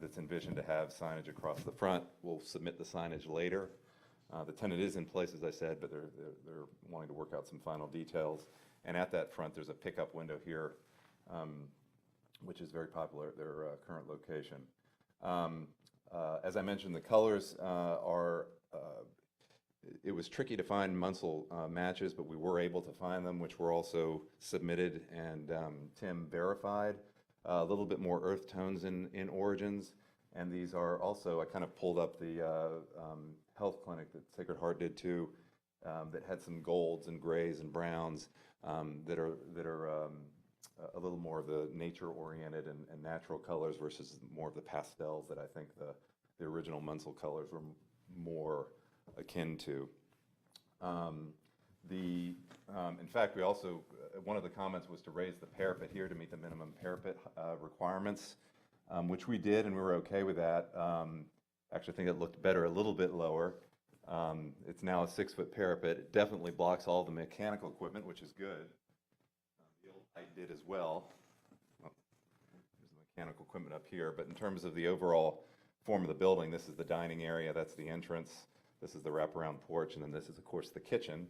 S14: That's envisioned to have signage across the front. We'll submit the signage later. The tenant is in place, as I said, but they're wanting to work out some final details. And at that front, there's a pickup window here, which is very popular at their current location. As I mentioned, the colors are, it was tricky to find Munsell matches, but we were able to find them, which were also submitted and Tim verified. A little bit more earth tones in Origins, and these are also, I kind of pulled up the health clinic that Sacred Heart did too, that had some golds and grays and browns that are a little more of the nature-oriented and natural colors versus more of the pastels that I think the original Munsell colors were more akin to. In fact, we also, one of the comments was to raise the parapet here to meet the minimum parapet requirements, which we did, and we were okay with that. Actually, I think it looked better a little bit lower. It's now a 6-foot parapet. It definitely blocks all the mechanical equipment, which is good. The old height did as well. Well, there's the mechanical equipment up here, but in terms of the overall form of the building, this is the dining area, that's the entrance, this is the wraparound porch, and then this is, of course, the kitchen.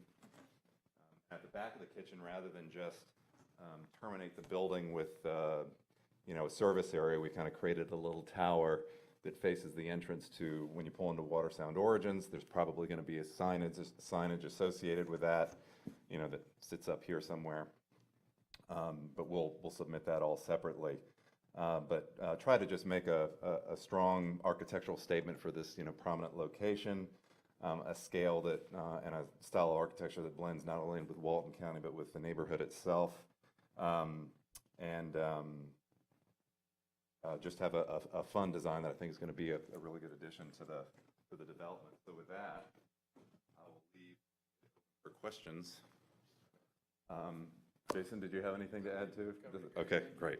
S14: At the back of the kitchen, rather than just terminate the building with a service area, we kind of created a little tower that faces the entrance to, when you pull into Water Sound Origins, there's probably going to be a signage associated with that. that sits up here somewhere. But we'll submit that all separately. But try to just make a strong architectural statement for this, prominent location, a scale that, and a style of architecture that blends not only with Walton County, but with the neighborhood itself. Just have a fun design that I think is going to be a really good addition to the development. So with that, I will leave for questions. Jason, did you have anything to add to? Okay, great.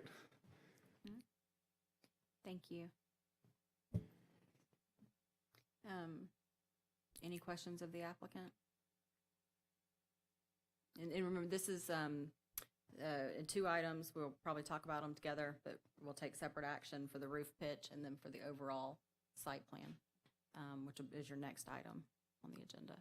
S2: Thank you. Any questions of the applicant? And remember, this is in 2 items. We'll probably talk about them together, but we'll take separate action for the roof pitch and then for the overall site plan, which is your next item on the agenda.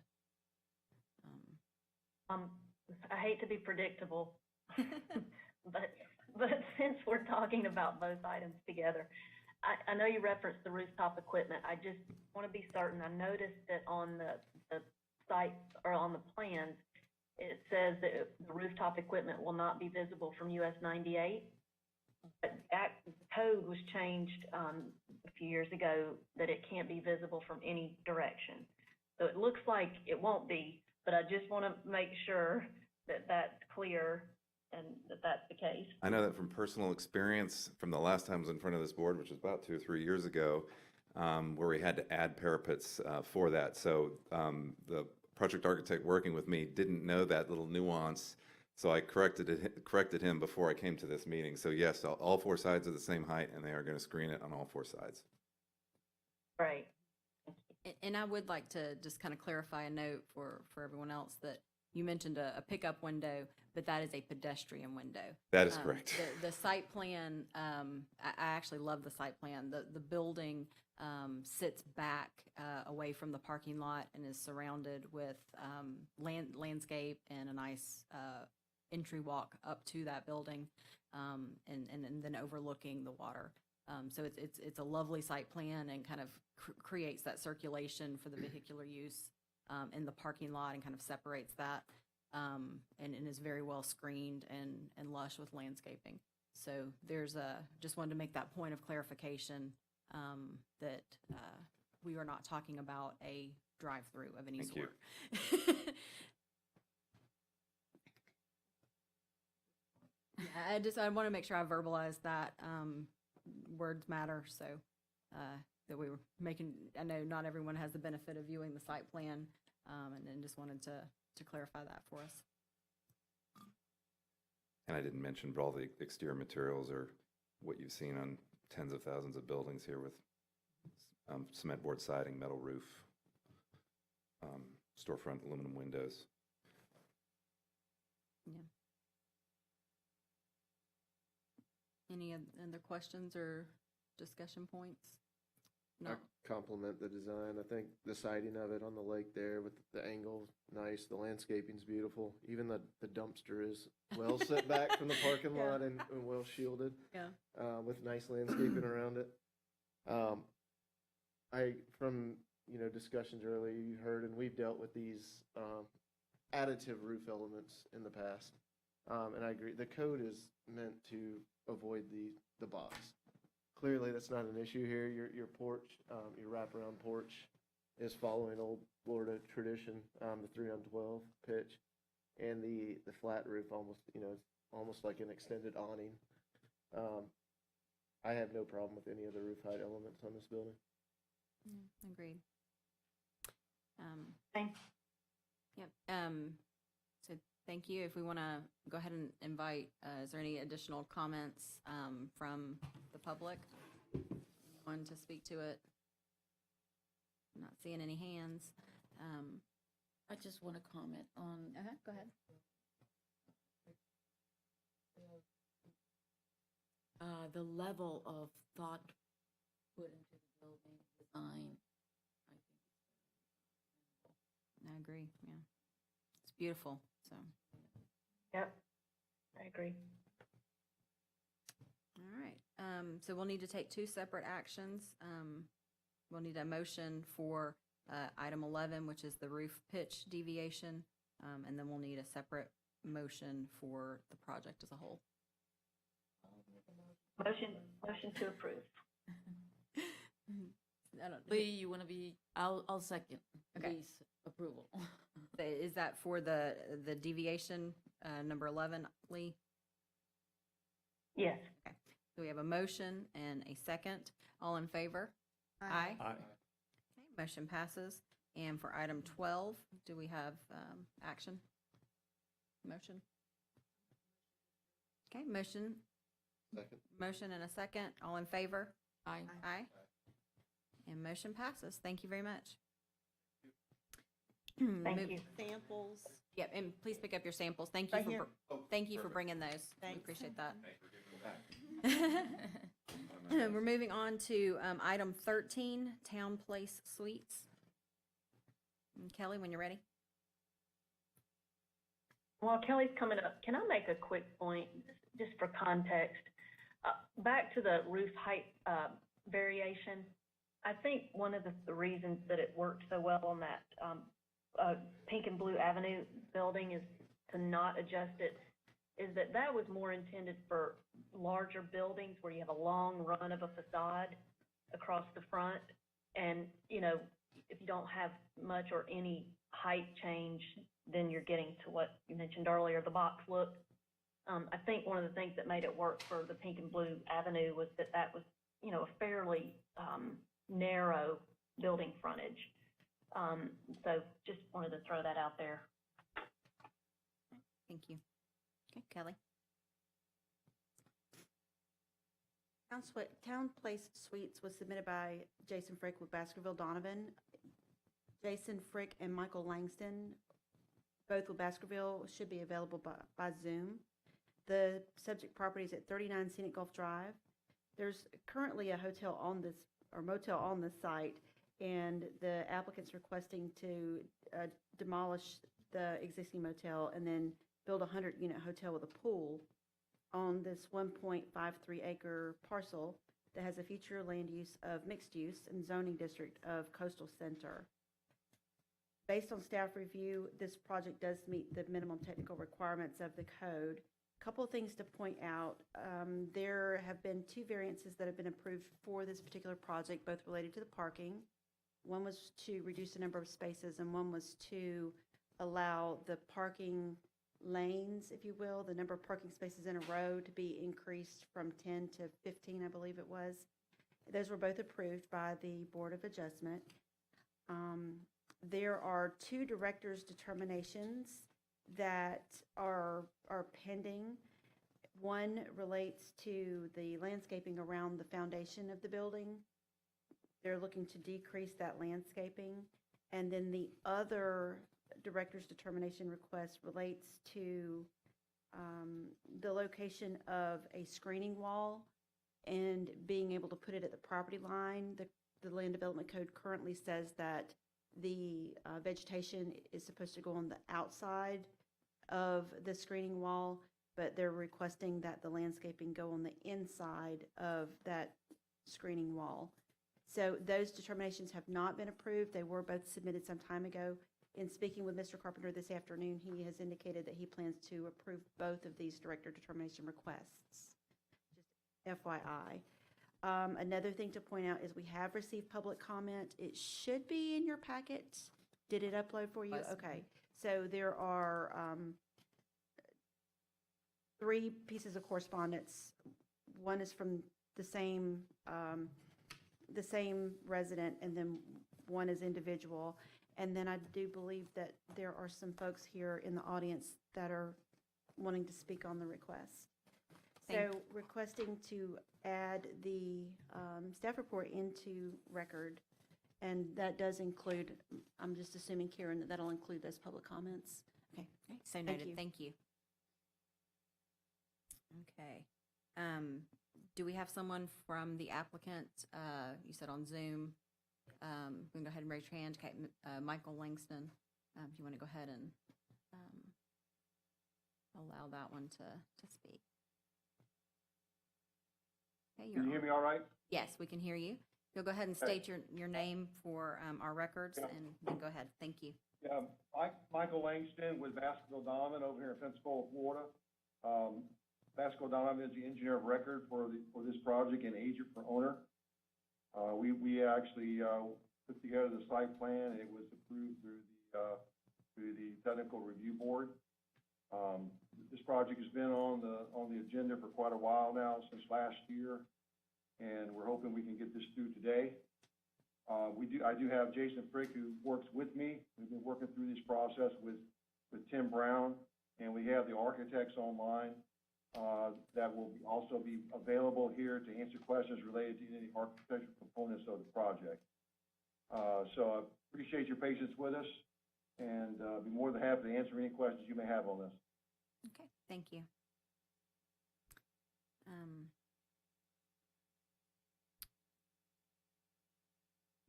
S3: I hate to be predictable, but since we're talking about both items together, I know you referenced the rooftop equipment. I just want to be certain. I noticed that on the site or on the plans, it says that the rooftop equipment will not be visible from US 98. But that code was changed a few years ago that it can't be visible from any direction. So it looks like it won't be, but I just want to make sure that that's clear and that that's the case.
S14: I know that from personal experience from the last time I was in front of this board, which was about 2 or 3 years ago, where we had to add parapets for that. So the project architect working with me didn't know that little nuance, so I corrected him before I came to this meeting. So yes, all 4 sides are the same height, and they are going to screen it on all 4 sides.
S3: Right.
S2: And I would like to just kind of clarify a note for everyone else that you mentioned a pickup window, but that is a pedestrian window.
S14: That is correct.
S2: The site plan, I actually love the site plan. The building sits back away from the parking lot and is surrounded with landscape and a nice entry walk up to that building, and then overlooking the water. So it's a lovely site plan and kind of creates that circulation for the vehicular use in the parking lot and kind of separates that, and is very well screened and lush with landscaping. So there's just wanted to make that point of clarification that we are not talking about a drive-through of any
S14: Thank
S2: sort. I want to make sure I verbalize that. Words matter, so that we were making, I know not everyone has the benefit of viewing the site plan, and then just wanted to clarify that for us.
S14: And I didn't mention, but all the exterior materials are what you've seen on tens of thousands of buildings here with cement board siding, metal roof, storefront aluminum windows.
S2: Yeah. Any other questions or discussion points? No.
S7: I compliment the design. I think the siding of it on the lake there with the angle, nice. The landscaping's beautiful. Even the dumpster is well set back from the parking lot and well shielded.
S2: Yeah.
S7: With nice landscaping around it. From discussions earlier, you heard, and we've dealt with these additive roof elements in the past. And I agree. The code is meant to avoid the box. Clearly, that's not an issue here. Your porch, your wraparound porch is following old Florida tradition, the 3-on-12 pitch, and the flat roof almost like an extended awning. I have no problem with any of the roof height elements on this building.
S2: Agreed.
S3: Thanks.
S2: Yep. So thank you. If we want to go ahead and invite, is there any additional comments from the public? Want to speak to it? I'm not seeing any hands.
S1: I just want to comment on
S2: Go ahead.
S1: the level of thought put into the building design.
S2: I agree. Yeah, it's beautiful. So.
S3: Yep, I agree.
S2: All right. So we'll need to take 2 separate actions. We'll need a motion for item 11, which is the roof pitch deviation, And then we'll need a separate motion for the project as a whole.
S3: Motion to approve.
S2: I don't,
S1: Lee, you want to be, I'll second
S2: Okay.
S1: Lee's approval.
S2: is that for the deviation, number 11, Lee?
S3: Yes.
S2: Okay. So we have a motion and a second. All in favor? Aye.
S6: Aye.
S2: Okay, motion passes. And for item 12, do we have action? Motion? Okay, motion and a second. All in favor?
S1: Aye.
S2: Aye. And motion passes. Thank you very much.
S3: Thank
S2: Move-
S3: you.
S9: Samples.
S2: Yep, and please pick up your samples. Thank you
S9: Right
S2: for,
S9: here.
S2: thank you for bringing those. We
S9: Thanks.
S2: appreciate that. We're moving on to item 13, Town Place Suites. And Kelly, when you're ready.
S3: While Kelly's coming up, can I make a quick point, just for context? Back to the roof height variation, I think one of the reasons that it worked so well on that Pink and Blue Avenue building is to not adjust it, is that that was more intended for larger buildings where you have a long run of a facade across the front. And, you know, if you don't have much or any height change, then you're getting to what you mentioned earlier, the box look. I think one of the things that made it work for the Pink and Blue Avenue was that that was, you know, a fairly narrow building frontage. So just wanted to throw that out there.
S2: Thank you. Okay, Kelly.
S5: Town Place Suites was submitted by Jason Frick with Baskerville Donovan. Jason Frick and Michael Langston, both with Baskerville, should be available by Zoom. The subject property is at 39 Scenic Gulf Drive. There's currently a hotel on this, or motel on this site, and the applicant's requesting to demolish the existing motel and then build a 100-unit hotel with a pool on this 1.53 acre parcel that has a future land use of mixed use and zoning district of Coastal Center. Based on staff review, this project does meet the minimum technical requirements of the code. Couple of things to point out. There have been 2 variances that have been approved for this particular project, both related to the parking. One was to reduce the number of spaces, and one was to allow the parking lanes, if you will, the number of parking spaces in a row to be increased from 10 to 15, I believe it was. Those were both approved by the Board of Adjustment. There are 2 directors' determinations that are pending. One relates to the landscaping around the foundation of the building. They're looking to decrease that landscaping. And then the other director's determination request relates to the location of a screening wall and being able to put it at the property line. The Land Development Code currently says that the vegetation is supposed to go on the outside of the screening wall, but they're requesting that the landscaping go on the inside of that screening wall. So those determinations have not been approved. They were both submitted some time ago. In speaking with Mr. Carpenter this afternoon, he has indicated that he plans to approve both of these director determination requests. Just FYI. Another thing to point out is we have received public comment. It should be in your packet. Did it upload for you?
S2: Yes.
S5: Okay. So there are 3 pieces of correspondence. One is from the same resident, and then one is individual. And then I do believe that there are some folks here in the audience that are wanting to speak on the request. So requesting to add the staff report into record, and that does include, I'm just assuming, Karen, that that'll include those public comments. Okay.
S2: So
S5: Thank
S2: noted.
S5: you.
S2: Thank you. Okay. Do we have someone from the applicant, you said on Zoom? We can go ahead and raise your hand. Okay, Michael Langston, if you want to go ahead and allow that one to speak. Okay,
S15: Can you hear me all right?
S2: Yes, we can hear you. You'll go ahead and state your name for our records, and then go ahead. Thank you.
S15: Yeah, Michael Langston with Vasco Donovan over here in Pensacola, Florida. Vasco Donovan is the engineer of record for this project and agent for owner. We actually put together the site plan. It was approved through the technical review board. This project has been on the agenda for quite a while now, since last year, and we're hoping we can get this through today. I do have Jason Frick, who works with me. We've been working through this process with Tim Brown, and we have the architects online that will also be available here to answer questions related to any architectural components of the project. So I appreciate your patience with us, and be more than happy to answer any questions you may have on this.
S2: Okay, thank you.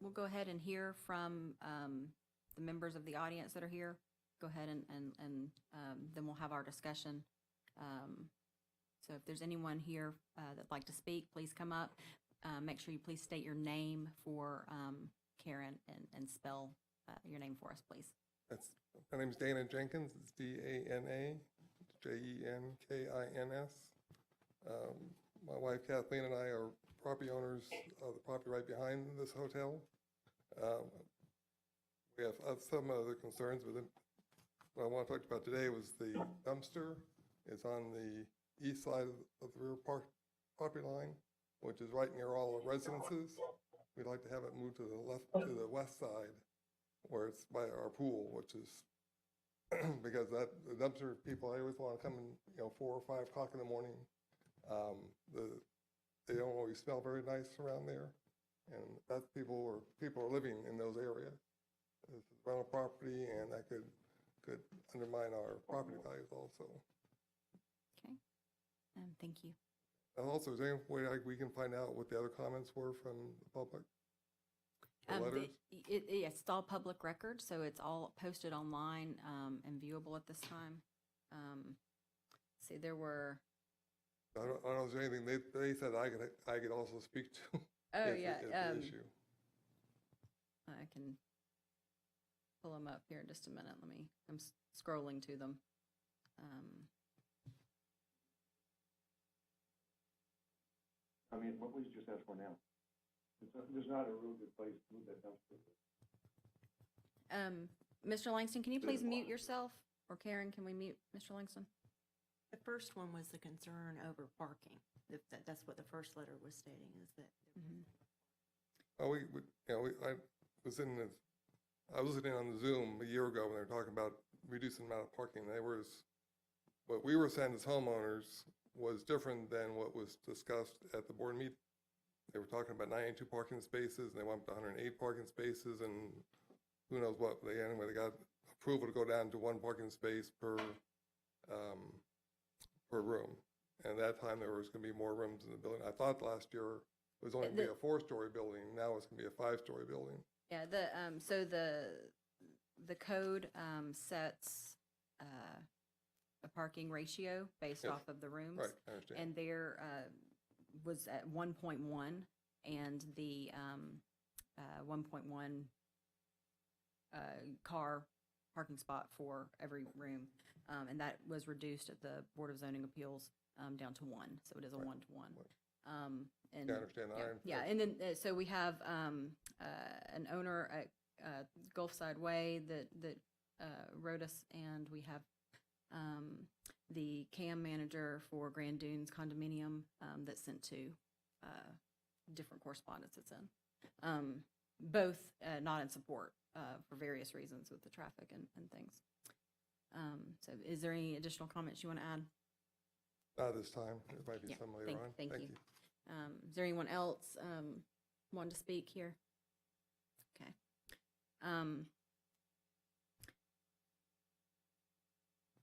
S2: We'll go ahead and hear from the members of the audience that are here. Go ahead and then we'll have our discussion. So if there's anyone here that'd like to speak, please come up. Make sure you please state your name for Karen and spell your name for us, please.
S16: My name is Dana Jenkins. It's DANA JENKINS. My wife Kathleen and I are property owners of the property right behind this hotel. We have some other concerns, but what I want to talk about today was the dumpster. It's on the east side of the rear property line, which is right near all the residences. We'd like to have it moved to the west side, where it's by our pool, which is because the dumpster people, I always want to come in, 4 or 5 o'clock in the morning. They don't always smell very nice around there, and that's people are living in those areas. It's rental property, and that could undermine our property values also.
S2: Okay, thank you.
S16: And also, is there any way we can find out what the other comments were from the public? The letters?
S2: Yes, it's all public record, so it's all posted online and viewable at this time. See, there were.
S16: I don't know if there's anything they said I could also speak to.
S2: Oh,
S16: if
S2: yeah.
S16: the issue.
S2: I can pull them up here in just a minute. I'm scrolling to them.
S15: I mean, what we just asked for now. There's not a real good place to move that dumpster.
S2: Mr. Langston, can you please mute yourself? Or Karen, can we mute Mr. Langston?
S9: The first one was the concern over parking. That's what the first letter was stating, is that.
S16: I was listening on the Zoom a year ago when they were talking about reducing the amount of parking. What we were saying as homeowners was different than what was discussed at the board meeting. They were talking about 92 parking spaces, and they went up to 108 parking spaces, and who knows what. Anyway, they got approval to go down to 1 parking space per room. And at that time, there was going to be more rooms in the building. I thought last year it was only going to be a 4-story building. Now it's going to be a 5-story building.
S2: Yeah, so the code sets a parking ratio based off of the rooms.
S16: Right, I understand.
S2: And there was at 1.1, and the 1.1 car parking spot for every room. And that was reduced at the Board of Zoning Appeals down to 1, so it is a 1-to-1. And
S16: Yeah, I understand that.
S2: yeah, and then so we have an owner at Gulfside Way that wrote us, and we have the CAM manager for Grand Dunes condominium that sent 2 different correspondence it's in, both not in support for various reasons with the traffic and things. So is there any additional comments you want to add?
S16: Not this time. There might be some later on.
S2: Thank you. Is there anyone else wanting to speak here? Okay.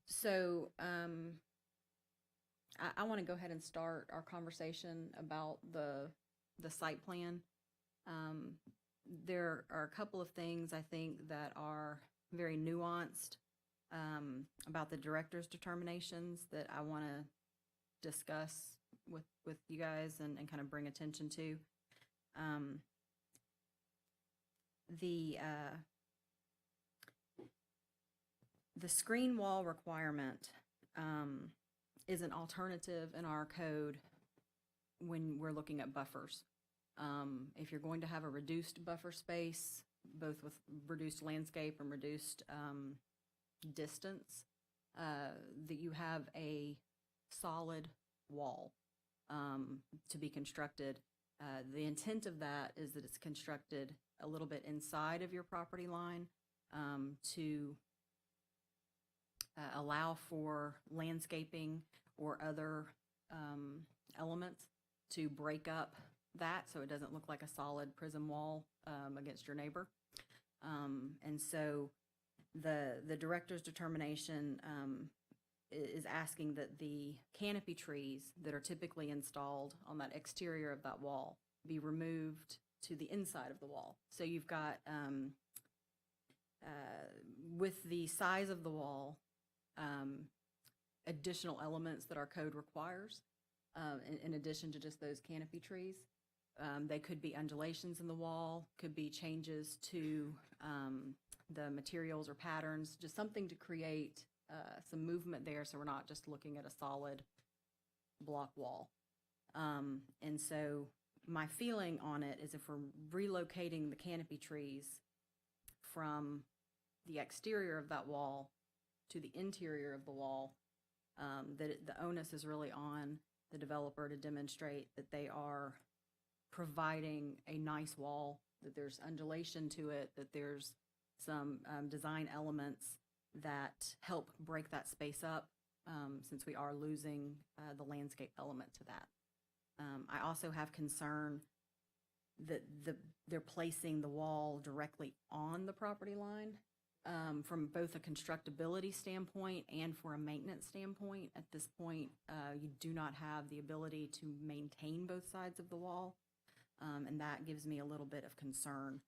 S2: So I want to go ahead and start our conversation about the site plan. There are a couple of things I think that are very nuanced about the director's determinations that I want to discuss with you guys and kind of bring attention to. The screen wall requirement is an alternative in our code when we're looking at buffers. If you're going to have a reduced buffer space, both with reduced landscape and reduced distance, that you have a solid wall to be constructed. The intent of that is that it's constructed a little bit inside of your property line to allow for landscaping or other elements to break up that so it doesn't look like a solid prism wall against your neighbor. And so the director's determination is asking that the canopy trees that are typically installed on that exterior of that wall be removed to the inside of the wall. So you've got, with the size of the wall, additional elements that our code requires, in addition to just those canopy trees. They could be undulations in the wall, could be changes to the materials or patterns, just something to create some movement there so we're not just looking at a solid block wall. And so my feeling on it is if we're relocating the canopy trees from the exterior of that wall to the interior of the wall, that the onus is really on the developer to demonstrate that they are providing a nice wall, that there's undulation to it, that there's some design elements that help break that space up, since we are losing the landscape element to that. I also have concern that they're placing the wall directly on the property line. From both a constructability standpoint and for a maintenance standpoint, at this point, you do not have the ability to maintain both sides of the wall, and that gives me a little bit of concern.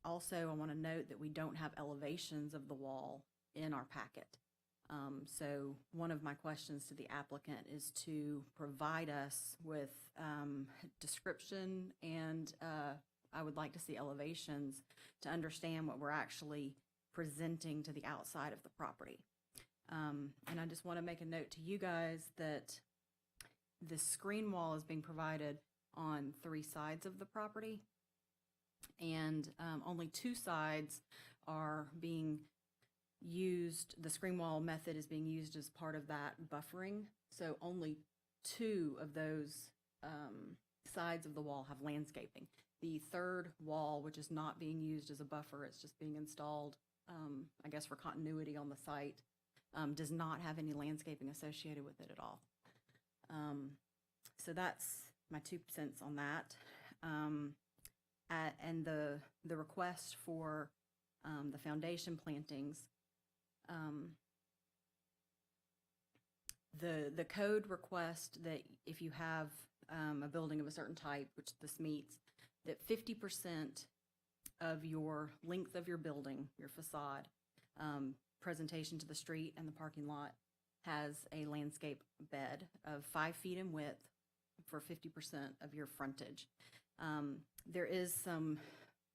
S2: Also, I want to note that we don't have elevations of the wall in our packet. So one of my questions to the applicant is to provide us with description, and I would like to see elevations to understand what we're actually presenting to the outside of the property. And I just want to make a note to you guys that the screen wall is being provided on 3 sides of the property, and only 2 sides are being used. The screen wall method is being used as part of that buffering, so only 2 of those sides of the wall have landscaping. The 3rd wall, which is not being used as a buffer, it's just being installed, I guess, for continuity on the site, does not have any landscaping associated with it at all. So that's my 2 cents on that. And the request for the foundation plantings, the code request that if you have a building of a certain type, which this meets, that 50% of your length of your building, your facade, presentation to the street and the parking lot, has a landscape bed of 5 feet in width for 50% of your frontage. There is some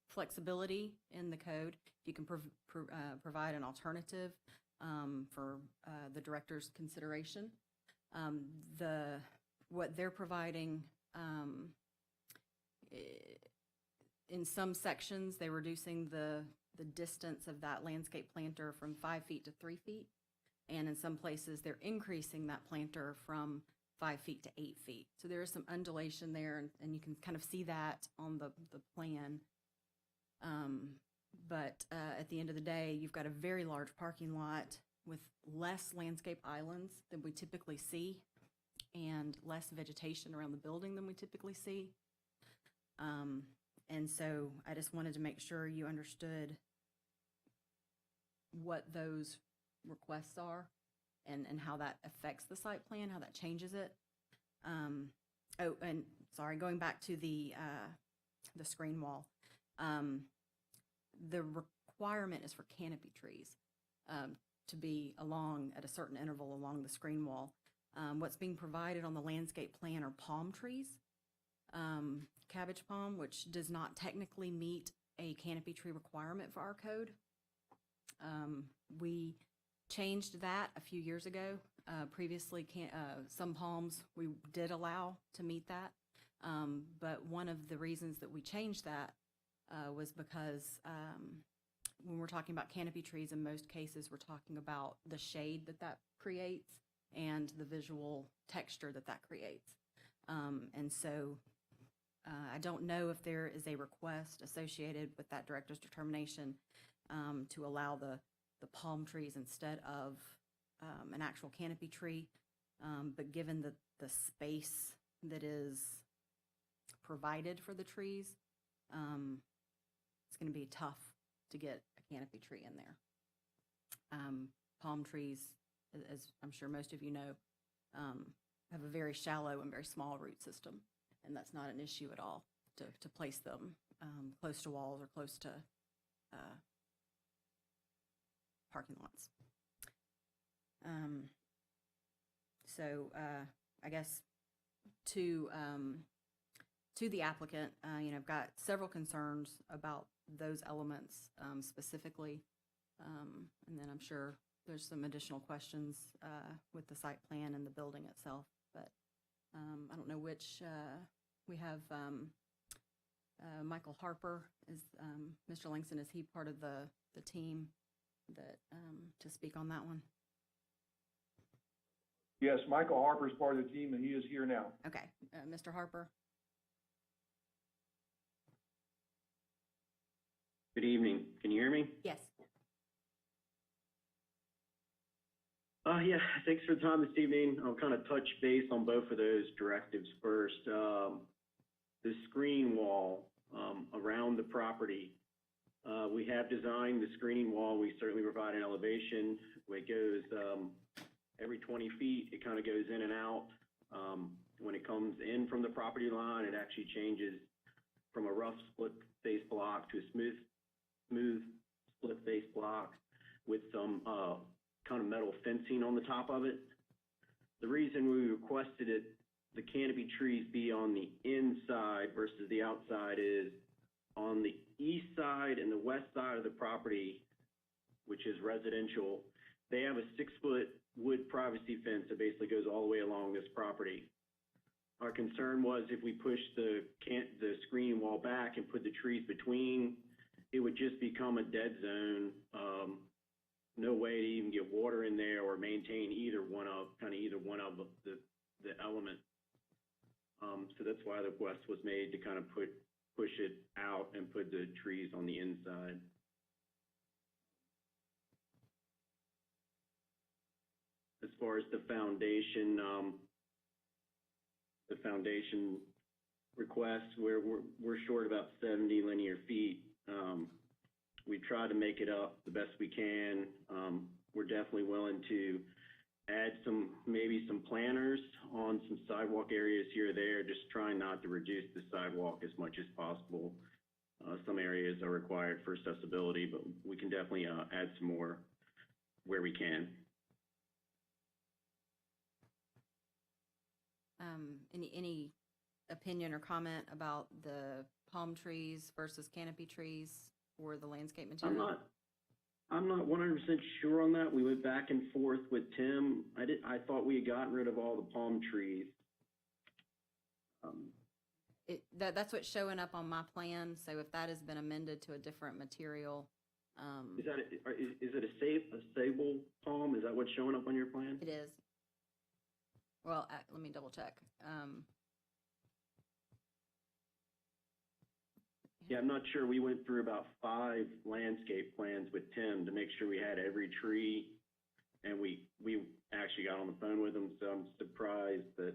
S2: flexibility in the code. You can provide an alternative for the director's consideration. What they're providing, in some sections, they're reducing the distance of that landscape planter from 5 feet to 3 feet. And in some places, they're increasing that planter from 5 feet to 8 feet. So there is some undulation there, and you can kind of see that on the plan. But at the end of the day, you've got a very large parking lot with less landscape islands than we typically see, and less vegetation around the building than we typically see. And so I just wanted to make sure you understood what those requests are and how that affects the site plan, how that changes it. Oh, and sorry, going back to the screen wall. The requirement is for canopy trees to be along at a certain interval along the screen wall. What's being provided on the landscape plan are palm trees, cabbage palm, which does not technically meet a canopy tree requirement for our code. We changed that a few years ago. Previously, some palms we did allow to meet that. But one of the reasons that we changed that was because when we're talking about canopy trees, in most cases, we're talking about the shade that creates and the visual texture that creates. And so I don't know if there is a request associated with that director's determination to allow the palm trees instead of an actual canopy tree. But given the space that is provided for the trees, it's going to be tough to get a canopy tree in there. Palm trees, as I'm sure most of you know, have a very shallow and very small root system, and that's not an issue at all to place them close to walls or close to parking lots. So I guess to the applicant, I've got several concerns about those elements specifically, and then I'm sure there's some additional questions with the site plan and the building itself, but I don't know which, we have Michael Harper, is Mr. Langston, is he part of the team that to speak on that one?
S15: Yes, Michael Harper is part of the team, and he is here now.
S2: Okay, Mr. Harper?
S17: Good evening. Can you hear me?
S2: Yes.
S17: Yeah, thanks for the time this evening. I'll kind of touch base on both of those directives first. The screen wall around the property. We have designed the screening wall. We certainly provide an elevation. It goes every 20 feet. It kind of goes in and out. When it comes in from the property line, it actually changes from a rough split face block to a smooth split face block with some kind of metal fencing on the top of it. The reason we requested the canopy trees be on the inside versus the outside is on the east side and the west side of the property, which is residential, they have a 6-foot wood privacy fence that basically goes all the way along this property. Our concern was if we push the screening wall back and put the trees between, it would just become a dead zone. No way to even get water in there or maintain either one of the elements. So that's why the request was made to kind of push it out and put the trees on the inside. As far as the foundation request, we're short about 70 linear feet. We try to make it up the best we can. We're definitely willing to add maybe some planters on some sidewalk areas here or there, just trying not to reduce the sidewalk as much as possible. Some areas are required for accessibility, but we can definitely add some more where we can.
S2: Any opinion or comment about the palm trees versus canopy trees or the landscape material?
S17: I'm not 100% sure on that. We went back and forth with Tim. I thought we had gotten rid of all the palm trees.
S2: That's what's showing up on my plan. So if that has been amended to a different material,
S17: is it a sable palm? Is that what's showing up on your plan?
S2: it is. Well, let me double check.
S17: Yeah, I'm not sure. We went through about 5 landscape plans with Tim to make sure we had every tree, and we actually got on the phone with him, so I'm surprised that,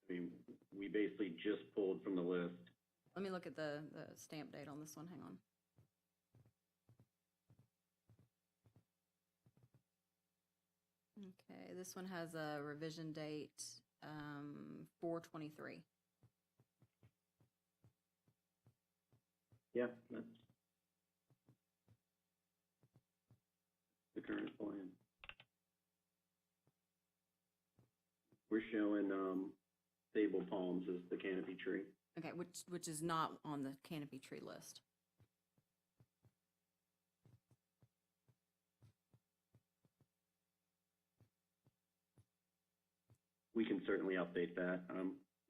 S17: we basically just pulled from the list.
S2: Let me look at the stamp date on this one. Hang on. Okay, this one has a revision date, 4/23.
S17: Yeah, that's the current plan. We're showing sable palms as the canopy tree.
S2: Okay, which is not on the canopy tree list.
S17: we can certainly update that.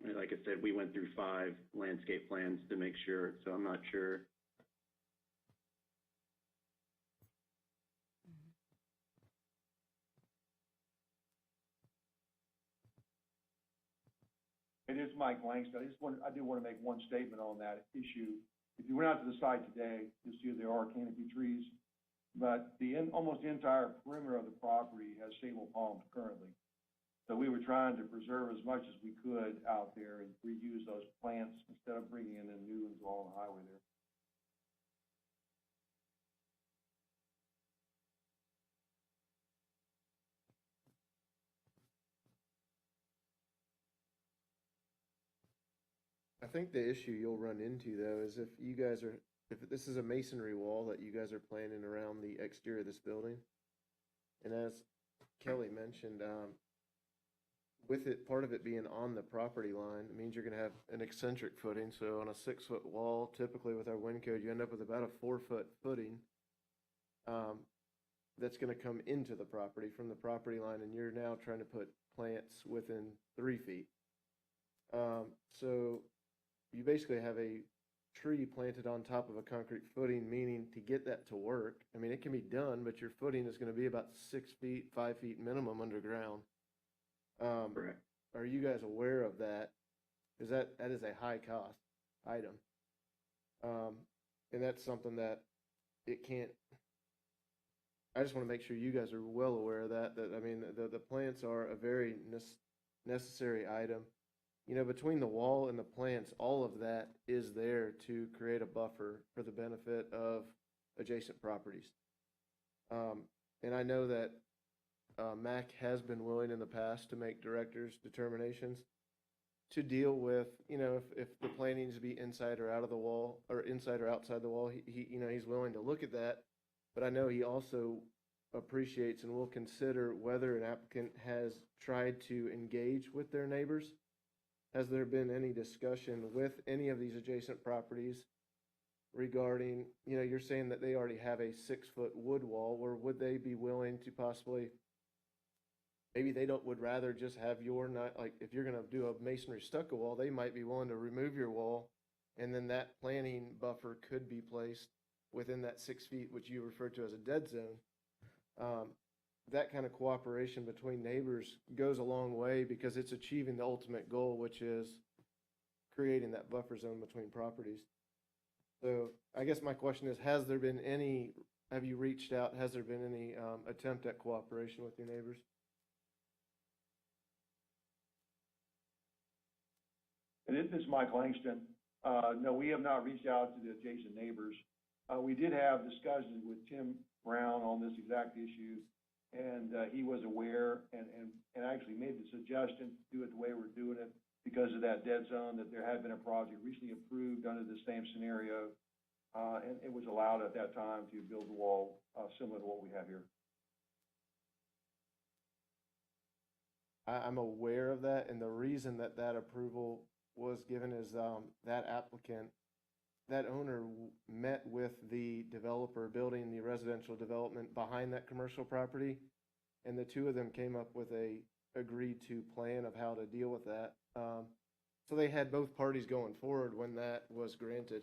S17: Like I said, we went through 5 landscape plans to make sure, so I'm not sure.
S15: It is Mike Langston. I do want to make one statement on that issue. If you went out to the site today, you'll see there are canopy trees, but almost the entire perimeter of the property has sable palms currently. So we were trying to preserve as much as we could out there and reuse those plants instead of bringing in new ones along the highway there.
S7: I think the issue you'll run into though is if this is a masonry wall that you guys are planning around the exterior of this building, and as Kelly mentioned, with it, part of it being on the property line, it means you're gonna have an eccentric footing, so on a 6-foot wall, typically with our wind code, you end up with about a 4-foot footing, that's gonna come into the property from the property line, and you're now trying to put plants within 3 feet. So you basically have a tree planted on top of a concrete footing, meaning to get that to work, I mean, it can be done, but your footing is gonna be about 6 feet, 5 feet minimum underground.
S17: Correct.
S7: Are you guys aware of that? Because that is a high cost item. And that's something that it can't, I just want to make sure you guys are well aware of that, I mean, the plants are a very necessary item. You know, between the wall and the plants, all of that is there to create a buffer for the benefit of adjacent properties. And I know that MAC has been willing in the past to make directors' determinations to deal with, you know, if the plan needs to be inside or out of the wall, or inside or outside the wall, he's willing to look at that. But I know he also appreciates and will consider whether an applicant has tried to engage with their neighbors. Has there been any discussion with any of these adjacent properties regarding, you know, you're saying that they already have a 6-foot wood wall, or would they be willing to possibly, maybe they would rather just have like, if you're gonna do a masonry stucco wall, they might be willing to remove your wall, and then that planting buffer could be placed within that 6 feet, which you referred to as a dead zone. That kind of cooperation between neighbors goes a long way because it's achieving the ultimate goal, which is creating that buffer zone between properties. So I guess my question is, have you reached out, has there been any attempt at cooperation with your neighbors?
S15: And this is Mike Langston. No, we have not reached out to the adjacent neighbors. We did have discussions with Tim Brown on this exact issue, and he was aware and actually made the suggestion to do it the way we're doing it because of that dead zone, that there had been a project recently approved under the same scenario, and it was allowed at that time to build a wall similar to what we have here.
S7: I'm aware of that, and the reason that approval was given is that applicant, that owner met with the developer building the residential development behind that commercial property, and the two of them came up with a agreed-to plan of how to deal with that. So they had both parties going forward when that was granted.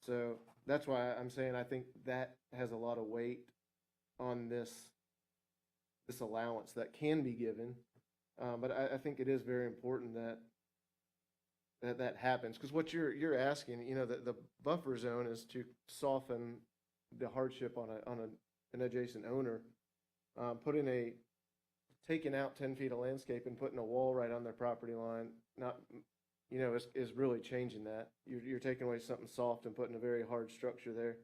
S7: So that's why I'm saying I think that has a lot of weight on this allowance that can be given. But I think it is very important that happens, because what you're asking, you know, the buffer zone is to soften the hardship on an adjacent owner. Taking out 10 feet of landscape and putting a wall right on their property line, is really changing that. You're taking away something soft and putting a very hard structure there.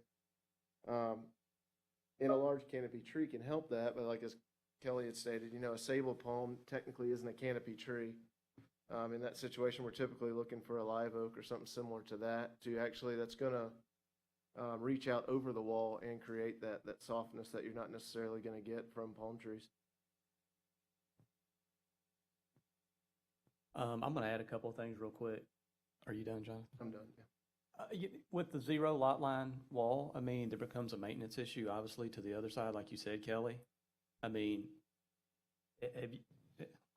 S7: And a large canopy tree can help that, but like as Kelly had stated, a sable palm technically isn't a canopy tree. In that situation, we're typically looking for a live oak or something similar to that that's going to reach out over the wall and create that softness that you're not necessarily going to get from palm trees.
S6: I'm going to add a couple of things real quick. Are you done, Jonathan?
S7: I'm done, yeah.
S6: With the 0 lot line wall, there becomes a maintenance issue, obviously, to the other side, like you said, Kelly.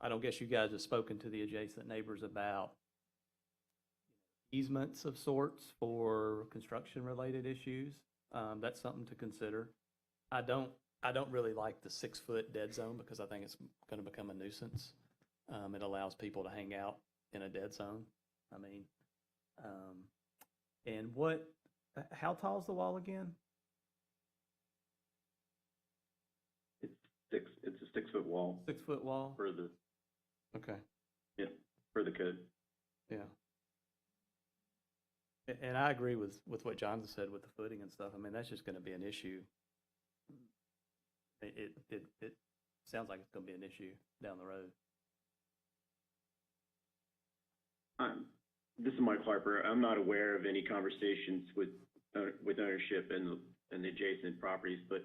S6: I don't guess you guys have spoken to the adjacent neighbors about easements of sorts for construction-related issues. That's something to consider. I don't really like the 6-foot dead zone because I think it's going to become a nuisance. It allows people to hang out in a dead zone. I mean, and how tall is the wall again?
S17: It's a 6-foot wall.
S6: 6-foot wall?
S17: For the,
S6: Okay.
S17: yeah, for the code.
S6: Yeah. And I agree with what Jonathan said with the footing and stuff. I mean, that's just going to be an issue. It sounds like it's going to be an issue down the road.
S17: This is Mike Harper. I'm not aware of any conversations with ownership and the adjacent properties, but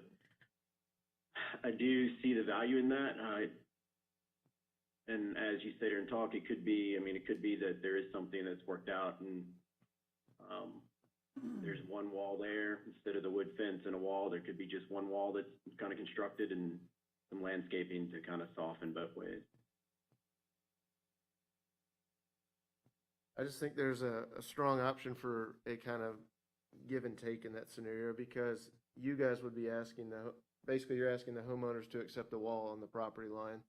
S17: I do see the value in that. And as you sit here and talk, it could be that there is something that's worked out and there's one wall there instead of the wood fence and a wall. There could be just one wall that's kind of constructed and some landscaping to kind of soften both ways.
S7: I just think there's a strong option for a kind of give and take in that scenario, because you guys would be asking basically you're asking the homeowners to accept a wall on the property line.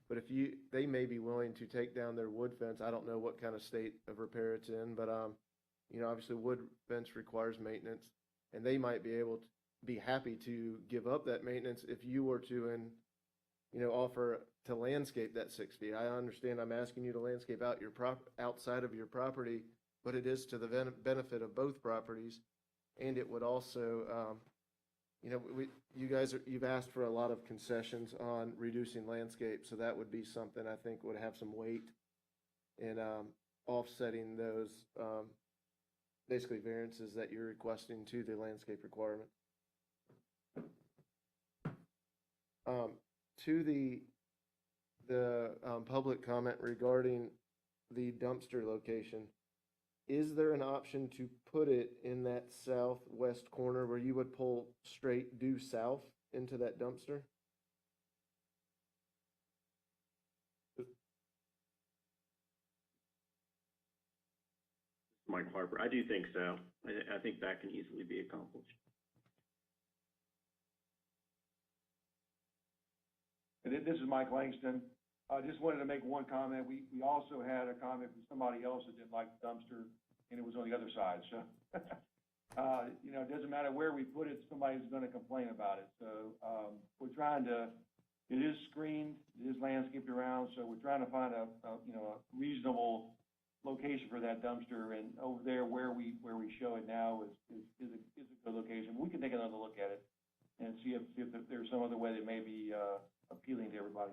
S7: But they may be willing to take down their wood fence. I don't know what kind of state of repair it's in, but obviously wood fence requires maintenance, and they might be able to be happy to give up that maintenance if you were to offer to landscape that 6 feet. I understand I'm asking you to landscape out outside of your property, but it is to the benefit of both properties, and it would also, you've asked for a lot of concessions on reducing landscape, so that would be something I think would have some weight in offsetting those basically variances that you're requesting to the landscape requirement. To the public comment regarding the dumpster location, is there an option to put it in that southwest corner where you would pull straight due south into that dumpster?
S17: Mike Harper, I do think so. I think that can easily be accomplished.
S15: And this is Mike Langston. I just wanted to make one comment. We also had a comment from somebody else that didn't like the dumpster, and it was on the other side. So, it doesn't matter where we put it, somebody's going to complain about it. So we're trying to. It is screened, it is landscaped around, so we're trying to find a reasonable location for that dumpster. And over there, where we show it now is a good location. We can take another look at it and see if there's some other way that may be appealing to everybody.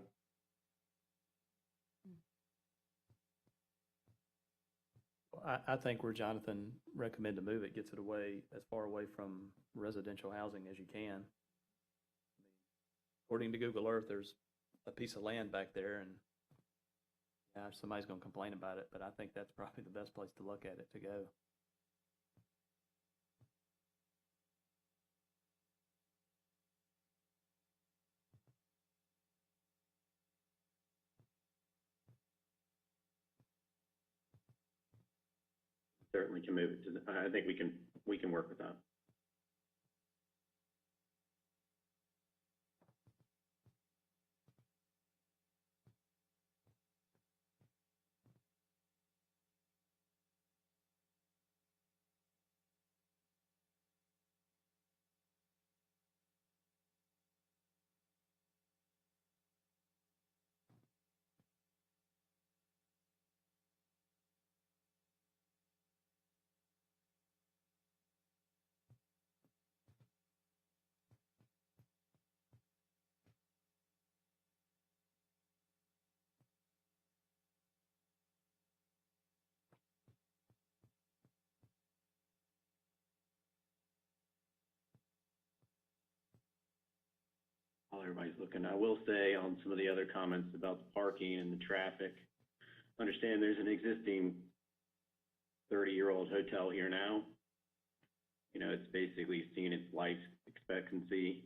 S6: I think where Jonathan recommended to move it gets it away, as far away from residential housing as you can. According to Google Earth, there's a piece of land back there, and somebody's going to complain about it, but I think that's probably the best place to look at it to go.
S17: Certainly can move it to I think we can work with that. While everybody's looking, I will say on some of the other comments about the parking and the traffic, understand there's an existing 30-year-old hotel here now. It's basically seen its life expectancy.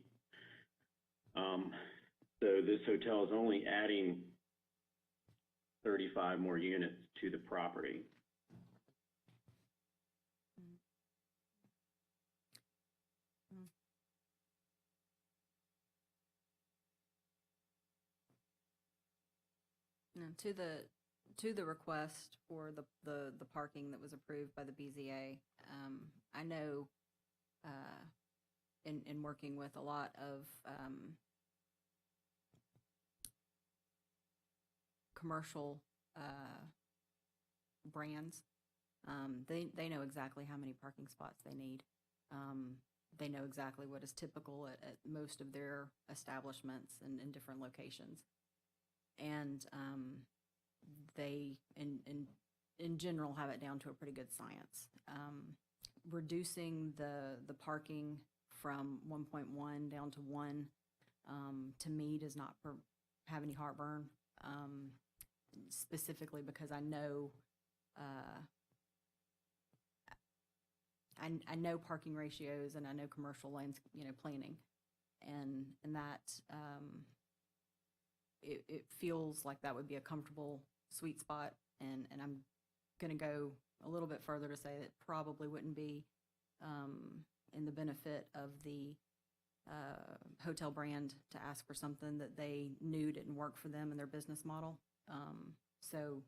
S17: So this hotel is only adding 35 more units to the property.
S2: No, to the request for the parking that was approved by the BZA, I know, in working with a lot of, commercial, brands, they know exactly how many parking spots they need. They know exactly what is typical at most of their establishments and in different locations. And they, in general, have it down to a pretty good science. Reducing the parking from 1.1 down to 1, to me, does not have any heartburn, specifically because I know I know parking ratios and I know commercial lanes, planning, and that it feels like that would be a comfortable sweet spot, and I'm going to go a little bit further to say that probably wouldn't be in the benefit of the hotel brand to ask for something that they knew didn't work for them in their business model. So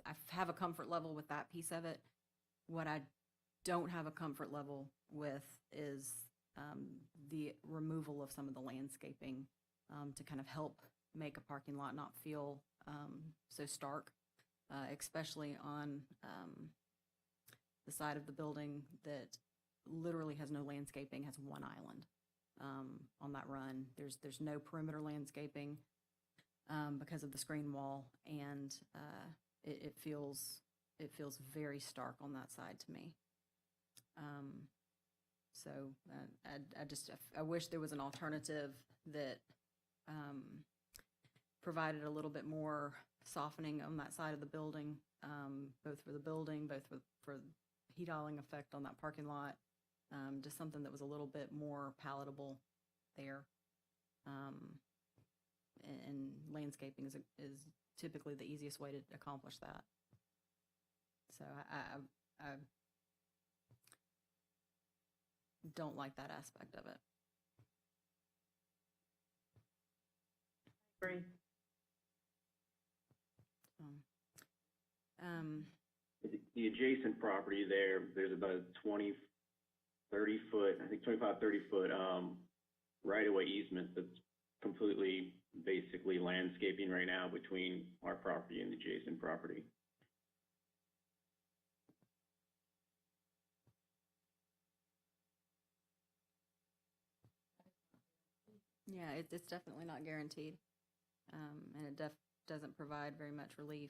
S2: I have a comfort level with that piece of it. What I don't have a comfort level with is the removal of some of the landscaping to kind of help make a parking lot not feel so stark, especially on the side of the building that literally has no landscaping, has one island on that run. There's no perimeter landscaping because of the screen wall, and it feels very stark on that side to me. So I wish there was an alternative that provided a little bit more softening on that side of the building, both for the building, both for heat island effect on that parking lot, just something that was a little bit more palatable there. And landscaping is typically the easiest way to accomplish that. So I don't like that aspect of it.
S3: Agree.
S17: The adjacent property there's about a 20, 30 foot, I think 25, 30 foot right-of-way easement that's completely basically landscaping right now between our property and the adjacent property.
S2: Yeah, it's definitely not guaranteed, and it doesn't provide very much relief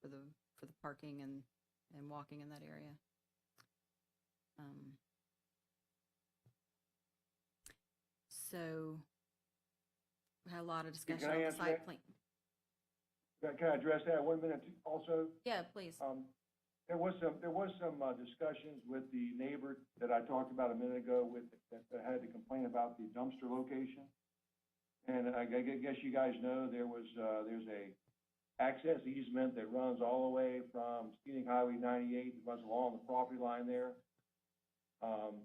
S2: for the parking and walking in that area. So we had a lot of discussion on the site plan.
S15: Can I address that 1 minute also?
S2: Yeah, please.
S15: There was some discussions with the neighbor that I talked about a minute ago that had to complain about the dumpster location. And I guess you guys know there's a access easement that runs all the way from Scenic Highway 98, that runs along the property line there.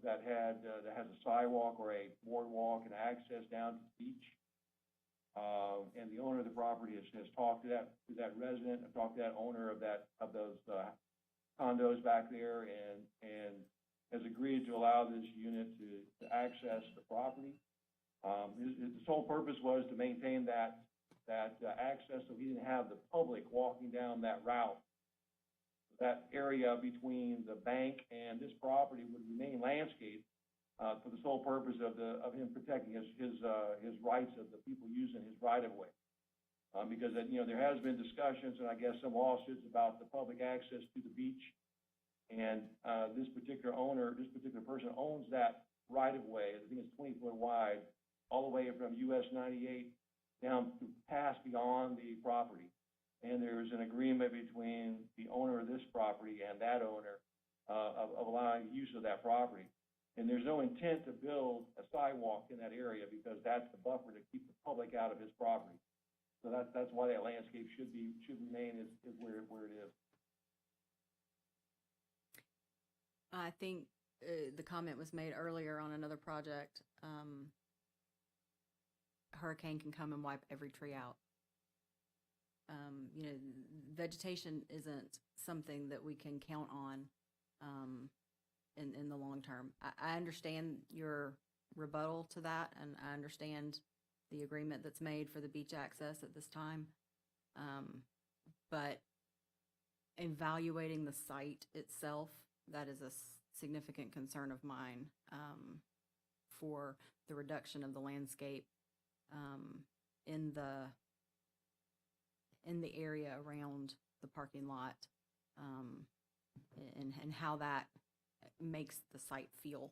S15: That has a sidewalk or a boardwalk and access down to the beach. And the owner of the property has talked to that resident, talked to that owner of those condos back there, and has agreed to allow this unit to access the property. His sole purpose was to maintain that access, so he didn't have the public walking down that route. That area between the bank and this property would remain landscaped for the sole purpose of him protecting his rights of the people using his right of way. Because there has been discussions and I guess some lawsuits about the public access to the beach, and this particular person owns that right of way. I think it's 20 foot wide, all the way from US 98 down to past beyond the property. And there's an agreement between the owner of this property and that owner of allowing use of that property. And there's no intent to build a sidewalk in that area because that's the buffer to keep the public out of his property. So that's why that landscape should remain is where it is.
S2: I think the comment was made earlier on another project. Hurricane can come and wipe every tree out. You know, vegetation isn't something that we can count on in the long term. I understand your rebuttal to that, and I understand the agreement that's made for the beach access at this time. But evaluating the site itself, that is a significant concern of mine for the reduction of the landscape in the area around the parking lot, and how that makes the site feel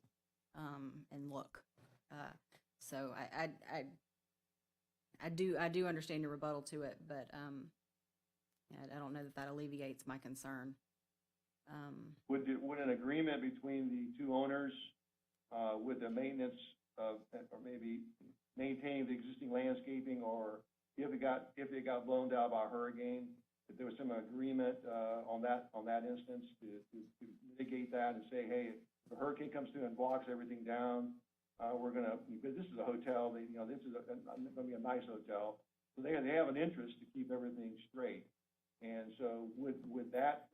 S2: and look. So I do understand your rebuttal to it, but I don't know that that alleviates my concern.
S15: Would an agreement between the two owners with the maintenance of, or maybe maintain the existing landscaping, or if it got blown down by a hurricane, if there was some agreement on that instance to mitigate that and say, hey, if a hurricane comes through and blocks everything down, because this is a hotel, this is going to be a nice hotel, so they have an interest to keep everything straight. And so would that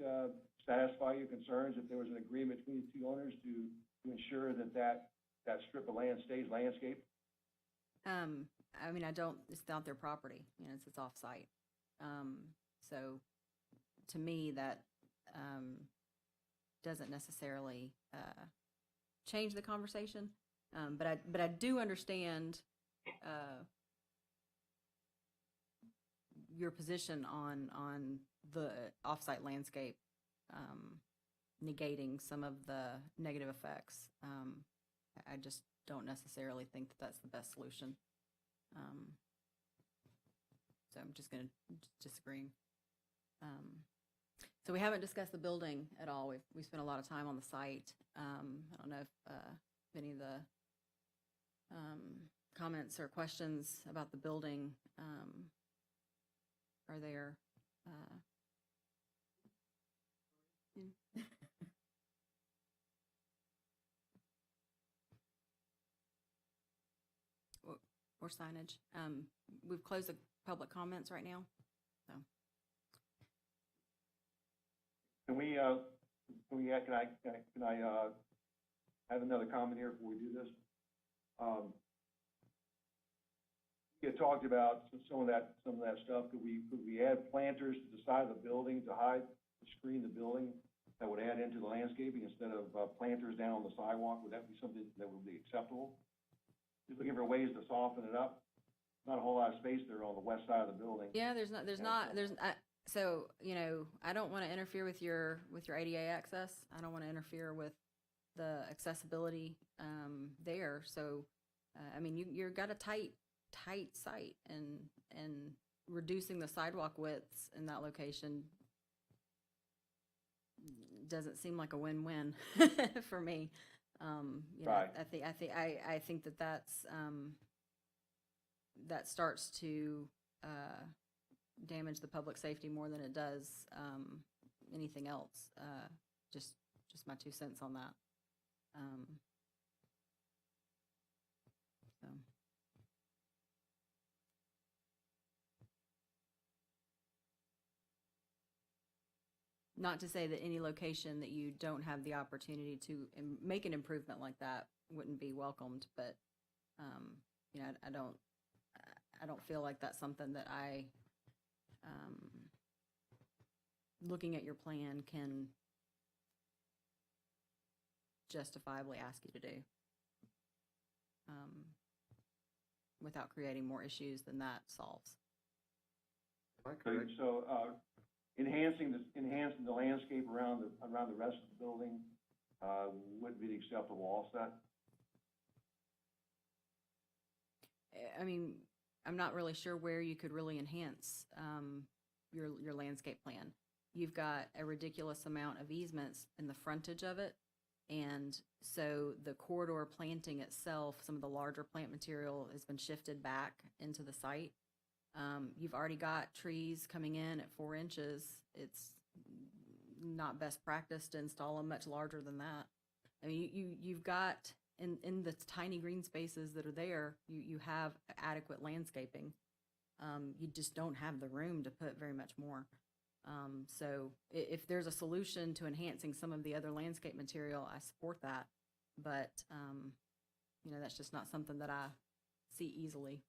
S15: satisfy your concerns if there was an agreement between the two owners to ensure that strip of land stays landscaped?
S2: I mean, it's not their property, it's off-site. So to me, that doesn't necessarily change the conversation. But I do understand your position on the off-site landscape negating some of the negative effects. I just don't necessarily think that that's the best solution. So I'm just going to disagree. So we haven't discussed the building at all. We spent a lot of time on the site. I don't know if any of the comments or questions about the building are there. Or signage. We've closed the public comments right now, so.
S15: Can I have another comment here before we do this? We had talked about some of that stuff. Could we add planters to the side of the building to screen the building that would add into the landscaping instead of planters down on the sidewalk? Would that be something that would be acceptable? Just looking for ways to soften it up. Not a whole lot of space there on the west side of the building.
S2: Yeah, so, I don't want to interfere with your ADA access. I don't want to interfere with the accessibility there. So, I mean, you've got a tight site, and reducing the sidewalk widths in that location doesn't seem like a win-win for me.
S15: Right.
S2: I think that's that starts to damage the public safety more than it does anything else. Just my 2 cents on that. So. Not to say that any location that you don't have the opportunity to make an improvement like that wouldn't be welcomed, but I don't feel like that's something that I, looking at your plan, can justifiably ask you to do without creating more issues than that solves.
S15: So, enhancing the landscape around the rest of the building would be the acceptable offset?
S2: I mean, I'm not really sure where you could really enhance your landscape plan. You've got a ridiculous amount of easements in the frontage of it, and so the corridor planting itself, some of the larger plant material has been shifted back into the site. You've already got trees coming in at 4 inches. It's not best practice to install them much larger than that. I mean, you've got, in the tiny green spaces that are there, you have adequate landscaping. You just don't have the room to put very much more. So if there's a solution to enhancing some of the other landscape material, I support that. But, that's just not something that I see easily.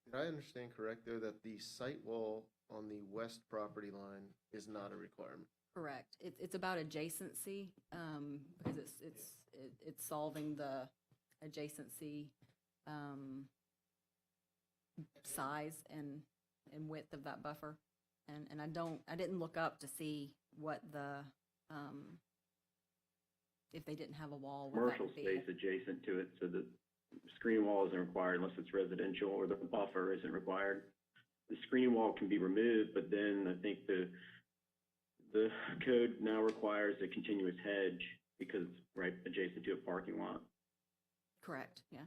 S7: Did I understand correct, though, that the site wall on the west property line is not a requirement?
S2: Correct. It's about adjacency, because it's solving the adjacency, size and width of that buffer. And I didn't look up to see what the, if they didn't have a wall, what that
S17: Commercial
S2: would be.
S17: space adjacent to it, so the screen wall isn't required unless it's residential, or the buffer isn't required. The screen wall can be removed, but then I think the code now requires a continuous hedge because it's right adjacent to a parking lot.
S2: Correct, yeah.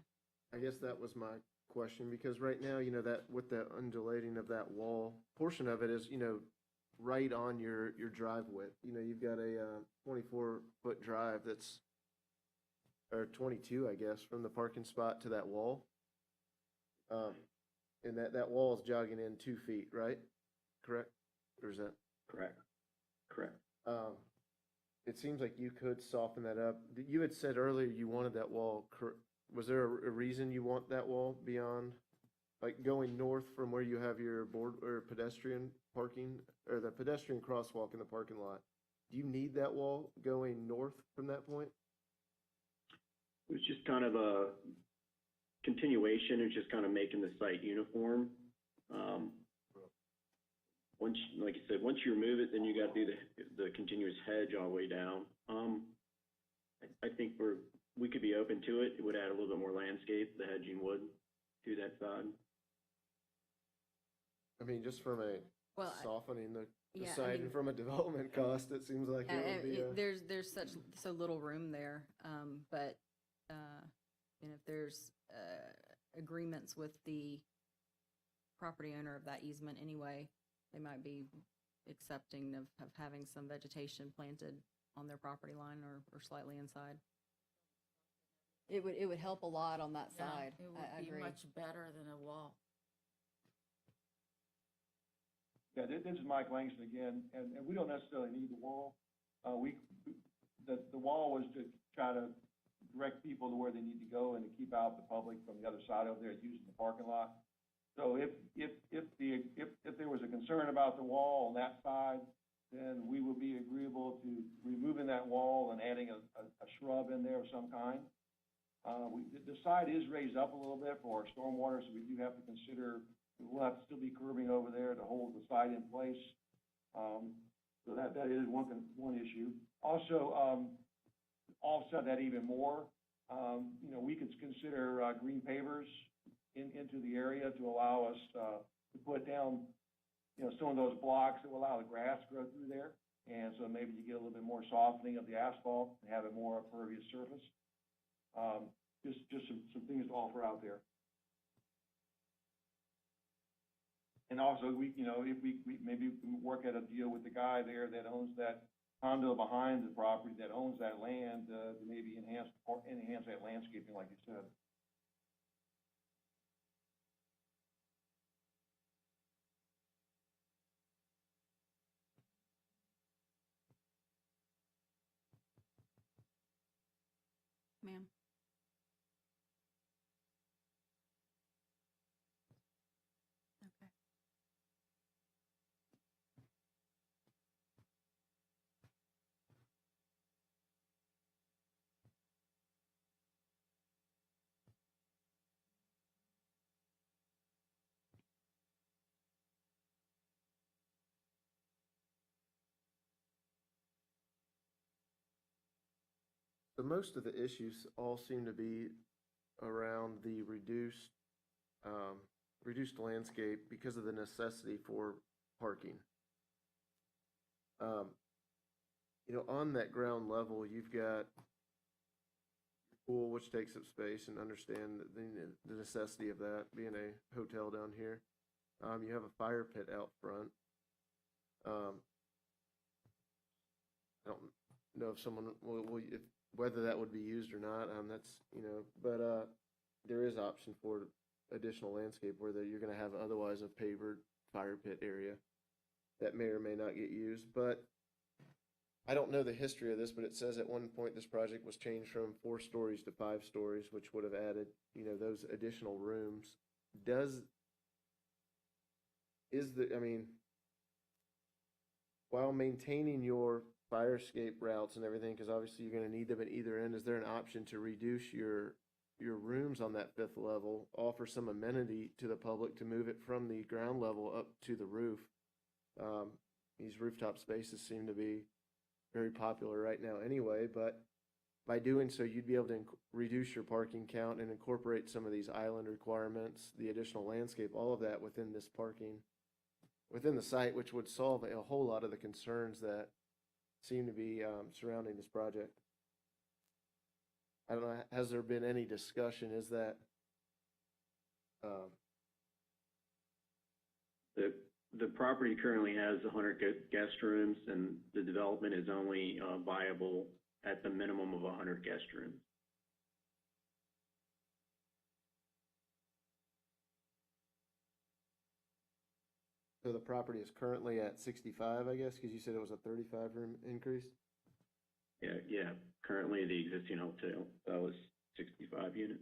S7: I guess that was my question, because right now, that with the undulating of that wall, portion of it is, right on your drive width. You've got a 24-foot drive that's, or 22, I guess, from the parking spot to that wall. And that wall is jogging in 2 feet, right? Correct? Or is that?
S17: Correct.
S7: It seems like you could soften that up. You had said earlier you wanted that wall, was there a reason you want that wall beyond, like going north from where you have your board or pedestrian parking, or the pedestrian crosswalk in the parking lot? Do you need that wall going north from that point?
S17: It was just kind of a continuation. It's just kind of making the site uniform. Like I said, once you remove it, then you got to do the continuous hedge all the way down. I think we could be open to it. It would add a little bit more landscape, the hedging would, to that side.
S7: I mean, just from a softening the
S2: yeah,
S7: site,
S2: I mean,
S7: and from a development cost, it seems like it would be
S2: there's so little room there, but if there's agreements with the property owner of that easement anyway, they might be accepting of having some vegetation planted on their property line or slightly inside. It would help a lot on that
S1: Yeah,
S2: side.
S1: it
S2: I
S1: would be
S2: agree.
S1: much better than a wall.
S15: Yeah, this is Mike Langston again, and we don't necessarily need the wall. The wall was to try to direct people to where they need to go and to keep out the public from the other side over there using the parking lot. So if there was a concern about the wall on that side, then we would be agreeable to removing that wall and adding a shrub in there of some kind. The side is raised up a little bit for our stormwater, so we do have to consider, we'll have to still be curbing over there to hold the side in place. So that is one issue. Also, offset that even more, we could consider green pavers into the area to allow us to put down, some of those blocks that will allow the grass to grow through there. And so maybe you get a little bit more softening of the asphalt and have a more pervious surface. Just some things to offer out there. And also, if we maybe work at a deal with the guy there that owns that condo behind the property, that owns that land, to maybe enhance that landscaping, like you said.
S2: Ma'am. Okay.
S7: So most of the issues all seem to be around the reduced landscape because of the necessity for parking. On that ground level, you've got pool, which takes up space, and understand the necessity of that, being a hotel down here. You have a fire pit out front. I don't know if someone whether that would be used or not. That's, but there is option for additional landscape where you're going to have otherwise a pavered fire pit area that may or may not get used. But I don't know the history of this, but it says at one point this project was changed from 4 stories to 5 stories, which would have added, those additional rooms. While maintaining your fire escape routes and everything, because obviously you're going to need them at either end, is there an option to reduce your rooms on that 5th level, offer some amenity to the public to move it from the ground level up to the roof? These rooftop spaces seem to be very popular right now anyway, but by doing so, you'd be able to reduce your parking count and incorporate some of these island requirements, the additional landscape, all of that within this parking, within the site, which would solve a whole lot of the concerns that seem to be surrounding this project. I don't know, has there been any discussion? Is that
S17: The property currently has 100 guest rooms, and the development is only viable at the minimum of 100 guest rooms.
S7: so the property is currently at 65, I guess, because you said it was a 35 room increase?
S17: Yeah. Currently, the existing hotel, that was 65 units.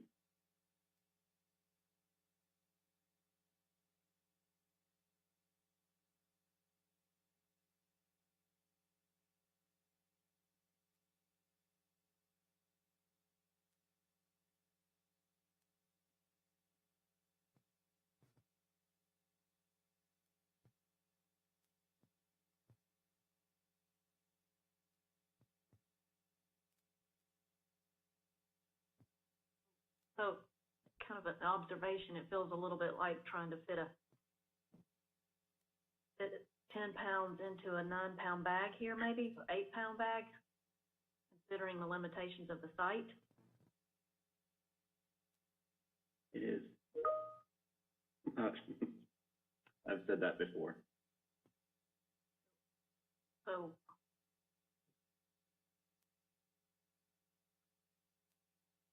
S3: So, kind of an observation, it feels a little bit like trying to fit 10 pounds into a 9-pound bag here, maybe, 8-pound bag, considering the limitations of the site.
S17: It is. I've said that before.
S3: So,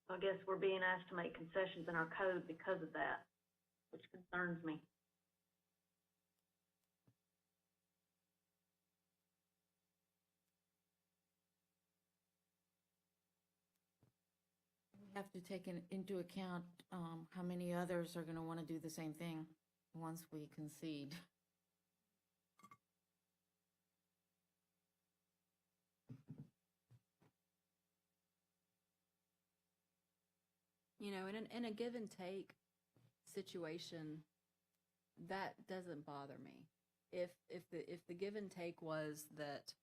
S3: I guess we're being asked to make concessions in our code because of that, which concerns me.
S1: We have to take into account how many others are going to want to do the same thing once we concede.
S2: In a give and take situation, that doesn't bother me. If the give and take was that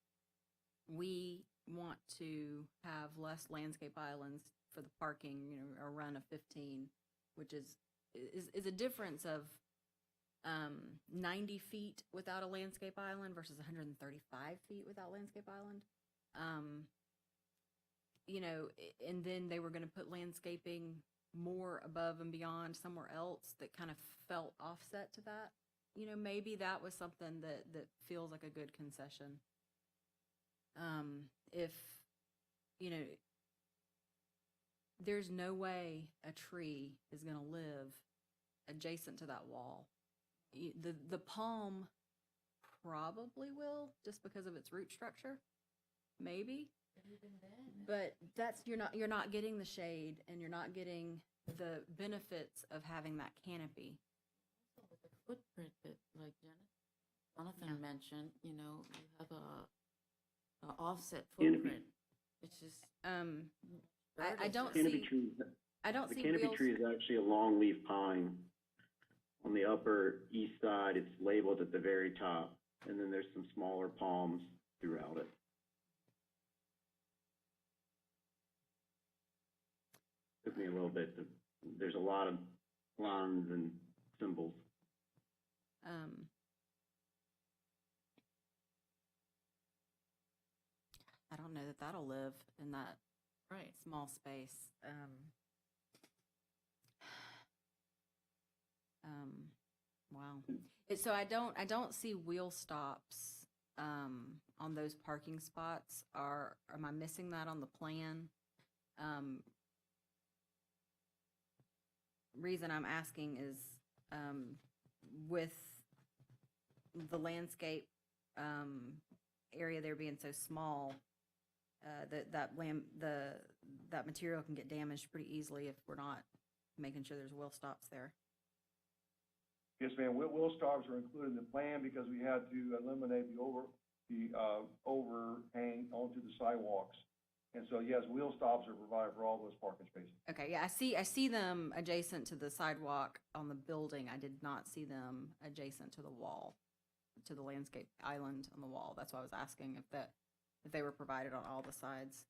S2: we want to have less landscape islands for the parking, a run of 15, which is a difference of 90 feet without a landscape island versus 135 feet without landscape island. And then they were going to put landscaping more above and beyond somewhere else that kind of felt offset to that. Maybe that was something that feels like a good concession. If, there's no way a tree is going to live adjacent to that wall. The palm probably will, just because of its root structure, maybe. But you're not getting the shade, and you're not getting the benefits of having that canopy.
S1: Also, the footprint that, like Jonathan mentioned, you have a offset footprint. It's just
S2: I don't
S17: Canopy
S2: see.
S17: trees.
S2: I don't
S17: The
S2: see
S17: canopy
S2: wheels.
S17: tree is actually a longleaf pine. On the upper east side, it's labeled at the very top, and then there's some smaller palms throughout it. Took me a little bit. There's a lot of lines and symbols.
S2: I don't know that that'll live in that
S1: Right.
S2: small space. Wow. So I don't see wheel stops on those parking spots. Am I missing that on the plan? Reason I'm asking is with the landscape area there being so small, that material can get damaged pretty easily if we're not making sure there's wheel stops there.
S15: Yes, ma'am, wheel stops are included in the plan because we had to eliminate the overhang onto the sidewalks. And so, yes, wheel stops are provided for all those parking spaces.
S2: Okay, yeah, I see them adjacent to the sidewalk on the building. I did not see them adjacent to the wall, to the landscape island on the wall. That's why I was asking if they were provided on all the sides.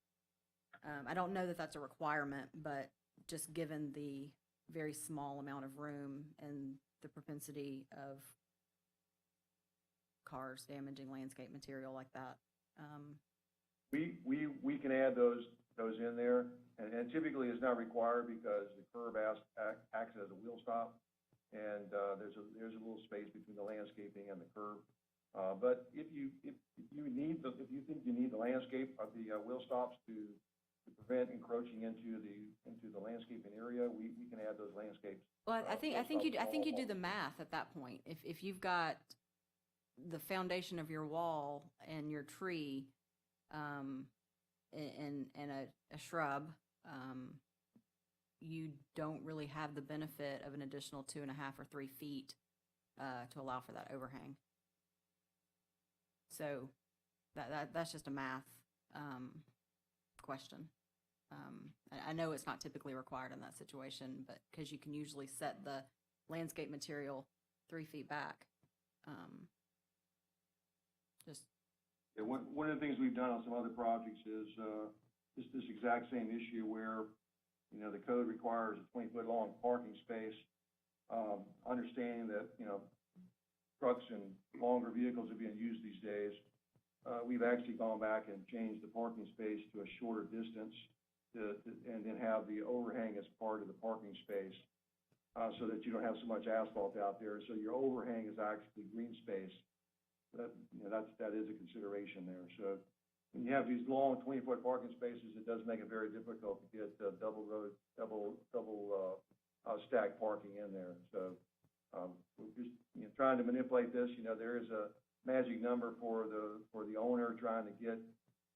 S2: I don't know that that's a requirement, but just given the very small amount of room and the propensity of cars damaging landscape material like that.
S15: We can add those in there, and typically it's not required because the curb acts as a wheel stop, and there's a little space between the landscaping and the curb. But if you think you need the landscape of the wheel stops to prevent encroaching into the landscaping area, we can add those landscapes.
S2: Well, I think you do the math at that point. If you've got the foundation of your wall and your tree, and a shrub, you don't really have the benefit of an additional 2.5 or 3 feet to allow for that overhang. So that's just a math question. I know it's not typically required in that situation, but because you can usually set the landscape material 3 feet back.
S15: Yeah, one of the things we've done on some other projects is just this exact same issue where, the code requires a 20-foot long parking space. Understanding that, trucks and longer vehicles are being used these days, we've actually gone back and changed the parking space to a shorter distance and then have the overhang as part of the parking space so that you don't have so much asphalt out there. So your overhang is actually green space. That is a consideration there. So when you have these long 20-foot parking spaces, it does make it very difficult to get double stack parking in there. So we're just trying to manipulate this. There is a magic number for the owner trying to get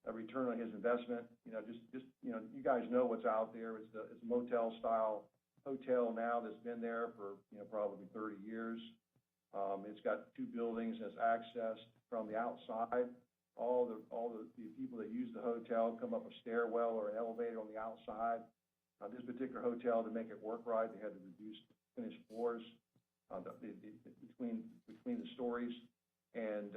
S15: a return on his investment. You guys know what's out there. It's a motel style hotel now that's been there for probably 30 years. It's got 2 buildings that's accessed from the outside. All the people that use the hotel come up a stairwell or an elevator on the outside. This particular hotel, to make it work right, they had to reduce finished floors between the stories and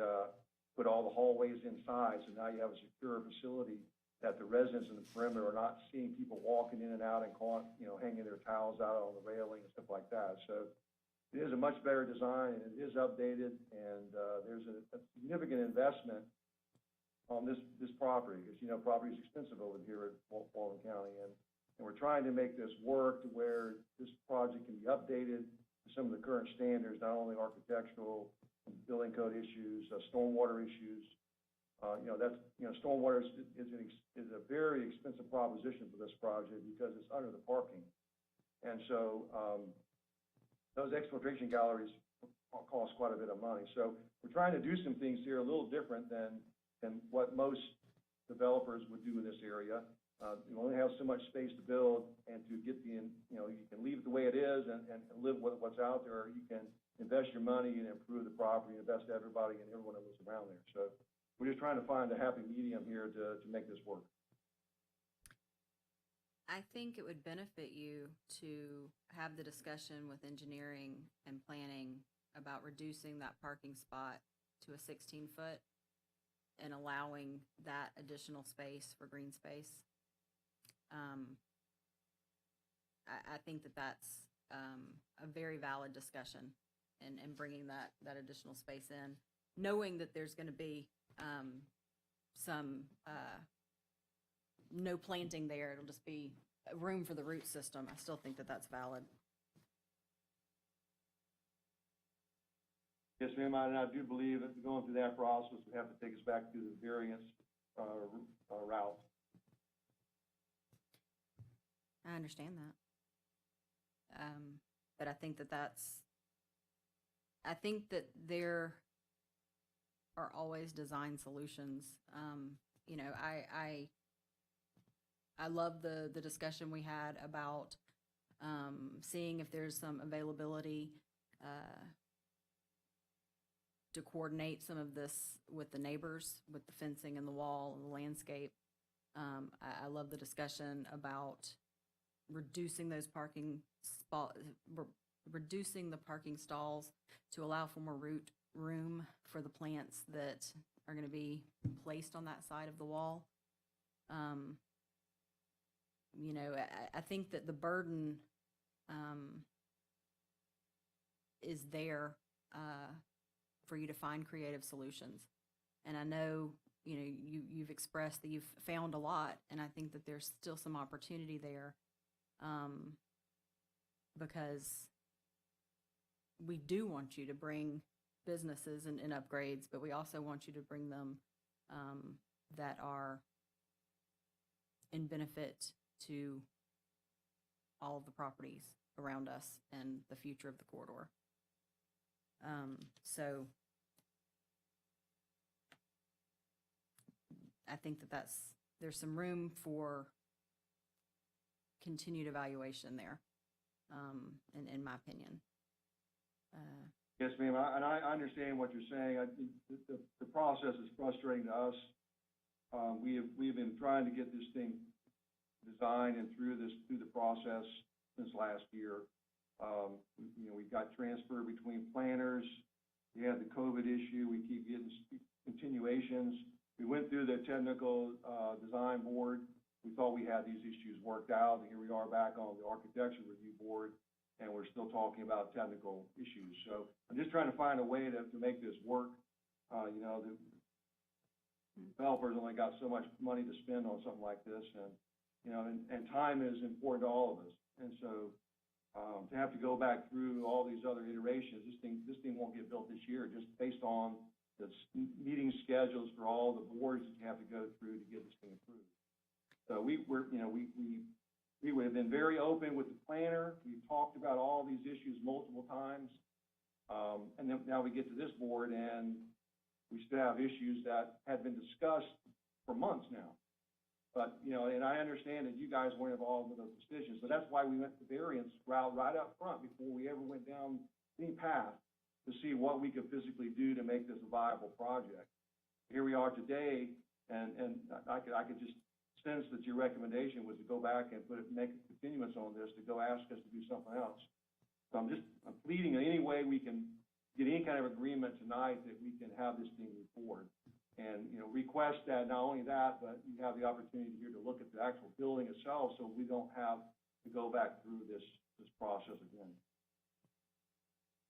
S15: put all the hallways inside. So now you have a secure facility that the residents in the perimeter are not seeing people walking in and out and hanging their towels out on the railing and stuff like that. So it is a much better design, and it is updated, and there's a significant investment on this property, because, property is expensive over here at Walton County, and we're trying to make this work to where this project can be updated to some of the current standards, not only architectural, building code issues, stormwater issues. Stormwater is a very expensive proposition for this project because it's under the parking. And so, those exfiltration galleries cost quite a bit of money. So we're trying to do some things here a little different than what most developers would do in this area. You only have so much space to build, and to get you can leave it the way it is and live with what's out there, or you can invest your money and improve the property and invest everybody and everyone that lives around there. So we're just trying to find a happy medium here to make this work.
S2: I think it would benefit you to have the discussion with engineering and planning about reducing that parking spot to a 16-foot and allowing that additional space for green space. I think that's a very valid discussion, and bringing that additional space in, knowing that there's going to be some no planting there, it'll just be room for the root system, I still think that that's valid.
S15: Yes, ma'am, and I do believe that going through that process would have to take us back to the variance, route.
S2: I understand that. But I think that I think that there are always design solutions. You know, I love the discussion we had about seeing if there's some availability to coordinate some of this with the neighbors, with the fencing and the wall and the landscape. I love the discussion about reducing those reducing the parking stalls to allow for more room for the plants that are going to be placed on that side of the wall. You know, I think that the burden is there for you to find creative solutions. And I know, you know, you've expressed that you've found a lot, and I think that there's still some opportunity there, because we do want you to bring businesses and upgrades, but we also want you to bring them that are in benefit to all of the properties around us and the future of the corridor. So I think that there's some room for continued evaluation there, in my opinion.
S15: Yes, ma'am, and I understand what you're saying. I think the process is frustrating to us. We've been trying to get this thing designed and through the process since last year. You know, we got transfer between planners. We had the COVID issue. We keep getting continuations. We went through the technical design board. We thought we had these issues worked out, and here we are back on the architecture review board, and we're still talking about technical issues. So I'm just trying to find a way to make this work. You know, the developers only got so much money to spend on something like this, and you know, and time is important to all of us. And so to have to go back through all these other iterations, this thing won't get built this year, just based on the meeting schedules for all the boards that you have to go through to get this thing approved. So we have been very open with the planner. We've talked about all these issues multiple times. And then now we get to this board and we still have issues that had been discussed for months now. But, you know, and I understand that you guys weren't involved with those decisions, but that's why we went the variance route right up front before we ever went down any path to see what we could physically do to make this a viable project. Here we are today, and I could just sense that your recommendation was to go back and make a continuance on this, to go ask us to do something else. So I'm pleading in any way we can get any kind of agreement tonight that we can have this thing move forward. And, you know, request that not only that, but you have the opportunity here to look at the actual building itself, so we don't have to go back through this process again.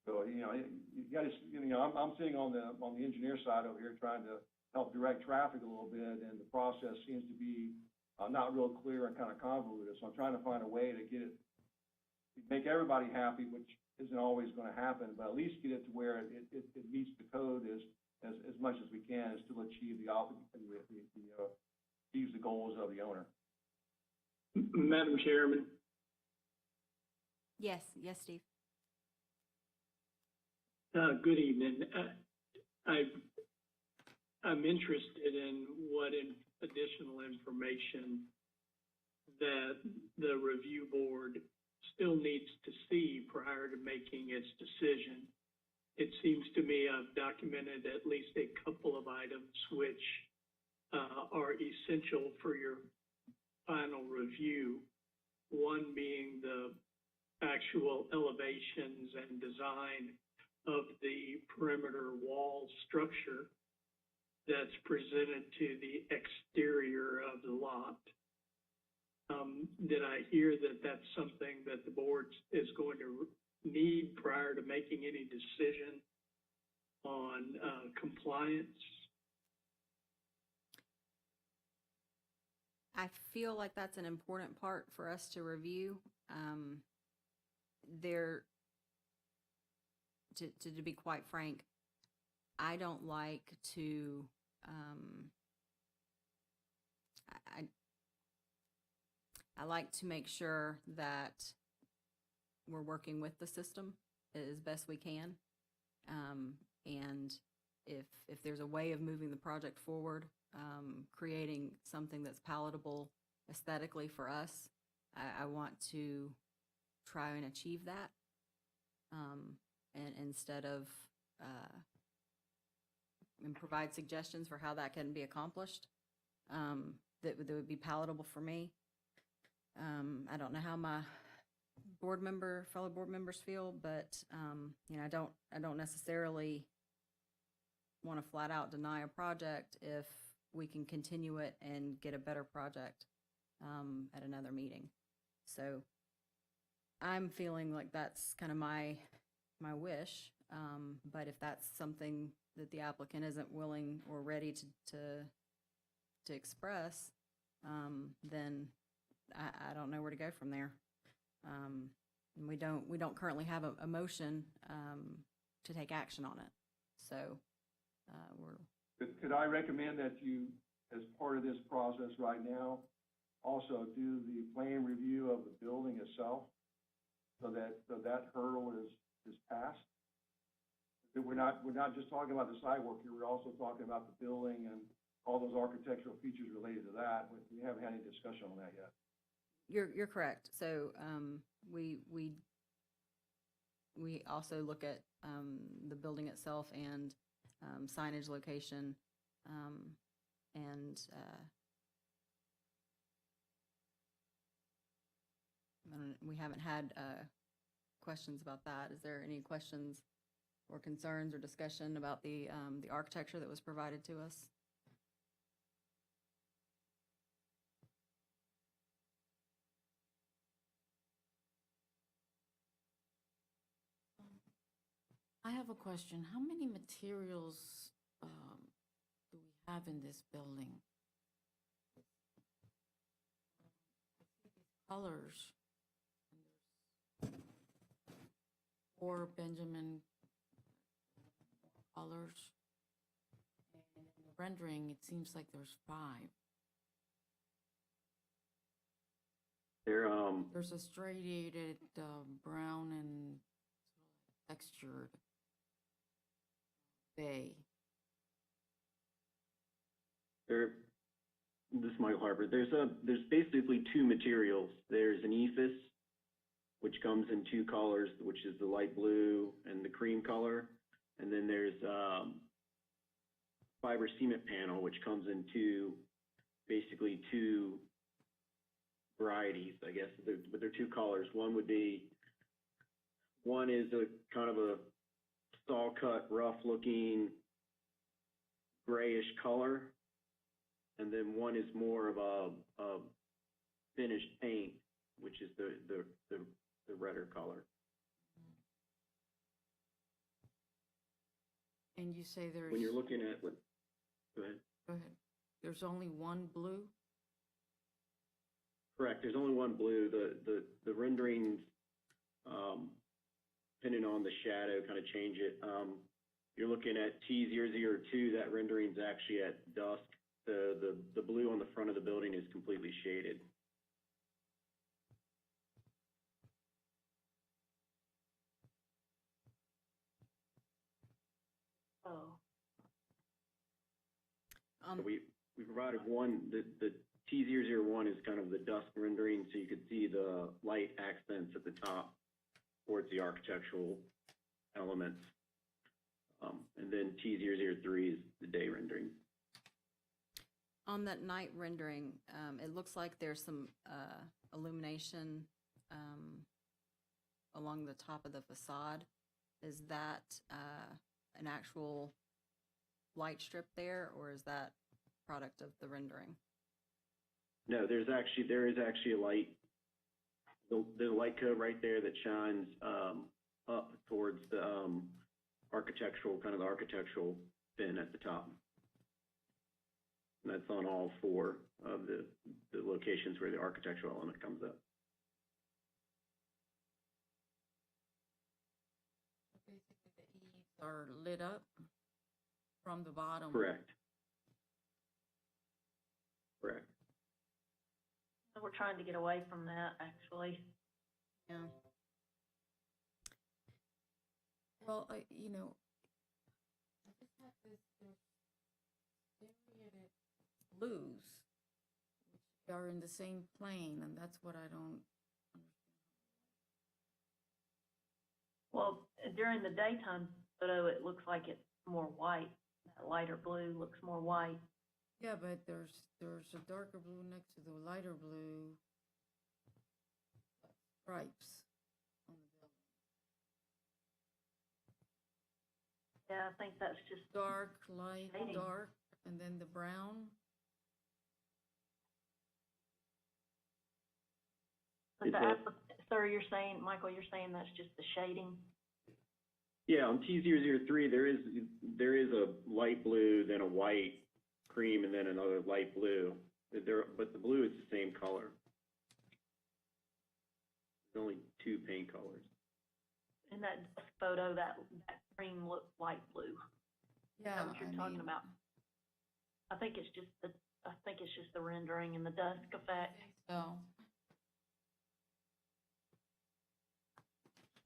S15: So, you know, I'm sitting on the engineer side over here trying to help direct traffic a little bit, and the process seems to be not real clear and kind of convoluted. So I'm trying to find a way to get it, make everybody happy, which isn't always going to happen, but at least get it to where it meets the code as much as we can, and still achieve achieves the goals of the owner.
S10: Madam Chairman,
S2: Yes, Steve.
S10: good evening. I'm interested in what additional information that the review board still needs to see prior to making its decision. It seems to me I've documented at least a couple of items which are essential for your final review. One being the actual elevations and design of the perimeter wall structure that's presented to the exterior of the lot. Did I hear that that's something that the board is going to need prior to making any decision on compliance?
S2: I feel like that's an important part for us to review. There, to be quite frank, I don't like to, I like to make sure that we're working with the system as best we can. And if there's a way of moving the project forward, creating something that's palatable aesthetically for us, I want to try and achieve that. And instead of, and provide suggestions for how that can be accomplished, that would be palatable for me. I don't know how my fellow board members feel, but, you know, I don't necessarily want to flat out deny a project if we can continue it and get a better project, at another meeting. So I'm feeling like that's kind of my wish. But if that's something that the applicant isn't willing or ready to express, then I don't know where to go from there. And we don't currently have a motion to take action on it. So
S15: Could I recommend that you, as part of this process right now, also do the plan review of the building itself, so that hurdle is passed? That we're not just talking about the sidewalk here, we're also talking about the building and all those architectural features related to that. We haven't had any discussion on that yet.
S2: you're correct. So we also look at the building itself and signage location, and we haven't had questions about that. Is there any questions or concerns or discussion about the architecture that was provided to us?
S1: I have a question. How many materials do we have in this building? Colors. Four Benjamin colors. And in the rendering, it seems like there's 5. There's a striated brown and textured bay.
S17: This is Michael Harper. There's basically 2 materials. There's an ephes, which comes in 2 colors, which is the light blue and the cream color. And then there's fiber cement panel, which comes in basically two varieties, I guess, but they're 2 colors. One is a kind of a saw cut, rough looking grayish color. And then one is more of a finished paint, which is the redder color.
S1: And you say there's...
S17: When you're looking at what, go ahead.
S1: Go ahead. There's only one blue?
S17: Correct. There's only one blue. The renderings, depending on the shadow, kind of change it. You're looking at T002. That rendering's actually at dusk. The blue on the front of the building is completely shaded.
S3: Oh.
S17: So we provided one, the T001 is kind of the dusk rendering, so you could see the light accents at the top towards the architectural elements. And then T003 is the day rendering.
S2: On that night rendering, it looks like there's some illumination along the top of the facade. Is that an actual light strip there, or is that product of the rendering?
S17: No, there is actually a light. There's a light code right there that shines up towards the architectural fin at the top. And that's on all 4 of the locations where the architectural element comes up.
S1: Basically, the eaves are lit up from the bottom.
S17: Correct. Correct.
S3: We're trying to get away from that, actually.
S1: Yeah. Well, I just have this myriad blues, which are in the same plane, and that's what I don't understand.
S3: Well, during the daytime photo, it looks like it's more white. That lighter blue looks more white.
S1: Yeah, but there's a darker blue next to the lighter blue stripes on the building.
S3: Yeah, I think that's just
S1: Dark, light,
S3: shading.
S1: dark, and then the brown.
S3: But
S17: It's
S3: sir, Michael, you're saying that's just the shading?
S17: Yeah, on T003, there is a light blue, then a white, cream, and then another light blue. But the blue is the same color. There's only 2 paint colors.
S3: In that photo, that cream looks light blue. Is
S1: Yeah,
S3: that what you're talking about? I think it's just the rendering and the dusk effect.
S1: So.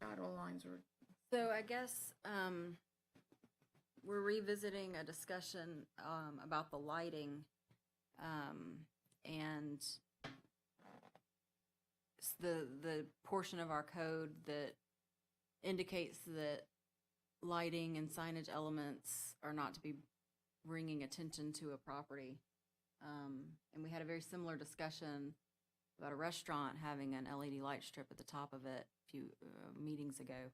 S1: Shadow lines are.
S2: So I guess we're revisiting a discussion about the lighting, and the portion of our code that indicates that lighting and signage elements are not to be bringing attention to a property. And we had a very similar discussion about a restaurant having an LED light strip at the top of it a few meetings ago.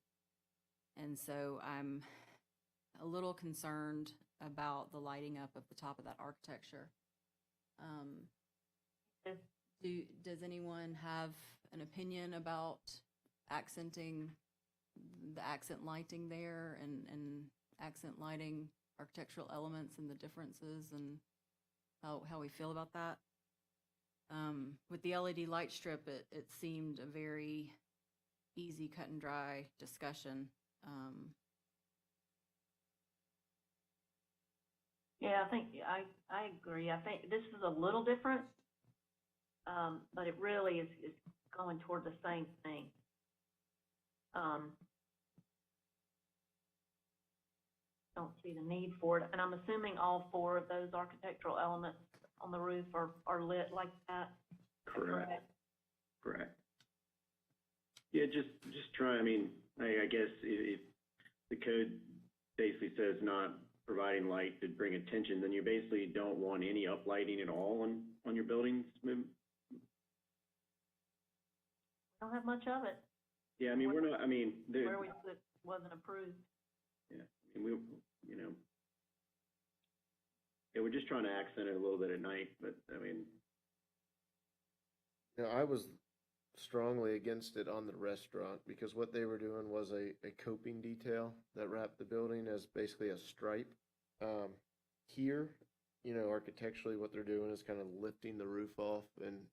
S2: And so I'm a little concerned about the lighting up of the top of that architecture. Does anyone have an opinion about accenting the accent lighting there and accent lighting architectural elements and the differences and how we feel about that? With the LED light strip, it seemed a very easy, cut and dry discussion.
S3: Yeah, I agree. I think this is a little different, but it really is going toward the same thing. Don't see the need for it, and I'm assuming all 4 of those architectural elements on the roof are lit like that.
S17: Correct. Yeah, just try, I guess if the code basically says not providing light to bring attention, then you basically don't want any uplighting at all on your buildings.
S3: Don't have much of it.
S17: Yeah, we're not,
S3: Where it wasn't approved.
S17: Yeah, we're just trying to accent it a little bit at night, but
S7: I was strongly against it on the restaurant because what they were doing was a coping detail that wrapped the building as basically a stripe. Here, architecturally what they're doing is kind of lifting the roof off and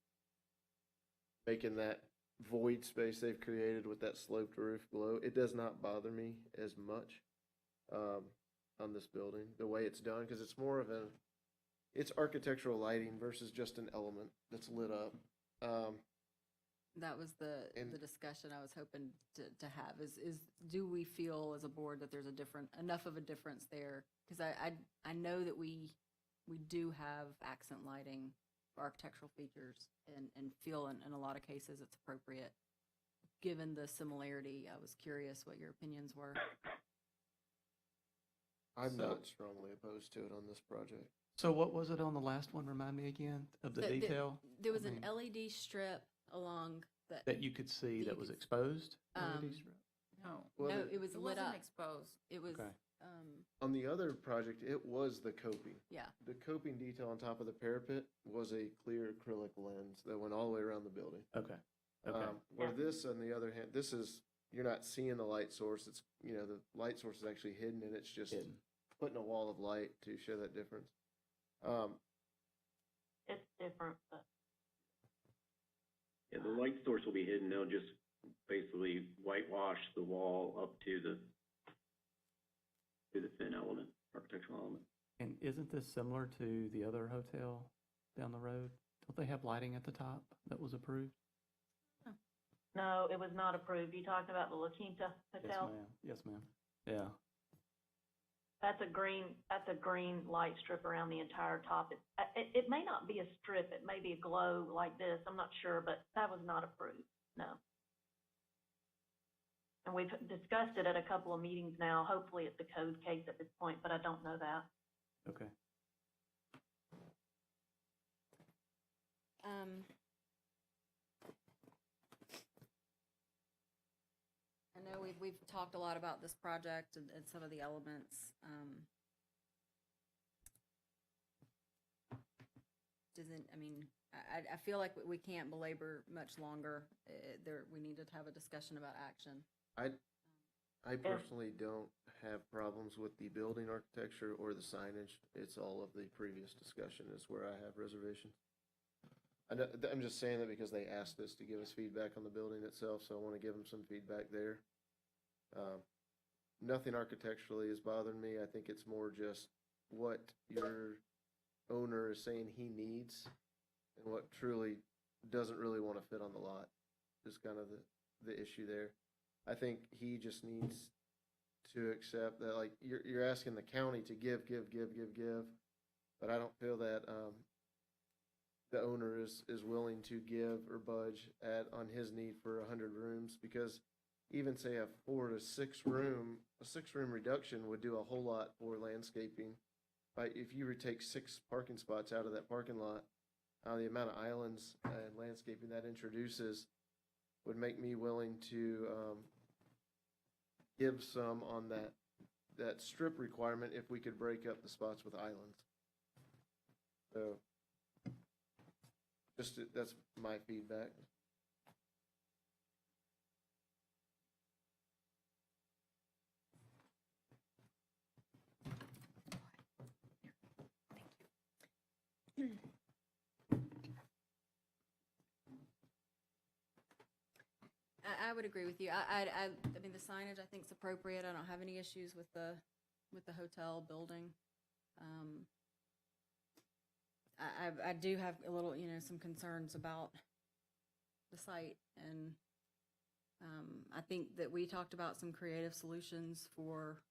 S7: making that void space they've created with that sloped roof below. It does not bother me as much on this building, the way it's done, because it's more of it's architectural lighting versus just an element that's lit up.
S2: That was the discussion I was hoping to have is do we feel as a board that there's enough of a difference there? Because I know that we do have accent lighting for architectural features and feel in a lot of cases it's appropriate. Given the similarity, I was curious what your opinions were.
S7: I'm not strongly opposed to it on this project.
S6: So what was it on the last one? Remind me again of the detail?
S2: There was an LED strip along
S6: that you could see that was exposed? LED strip?
S1: No,
S7: Well,
S2: it was lit
S1: wasn't
S2: up.
S1: exposed.
S2: It was,
S6: Okay.
S7: On the other project, it was the coping.
S2: Yeah.
S7: The coping detail on top of the parapet was a clear acrylic lens that went all the way around the building.
S6: Okay.
S7: Where this, on the other hand, you're not seeing the light source. It's, the light source is actually hidden and it's just
S6: Hidden.
S7: putting a wall of light to show that difference.
S3: it's different, but
S17: Yeah, the light source will be hidden. They'll just basically whitewash the wall up to the fin element, architectural element.
S6: And isn't this similar to the other hotel down the road? Don't they have lighting at the top that was approved?
S3: no, it was not approved. You talking about the La Quinta
S6: Yes,
S3: Hotel?
S6: ma'am. Yes, ma'am. Yeah.
S3: That's a green light strip around the entire top. It may not be a strip, it may be a glow like this, I'm not sure, but that was not approved, no. And we've discussed it at a couple of meetings now, hopefully it's a code case at this point, but I don't know that.
S6: Okay.
S2: I know we've talked a lot about this project and some of the elements. I feel like we can't belabor much longer. We need to have a discussion about action.
S7: I personally don't have problems with the building architecture or the signage. It's all of the previous discussion is where I have reservations. I'm just saying that because they asked us to give us feedback on the building itself, so I want to give them some feedback there. Nothing architecturally is bothering me. I think it's more just what your owner is saying he needs and what truly doesn't really want to fit on the lot is kind of the issue there. I think he just needs to accept that, like, you're asking the county to give, but I don't feel that the owner is willing to give or budge on his need for 100 rooms, because even say a 4 to 6 room, a 6-room reduction would do a whole lot for landscaping. If you would take 6 parking spots out of that parking lot, the amount of islands and landscaping that introduces would make me willing to give some on that strip requirement if we could break up the spots with islands. So, that's my feedback.
S2: I would agree with you. I mean, the signage I think is appropriate. I don't have any issues with the hotel building. I do have a little, some concerns about the site, and I think that we talked about some creative solutions for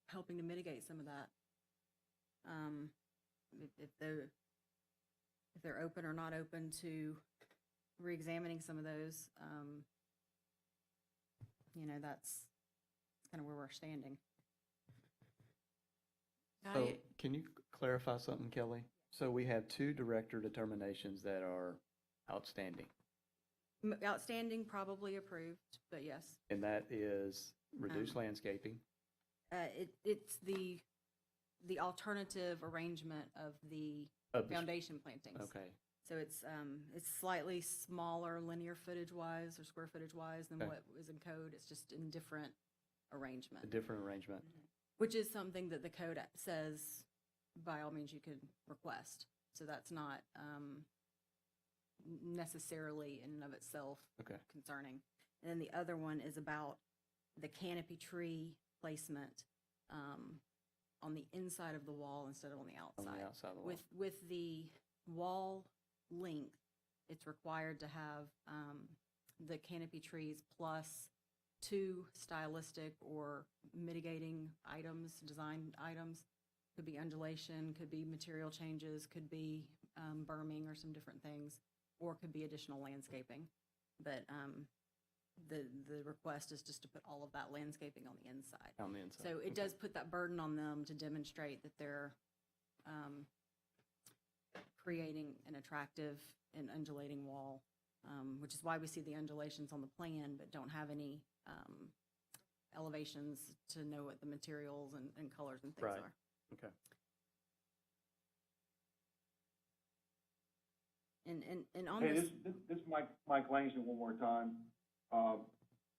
S2: helping to mitigate some of that. If they're open or not open to reexamining some of those, that's kind of where we're standing.
S6: So can you clarify something, Kelly? So we have 2 director determinations that are outstanding,
S2: Outstanding, probably approved, but yes.
S6: and that is reduced landscaping.
S2: It's the alternative arrangement of the foundation plantings.
S6: Okay.
S2: So it's slightly smaller linear footage wise or square footage wise than
S6: Okay.
S2: what was in code. It's just in different arrangement.
S6: A different arrangement.
S2: Which is something that the code says by all means you could request. So that's not necessarily in and of itself concerning. And then the other one is about the canopy tree placement on the inside of the wall instead of on the outside.
S6: On the outside of the wall.
S2: With the wall length, it's required to have the canopy trees plus 2 stylistic or mitigating items, design items. Could be undulation, could be material changes, could be berming or some different things, or could be additional landscaping. But the request is just to put all of that landscaping on the inside.
S6: On the inside.
S2: So it does put that burden on them to demonstrate that they're creating an attractive and undulating wall, which is why we see the undulations on the plan, but don't have any elevations to know what the materials and colors and things
S6: Right.
S2: are.
S6: Okay.
S2: And on
S15: Hey,
S2: this,
S15: this is Mike Langston one more time.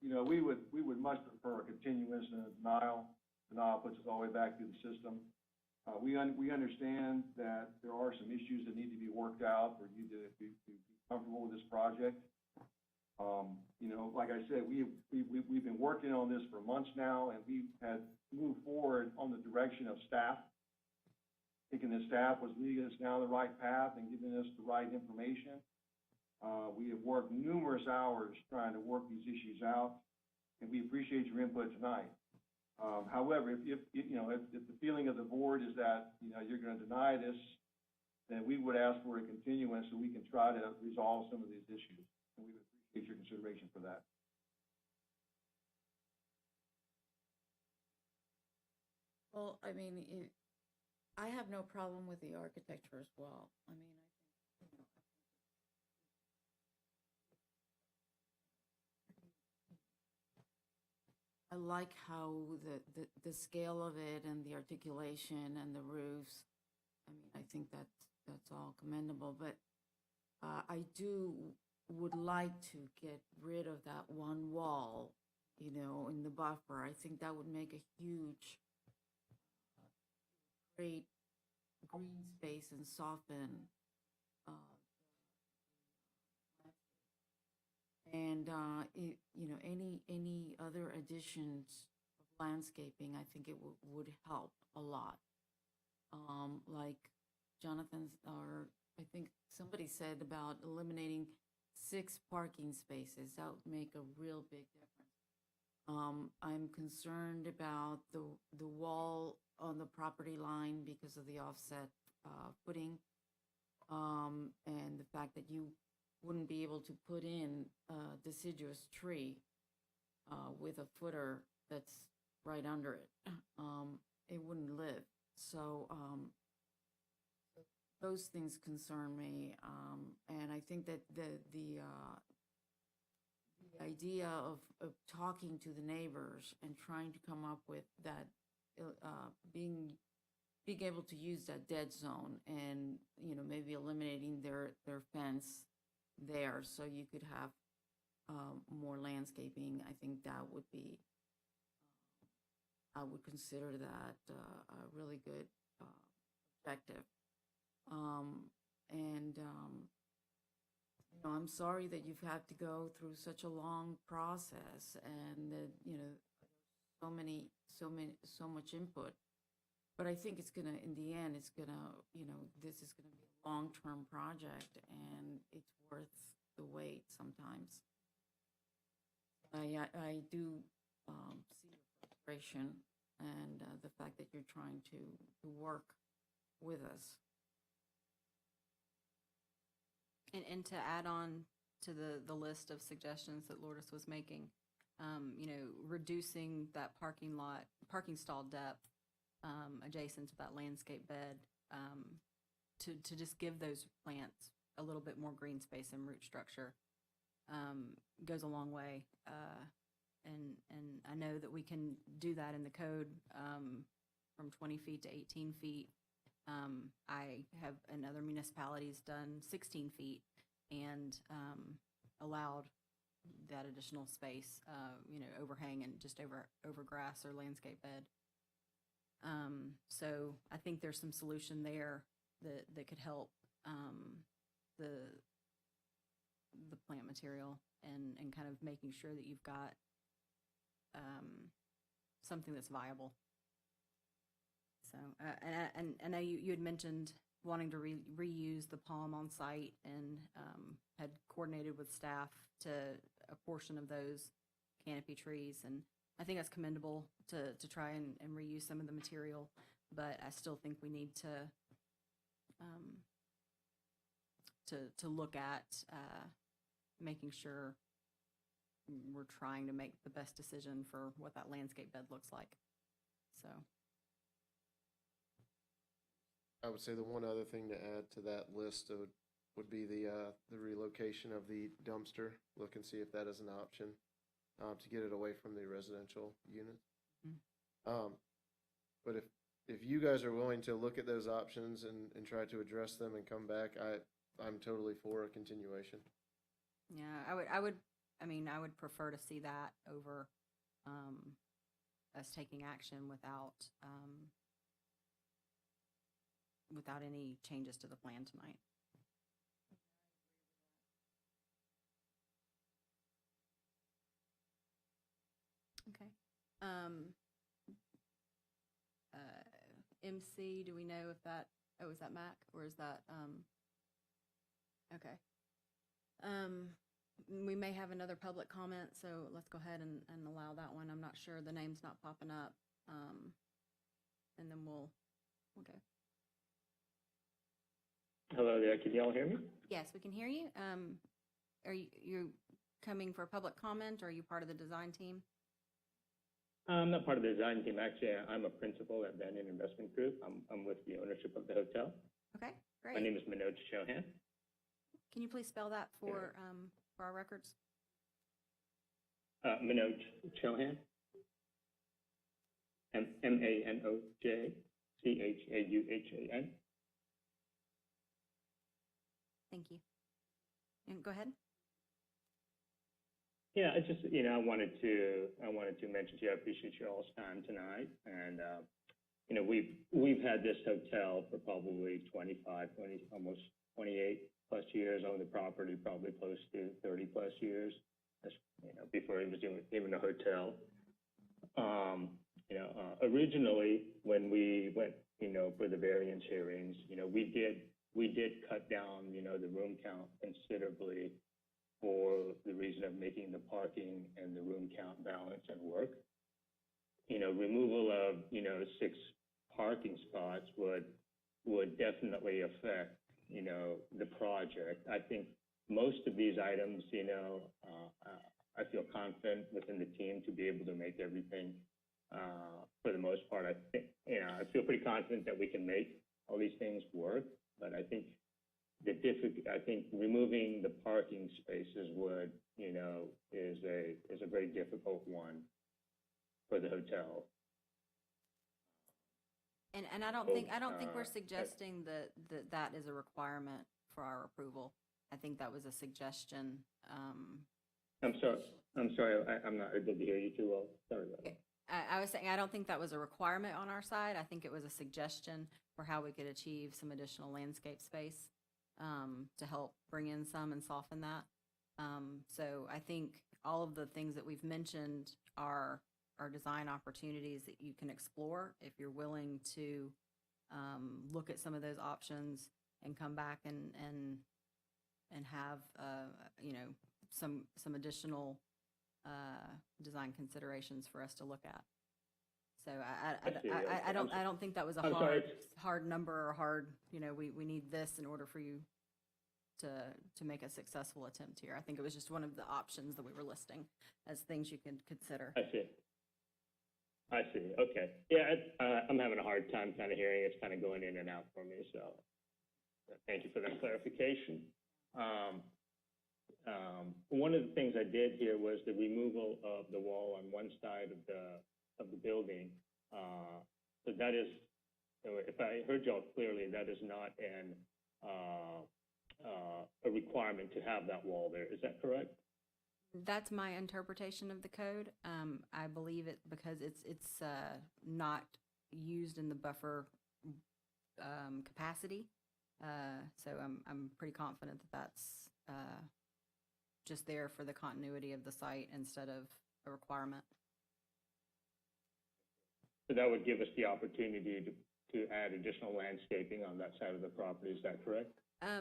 S15: We would much prefer a continuance and a denial. Denial puts us all the way back through the system. We understand that there are some issues that need to be worked out for you to be comfortable with this project. You know, like I said, we've been working on this for months now, and we've had moved forward on the direction of staff, thinking that staff was leading us down the right path and giving us the right information. We have worked numerous hours trying to work these issues out, and we appreciate your input tonight. However, if the feeling of the board is that, you know, you're going to deny this, then we would ask for a continuance so we can try to resolve some of these issues. And we would appreciate your consideration for that.
S1: Well, I mean, I have no problem with the architecture as well. I mean, I think, I like how the scale of it and the articulation and the roofs. I mean, I think that's all commendable, but I would like to get rid of that one wall, you know, in the buffer. I think that would make a huge, great green space and soften and you know, any other additions of landscaping, I think it would help a lot. Like Jonathan's, or I think somebody said about eliminating 6 parking spaces, that would make a real big difference. I'm concerned about the wall on the property line because of the offset footing, and the fact that you wouldn't be able to put in a deciduous tree with a footer that's right under it. It wouldn't live. So those things concern me, and I think that the idea of talking to the neighbors and trying to come up with that, being able to use that dead zone, and, you know, maybe eliminating their fence there so you could have more landscaping. I think that would be, I would consider that a really good objective. You know, I'm sorry that you've had to go through such a long process, and that, you know, so much input. But I think it's gonna, in the end, it's gonna, you know, this is gonna be a long-term project, and it's worth the wait sometimes. I do see your frustration and the fact that you're trying to work with us.
S2: And to add on to the list of suggestions that Lourdes was making, you know, reducing that parking stall depth adjacent to that landscape bed, to just give those plants a little bit more green space and root structure, goes a long way. And I know that we can do that in the code, from 20 feet to 18 feet. I have, in other municipalities, done 16 feet and allowed that additional space, you know, overhang and just over grass or landscape bed. So I think there's some solution there that could help the plant material and kind of making sure that you've got something that's viable. So, and I know you had mentioned wanting to reuse the palm on site, and had coordinated with staff to a portion of those canopy trees, and I think that's commendable to try and reuse some of the material, but I still think we need to look at making sure we're trying to make the best decision for what that landscape bed looks like. So
S7: I would say the one other thing to add to that list would be the relocation of the dumpster. Look and see if that is an option to get it away from the residential units. But if you guys are willing to look at those options and try to address them and come back, I'm totally for a continuation.
S2: yeah, I would prefer to see that over us taking action without without any changes to the plan tonight. Okay. MC, do we know if that, oh, is that Mac or is that, okay. We may have another public comment, so let's go ahead and allow that one. I'm not sure, the name's not popping up. And then we'll go.
S18: Hello there, can y'all hear me?
S2: Yes, we can hear you. Are you coming for a public comment, or are you part of the design team?
S18: I'm not part of the design team, actually, I'm a principal at Banyan Investment Group. I'm with the ownership of the hotel.
S2: Okay,
S18: My
S2: great.
S18: name is Manoj Chauhan.
S2: Can you please spell that for our records?
S18: Manoj Chauhan. MANOJ CHAUHAN.
S2: Thank you. And go ahead.
S18: Yeah, I just, I wanted to mention to you, I appreciate you all's time tonight. And, we've had this hotel for probably 25, almost 28 plus years on the property, probably close to 30 plus years. That's, before it was even a hotel. Originally when we went, for the variance hearings, we did cut down, the room count considerably for the reason of making the parking and the room count balance and work. Removal of, 6 parking spots would definitely affect, the project. I think most of these items, I feel confident within the team to be able to make everything, for the most part. I think, I feel pretty confident that we can make all these things work, but I think I think removing the parking spaces would, is a very difficult one for the hotel.
S2: And I don't think we're suggesting that is a requirement for our approval. I think that was a suggestion.
S18: I'm sorry, I'm not able to hear you too well. Sorry about that.
S2: I was saying, I don't think that was a requirement on our side. I think it was a suggestion for how we could achieve some additional landscape space to help bring in some and soften that. So I think all of the things that we've mentioned are design opportunities that you can explore if you're willing to look at some of those options and come back and have some additional design considerations for us to look at. So I don't think that was a hard number or hard, we need this in order for you to make a successful attempt here. I think it was just one of the options that we were listing as things you can consider.
S18: I see. Okay. Yeah, I'm having a hard time kind of hearing. It's kind of going in and out for me. So thank you for that clarification. One of the things I did here was the removal of the wall on one side of the building. So that is, if I heard y'all clearly, that is not a requirement to have that wall there. Is that correct?
S2: That's my interpretation of the code. I believe it because it's not used in the buffer capacity. So I'm pretty confident that that's just there for the continuity of the site instead of a requirement.
S18: So that would give us the opportunity to add additional landscaping on that side of the property. Is that correct?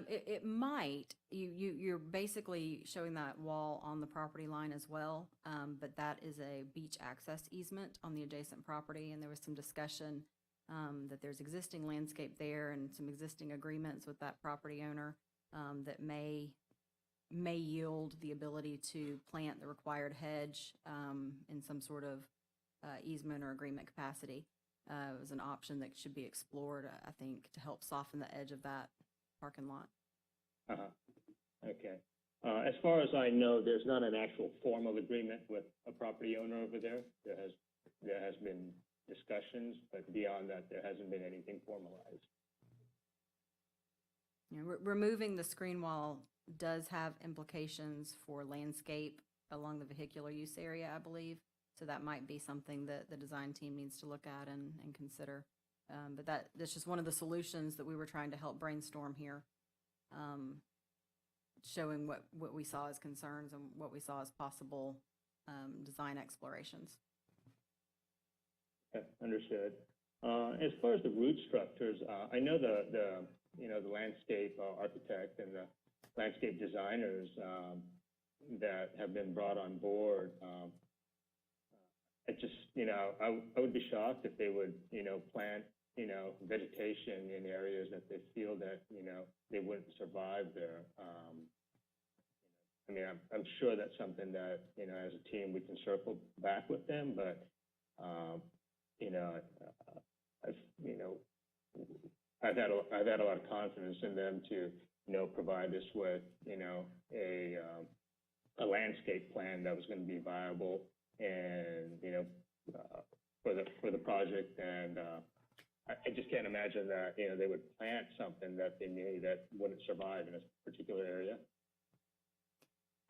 S2: It might. You're basically showing that wall on the property line as well, but that is a beach access easement on the adjacent property, and there was some discussion that there's existing landscape there and some existing agreements with that property owner that may yield the ability to plant the required hedge in some sort of easement or agreement capacity. It was an option that should be explored, I think, to help soften the edge of that parking lot.
S18: Okay. As far as I know, there's not an actual formal agreement with a property owner over there. There has been discussions, but beyond that, there hasn't been anything formalized.
S2: Removing the screen wall does have implications for landscape along the vehicular use area, I believe. So that might be something that the design team needs to look at and consider. But that's just one of the solutions that we were trying to help brainstorm here, showing what we saw as concerns and what we saw as possible design explorations.
S18: Okay, understood. As far as the root structures, I know the landscape architect and the landscape designers that have been brought on board. I just, I would be shocked if they would, plant, vegetation in areas that they feel that, they wouldn't survive there. I mean, I'm sure that's something that, as a team, we can circle back with them, but, I've had a lot of confidence in them to, provide us with, a landscape plan that was going to be viable and, for the project. And I just can't imagine that, they would plant something that they knew that wouldn't survive in a particular area.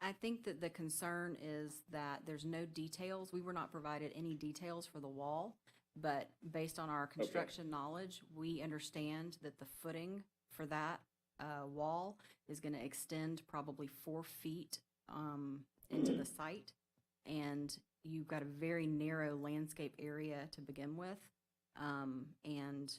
S2: I think that the concern is that there's no details. We were not provided any details for the wall, but based on our construction knowledge, we understand that the footing for that wall is going to extend probably 4 feet into the site, and you've got a very narrow landscape area to begin with, and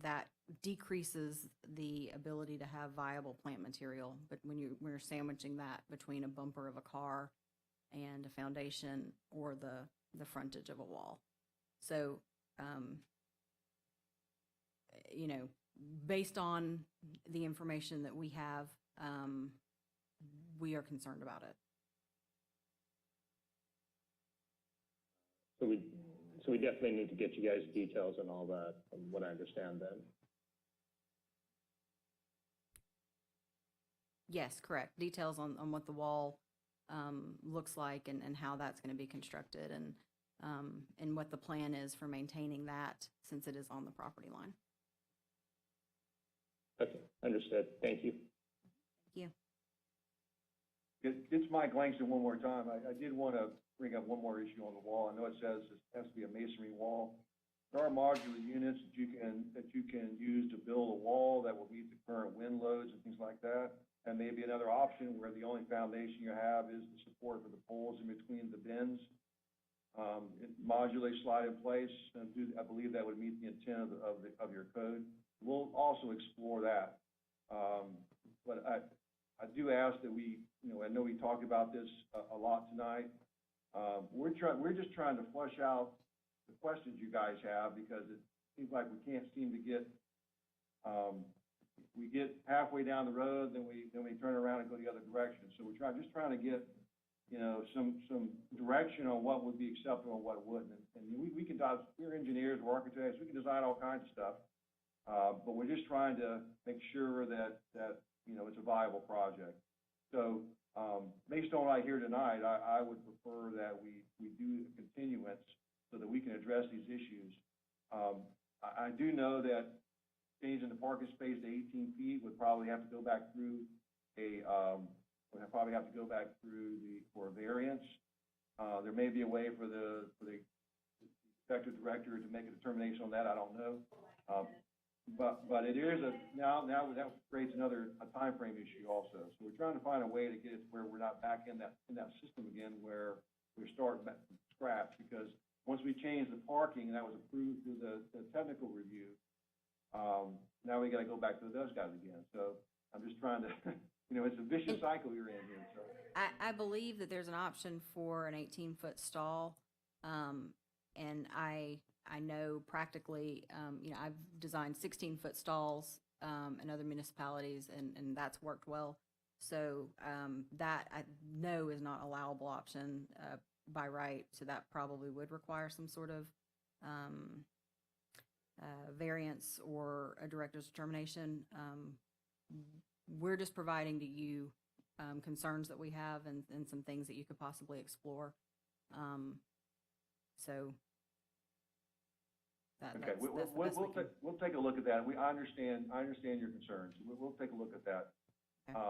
S2: that decreases the ability to have viable plant material. But when you're sandwiching that between a bumper of a car and a foundation or the frontage of a wall. So, based on the information that we have, we are concerned about it.
S18: So we definitely need to get you guys details and all that, from what I understand then.
S2: Yes, correct. Details on what the wall looks like and how that's going to be constructed, and what the plan is for maintaining that since it is on the property line.
S18: Okay, understood. Thank you.
S2: Thank you.
S15: It's Mike Langston one more time. I did want to bring up one more issue on the wall. I know it says it has to be a masonry wall. There are modular units that you can use to build a wall that will meet the current wind loads and things like that. And maybe another option where the only foundation you have is the support for the poles in between the bins. Modulate, slide in place, and I believe that would meet the intent of your code. We'll also explore that. But I do ask that I know we talked about this a lot tonight. We're just trying to flush out the questions you guys have, because it seems like we can't seem to get, we get halfway down the road, then we turn around and go the other direction. So we're just trying to get, some direction on what would be acceptable and what wouldn't. And we can, we're engineers, we're architects, we can design all kinds of stuff. But we're just trying to make sure that it's a viable project. So, based on what I hear tonight, I would prefer that we do a continuance so that we can address these issues. I do know that changing the parking space to 18 feet would probably have to go back through for a variance. There may be a way for the executive director to make a determination on that. I don't know. But it is now that creates a time frame issue also. So we're trying to find a way to get it to where we're not back in that system again, where we're starting back from scratch. Because once we changed the parking, that was approved through the technical review. Now we got to go back to those guys again. So I'm just trying to, it's a vicious cycle you're in here. So
S2: I believe that there's an option for an 18-foot stall, and I know practically, I've designed 16-foot stalls in other municipalities, and that's worked well. So that I know is not allowable option by right, so that probably would require some sort of variance or a director's determination. We're just providing to you concerns that we have and some things that you could possibly explore. So
S15: okay, we'll take a look at that. I understand your concerns. We'll take a look at that.
S2: Okay.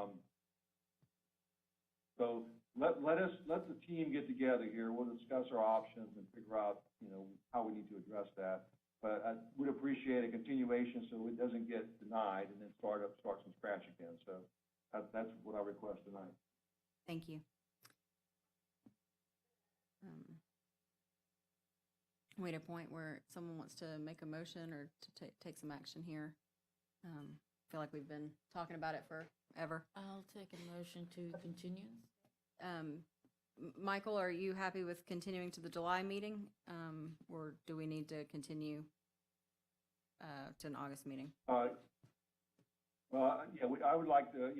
S15: So let the team get together here. We'll discuss our options and figure out, how we need to address that. But I would appreciate a continuation so it doesn't get denied and then start from scratch again. So that's what I request tonight.
S2: Thank you. Wait a point where someone wants to make a motion or to take some action here. Feel like we've been talking about it forever.
S1: I'll take a motion to continue.
S2: Michael, are you happy with continuing to the July meeting? Or do we need to continue to an August meeting?
S15: Well, yeah, I would like the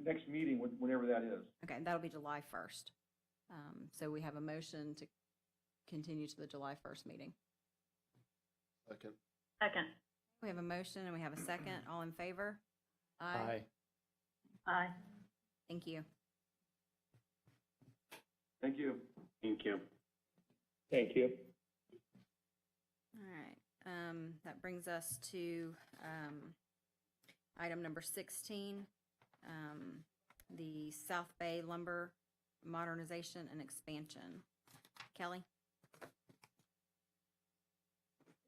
S15: next meeting, whenever that is.
S2: Okay, that'll be July 1st. So we have a motion to continue to the July 1st meeting.
S7: Second.
S3: Second.
S2: We have a motion and we have a second. All in favor?
S6: Aye.
S3: Aye.
S2: Thank you.
S15: Thank you.
S17: Thank you.
S18: Thank you.
S2: All right, that brings us to item number 16, the Southbay lumber modernization and expansion. Kelly?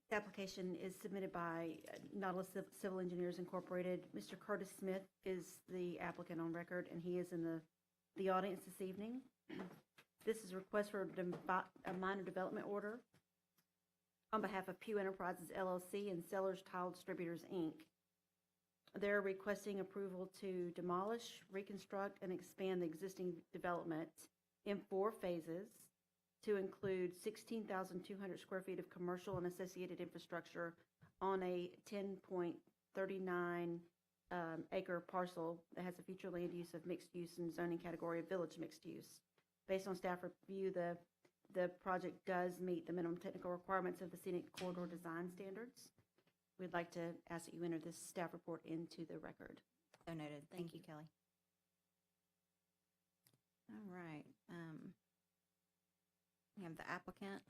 S5: The application is submitted by Nautilus Civil Engineers Incorporated. Mr. Curtis Smith is the applicant on record, and he is in the audience this evening. This is a request for a minor development order on behalf of Pew Enterprises LLC and Sellers Tile Distributors, Inc. They're requesting approval to demolish, reconstruct, and expand the existing development in 4 phases to include 16,200 square feet of commercial and associated infrastructure on a 10.39 acre parcel that has a future land use of mixed use and zoning category of village mixed use. Based on staff review, the project does meet the minimum technical requirements of the scenic corridor design standards. We'd like to ask that you enter this staff report into the record.
S2: So noted. Thank you, Kelly. All right. We have the applicant.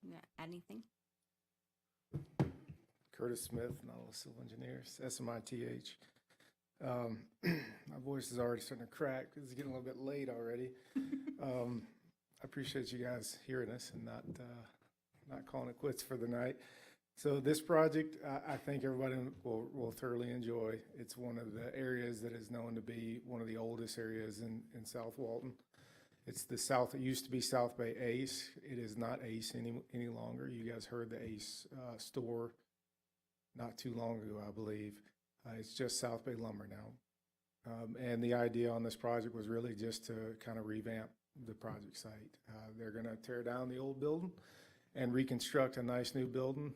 S2: You want to add anything?
S19: Curtis Smith, Nautilus Civil Engineers, SMITH. My voice is already starting to crack because it's getting a little bit late already. I appreciate you guys hearing us and not calling it quits for the night. So this project, I think everybody will thoroughly enjoy. It's one of the areas that is known to be one of the oldest areas in South Walton. It's it used to be Southbay Ace. It is not Ace any longer. You guys heard the Ace store not too long ago, I believe. It's just Southbay Lumber now. And the idea on this project was really just to kind of revamp the project site. They're going to tear down the old building and reconstruct a nice new building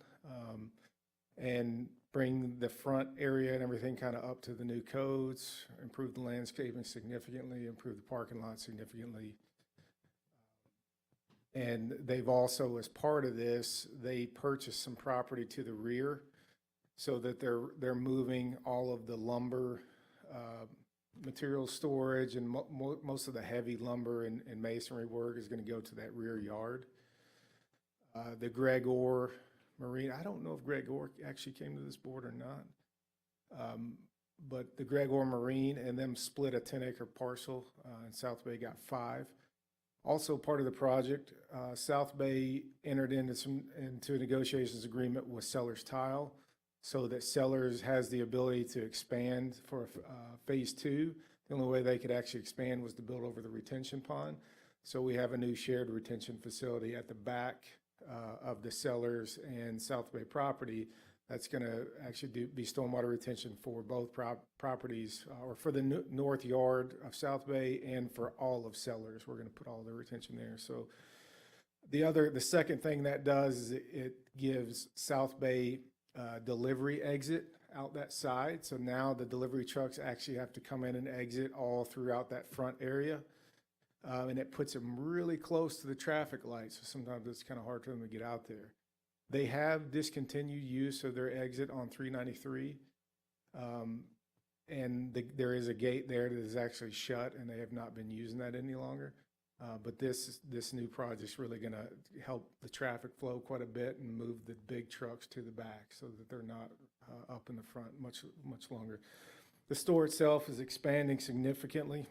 S19: and bring the front area and everything kind of up to the new codes, improve the landscaping significantly, improve the parking lot significantly. And they've also, as part of this, they purchased some property to the rear so that they're moving all of the lumber material storage and most of the heavy lumber and masonry work is going to go to that rear yard. The Gregor Marine, I don't know if Gregor actually came to this board or not, but the Gregor Marine and them split a 10-acre parcel, and Southbay got 5. Also part of the project, Southbay entered into a negotiations agreement with Sellers Tile so that Sellers has the ability to expand for phase 2. The only way they could actually expand was to build over the retention pond. So we have a new shared retention facility at the back of the Sellers and Southbay property that's going to actually be stormwater retention for both properties, or for the north yard of Southbay and for all of Sellers. We're going to put all the retention there. So the second thing that does is it gives Southbay delivery exit out that side. So now the delivery trucks actually have to come in and exit all throughout that front area. And it puts them really close to the traffic lights. So sometimes it's kind of hard for them to get out there. They have discontinued use of their exit on 393. And there is a gate there that is actually shut, and they have not been using that any longer. But this new project is really going to help the traffic flow quite a bit and move the big trucks to the back so that they're not up in the front much longer. The store itself is expanding significantly.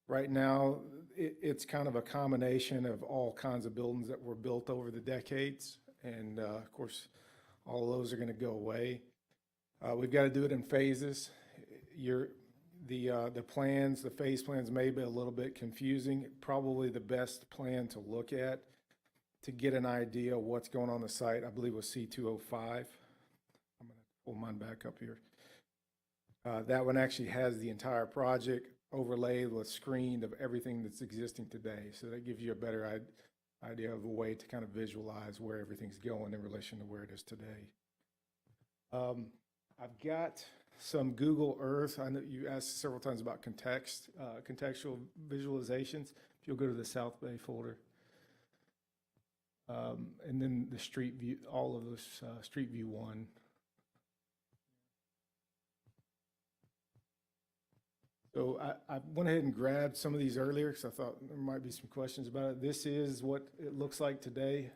S19: Right now, it's kind of a combination of all kinds of buildings that were built over the decades, and of course, all of those are going to go away. We've got to do it in phases. The plans, the phase plans may be a little bit confusing. Probably the best plan to look at to get an idea of what's going on the site, I believe, was C205. I'm going to pull mine back up here. That one actually has the entire project overlaid with screened of everything that's existing today. So that gives you a better idea of a way to kind of visualize where everything's going in relation to where it is today. I've got some Google Earth. I know you asked several times about contextual visualizations. If you'll go to the Southbay folder. And then the street view, all of those, street view 1. So I went ahead and grabbed some of these earlier because I thought there might be some questions about it. This is what it looks like today.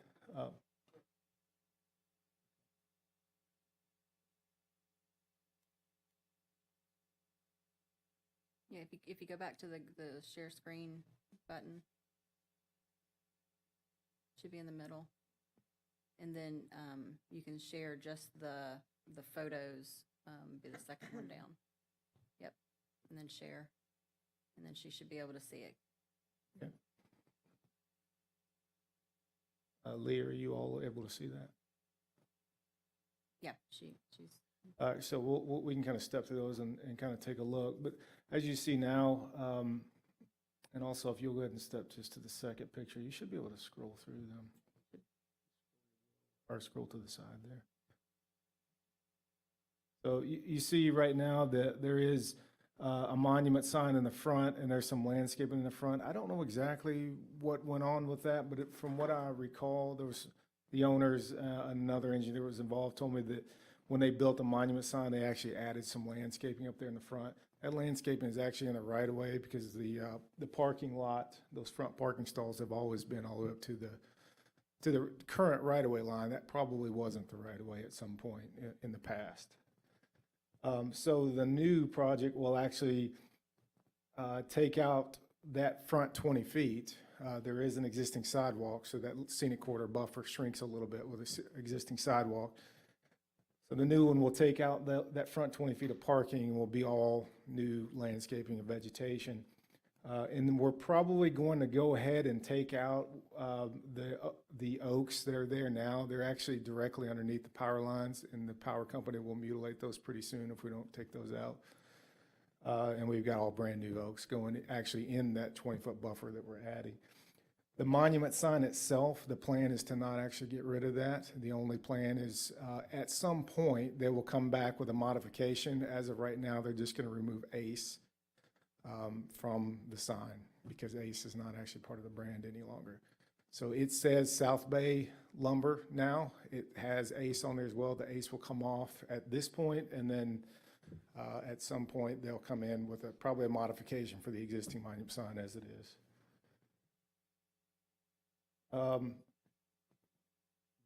S2: Yeah, if you go back to the share screen button, should be in the middle. And then you can share just the photos, be the second one down. Yep, and then share. And then she should be able to see it.
S19: Okay. Leah, are you all able to see that?
S2: Yeah, she's.
S19: All right, so we can kind of step through those and kind of take a look. But as you see now, and also if you'll go ahead and step just to the second picture, you should be able to scroll through them. Or scroll to the side there. So you see right now that there is a monument sign in the front and there's some landscaping in the front. I don't know exactly what went on with that, but from what I recall, there was the owners, another engineer was involved, told me that when they built the monument sign, they actually added some landscaping up there in the front. That landscaping is actually in the right of way because the parking lot, those front parking stalls have always been all the way up to the current right of way line. That probably wasn't the right of way at some point in the past. So the new project will actually take out that front 20 feet. There is an existing sidewalk, so that scenic corridor buffer shrinks a little bit with the existing sidewalk. So the new one will take out that front 20 feet of parking and will be all new landscaping and vegetation. And then we're probably going to go ahead and take out the oaks that are there now. They're actually directly underneath the power lines, and the power company will mutilate those pretty soon if we don't take those out. And we've got all brand new oaks going actually in that 20-foot buffer that we're adding. The monument sign itself, the plan is to not actually get rid of that. The only plan is at some point they will come back with a modification. As of right now, they're just going to remove ACE from the sign because ACE is not actually part of the brand any longer. So it says Southbay Lumber now. It has ACE on there as well. The ACE will come off at this point, and then at some point they'll come in with probably a modification for the existing monument sign as it is.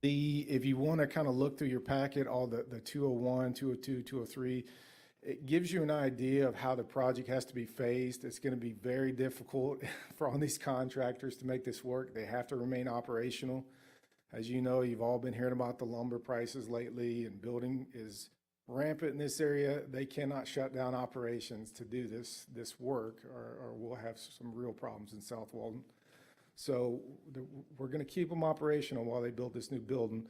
S19: If you want to kind of look through your packet, all the 201, 202, 203, it gives you an idea of how the project has to be phased. It's going to be very difficult for all these contractors to make this work. They have to remain operational. As you know, you've all been hearing about the lumber prices lately, and building is rampant in this area. They cannot shut down operations to do this work, or we'll have some real problems in South Walton. So we're going to keep them operational while they build this new building.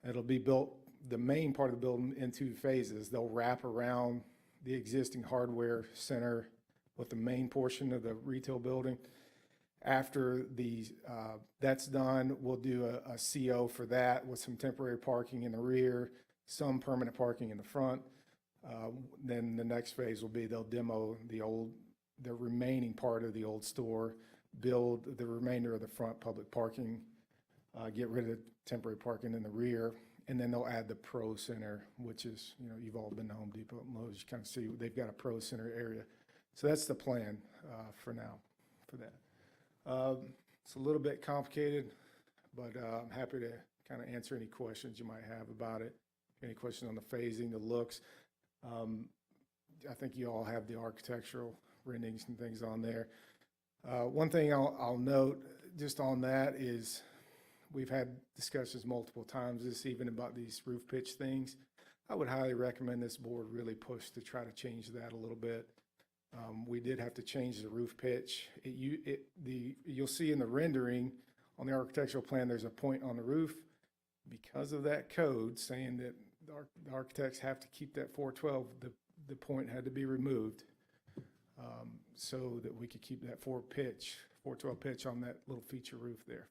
S19: It'll be built, the main part of the building, in 2 phases. They'll wrap around the existing hardware center with the main portion of the retail building. After that's done, we'll do a CO for that with some temporary parking in the rear, some permanent parking in the front. Then the next phase will be they'll demo the remaining part of the old store, build the remainder of the front public parking, get rid of temporary parking in the rear, and then they'll add the Pro Center, which is, you've all been to Home Depot and Lowe's. You kind of see they've got a Pro Center area. So that's the plan for now for that. It's a little bit complicated, but I'm happy to kind of answer any questions you might have about it. Any questions on the phasing, the looks. I think you all have the architectural renderings and things on there. One thing I'll note just on that is we've had discussions multiple times this even about these roof pitch things. I would highly recommend this board really push to try to change that a little bit. We did have to change the roof pitch. You'll see in the rendering on the architectural plan, there's a point on the roof. Because of that code saying that the architects have to keep that 412, the point had to be removed so that we could keep that 412 pitch on that little feature roof there.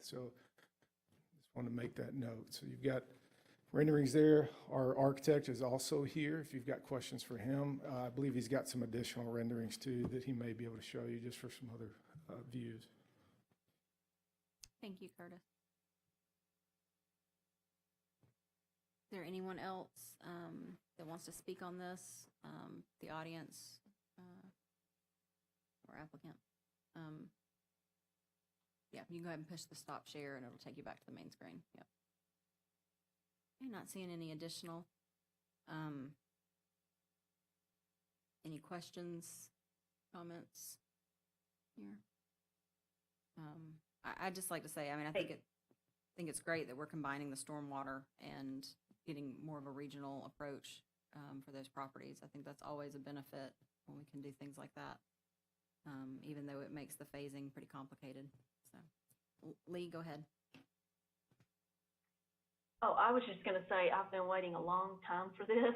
S19: So just want to make that note. So you've got renderings there. Our architect is also here if you've got questions for him. I believe he's got some additional renderings too that he may be able to show you just for some other views.
S2: Thank you, Curtis. Is there anyone else that wants to speak on this? The audience or applicant? Yeah, you can go ahead and push the stop share and it'll take you back to the main screen. Yep. I'm not seeing any additional. Any questions, comments here? I'd just like to say, I mean, I think it's great that we're combining the stormwater and getting more of a regional approach for those properties. I think that's always a benefit when we can do things like that, even though it makes the phasing pretty complicated. So, Lee, go ahead.
S3: Oh, I was just going to say, I've been waiting a long time for this,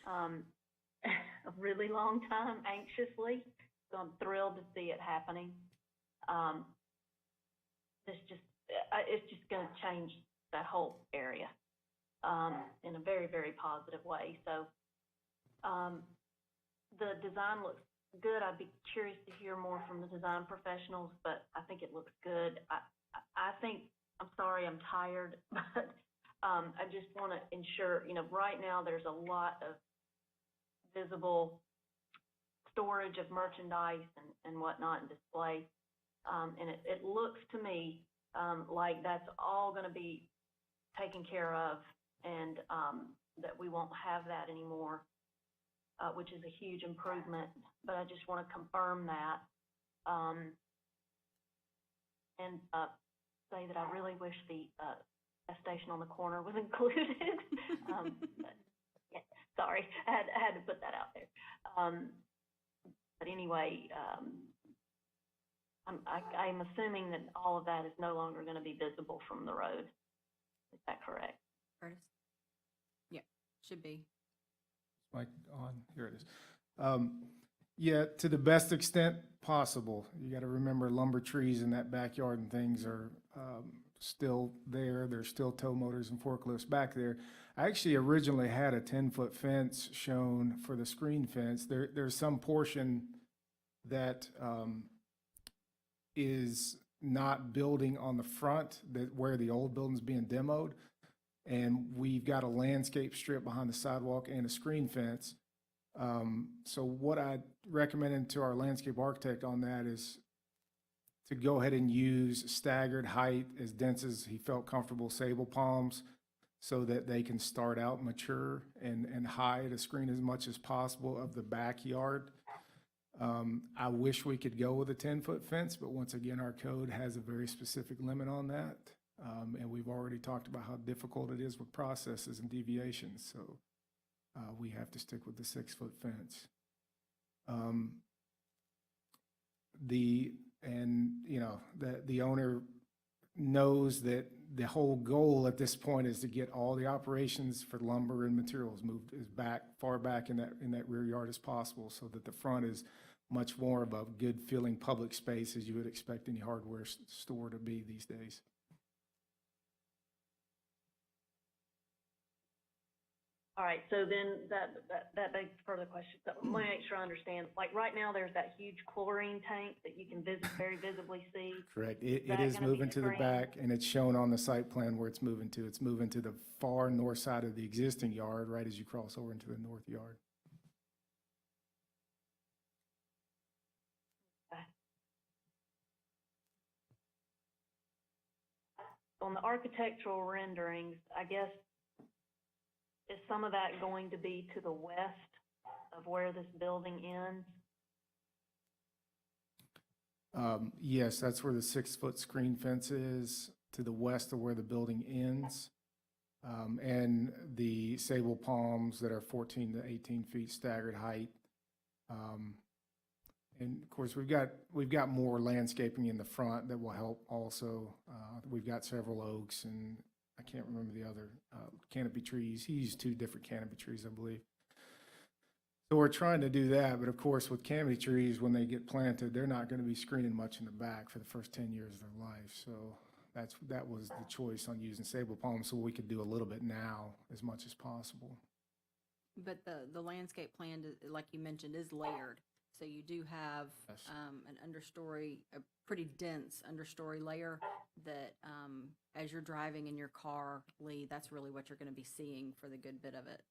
S3: a really long time, anxiously. So I'm thrilled to see it happening. It's just going to change that whole area in a very, very positive way. So the design looks good. I'd be curious to hear more from the design professionals, but I think it looks good. I think, I'm sorry, I'm tired, but I just want to ensure, right now there's a lot of visible storage of merchandise and whatnot and display. And it looks to me like that's all going to be taken care of and that we won't have that anymore, which is a huge improvement. But I just want to confirm that and say that I really wish the gas station on the corner was included. But, yeah, sorry, I had to put that out there. But anyway, I'm assuming that all of that is no longer going to be visible from the road. Is that correct?
S2: Curtis? Yeah, should be.
S19: Mic on, here it is. Yeah, to the best extent possible. You got to remember lumber trees in that backyard and things are still there. There's still tow motors and forklifts back there. I actually originally had a 10-foot fence shown for the screen fence. There's some portion that is not building on the front where the old building's being demoed. And we've got a landscape strip behind the sidewalk and a screen fence. So what I recommended to our landscape architect on that is to go ahead and use staggered height as dense as he felt comfortable sable palms so that they can start out mature and hide a screen as much as possible of the backyard. I wish we could go with a 10-foot fence, but once again, our code has a very specific limit on that. And we've already talked about how difficult it is with processes and deviations. So we have to stick with the 6-foot fence. The owner knows that the whole goal at this point is to get all the operations for lumber and materials moved as far back in that rear yard as possible, so that the front is much more of a good feeling public space as you would expect any hardware store to be these days.
S3: All right, so then that begs further questions. So let me make sure I understand. Like right now, there's that huge chlorine tank that you can very visibly see.
S19: Correct. It is moving to the back, and it's shown on the site plan where it's moving to. It's moving to the far north side of the existing yard, right as you cross over into the north yard.
S3: On the architectural renderings, I guess, is some of that going to be to the west of where this building ends?
S19: Yes, that's where the 6-foot screen fence is. to the west of where the building ends, and the sable palms that are 14 to 18 feet staggered height. And of course, we've got more landscaping in the front that will help also. We've got several oaks, and I can't remember the other canopy trees. He used 2 different canopy trees, I believe. So we're trying to do that, but of course, with canopy trees, when they get planted, they're not going to be screening much in the back for the first 10 years of their life. So that was the choice on using sable palms, so we could do a little bit now as much as possible.
S2: But the landscape plan, like you mentioned, is layered. So you do have
S19: Yes.
S2: an understory, a pretty dense understory layer that as you're driving in your car, Lee, that's really what you're going to be seeing for the good bit of it.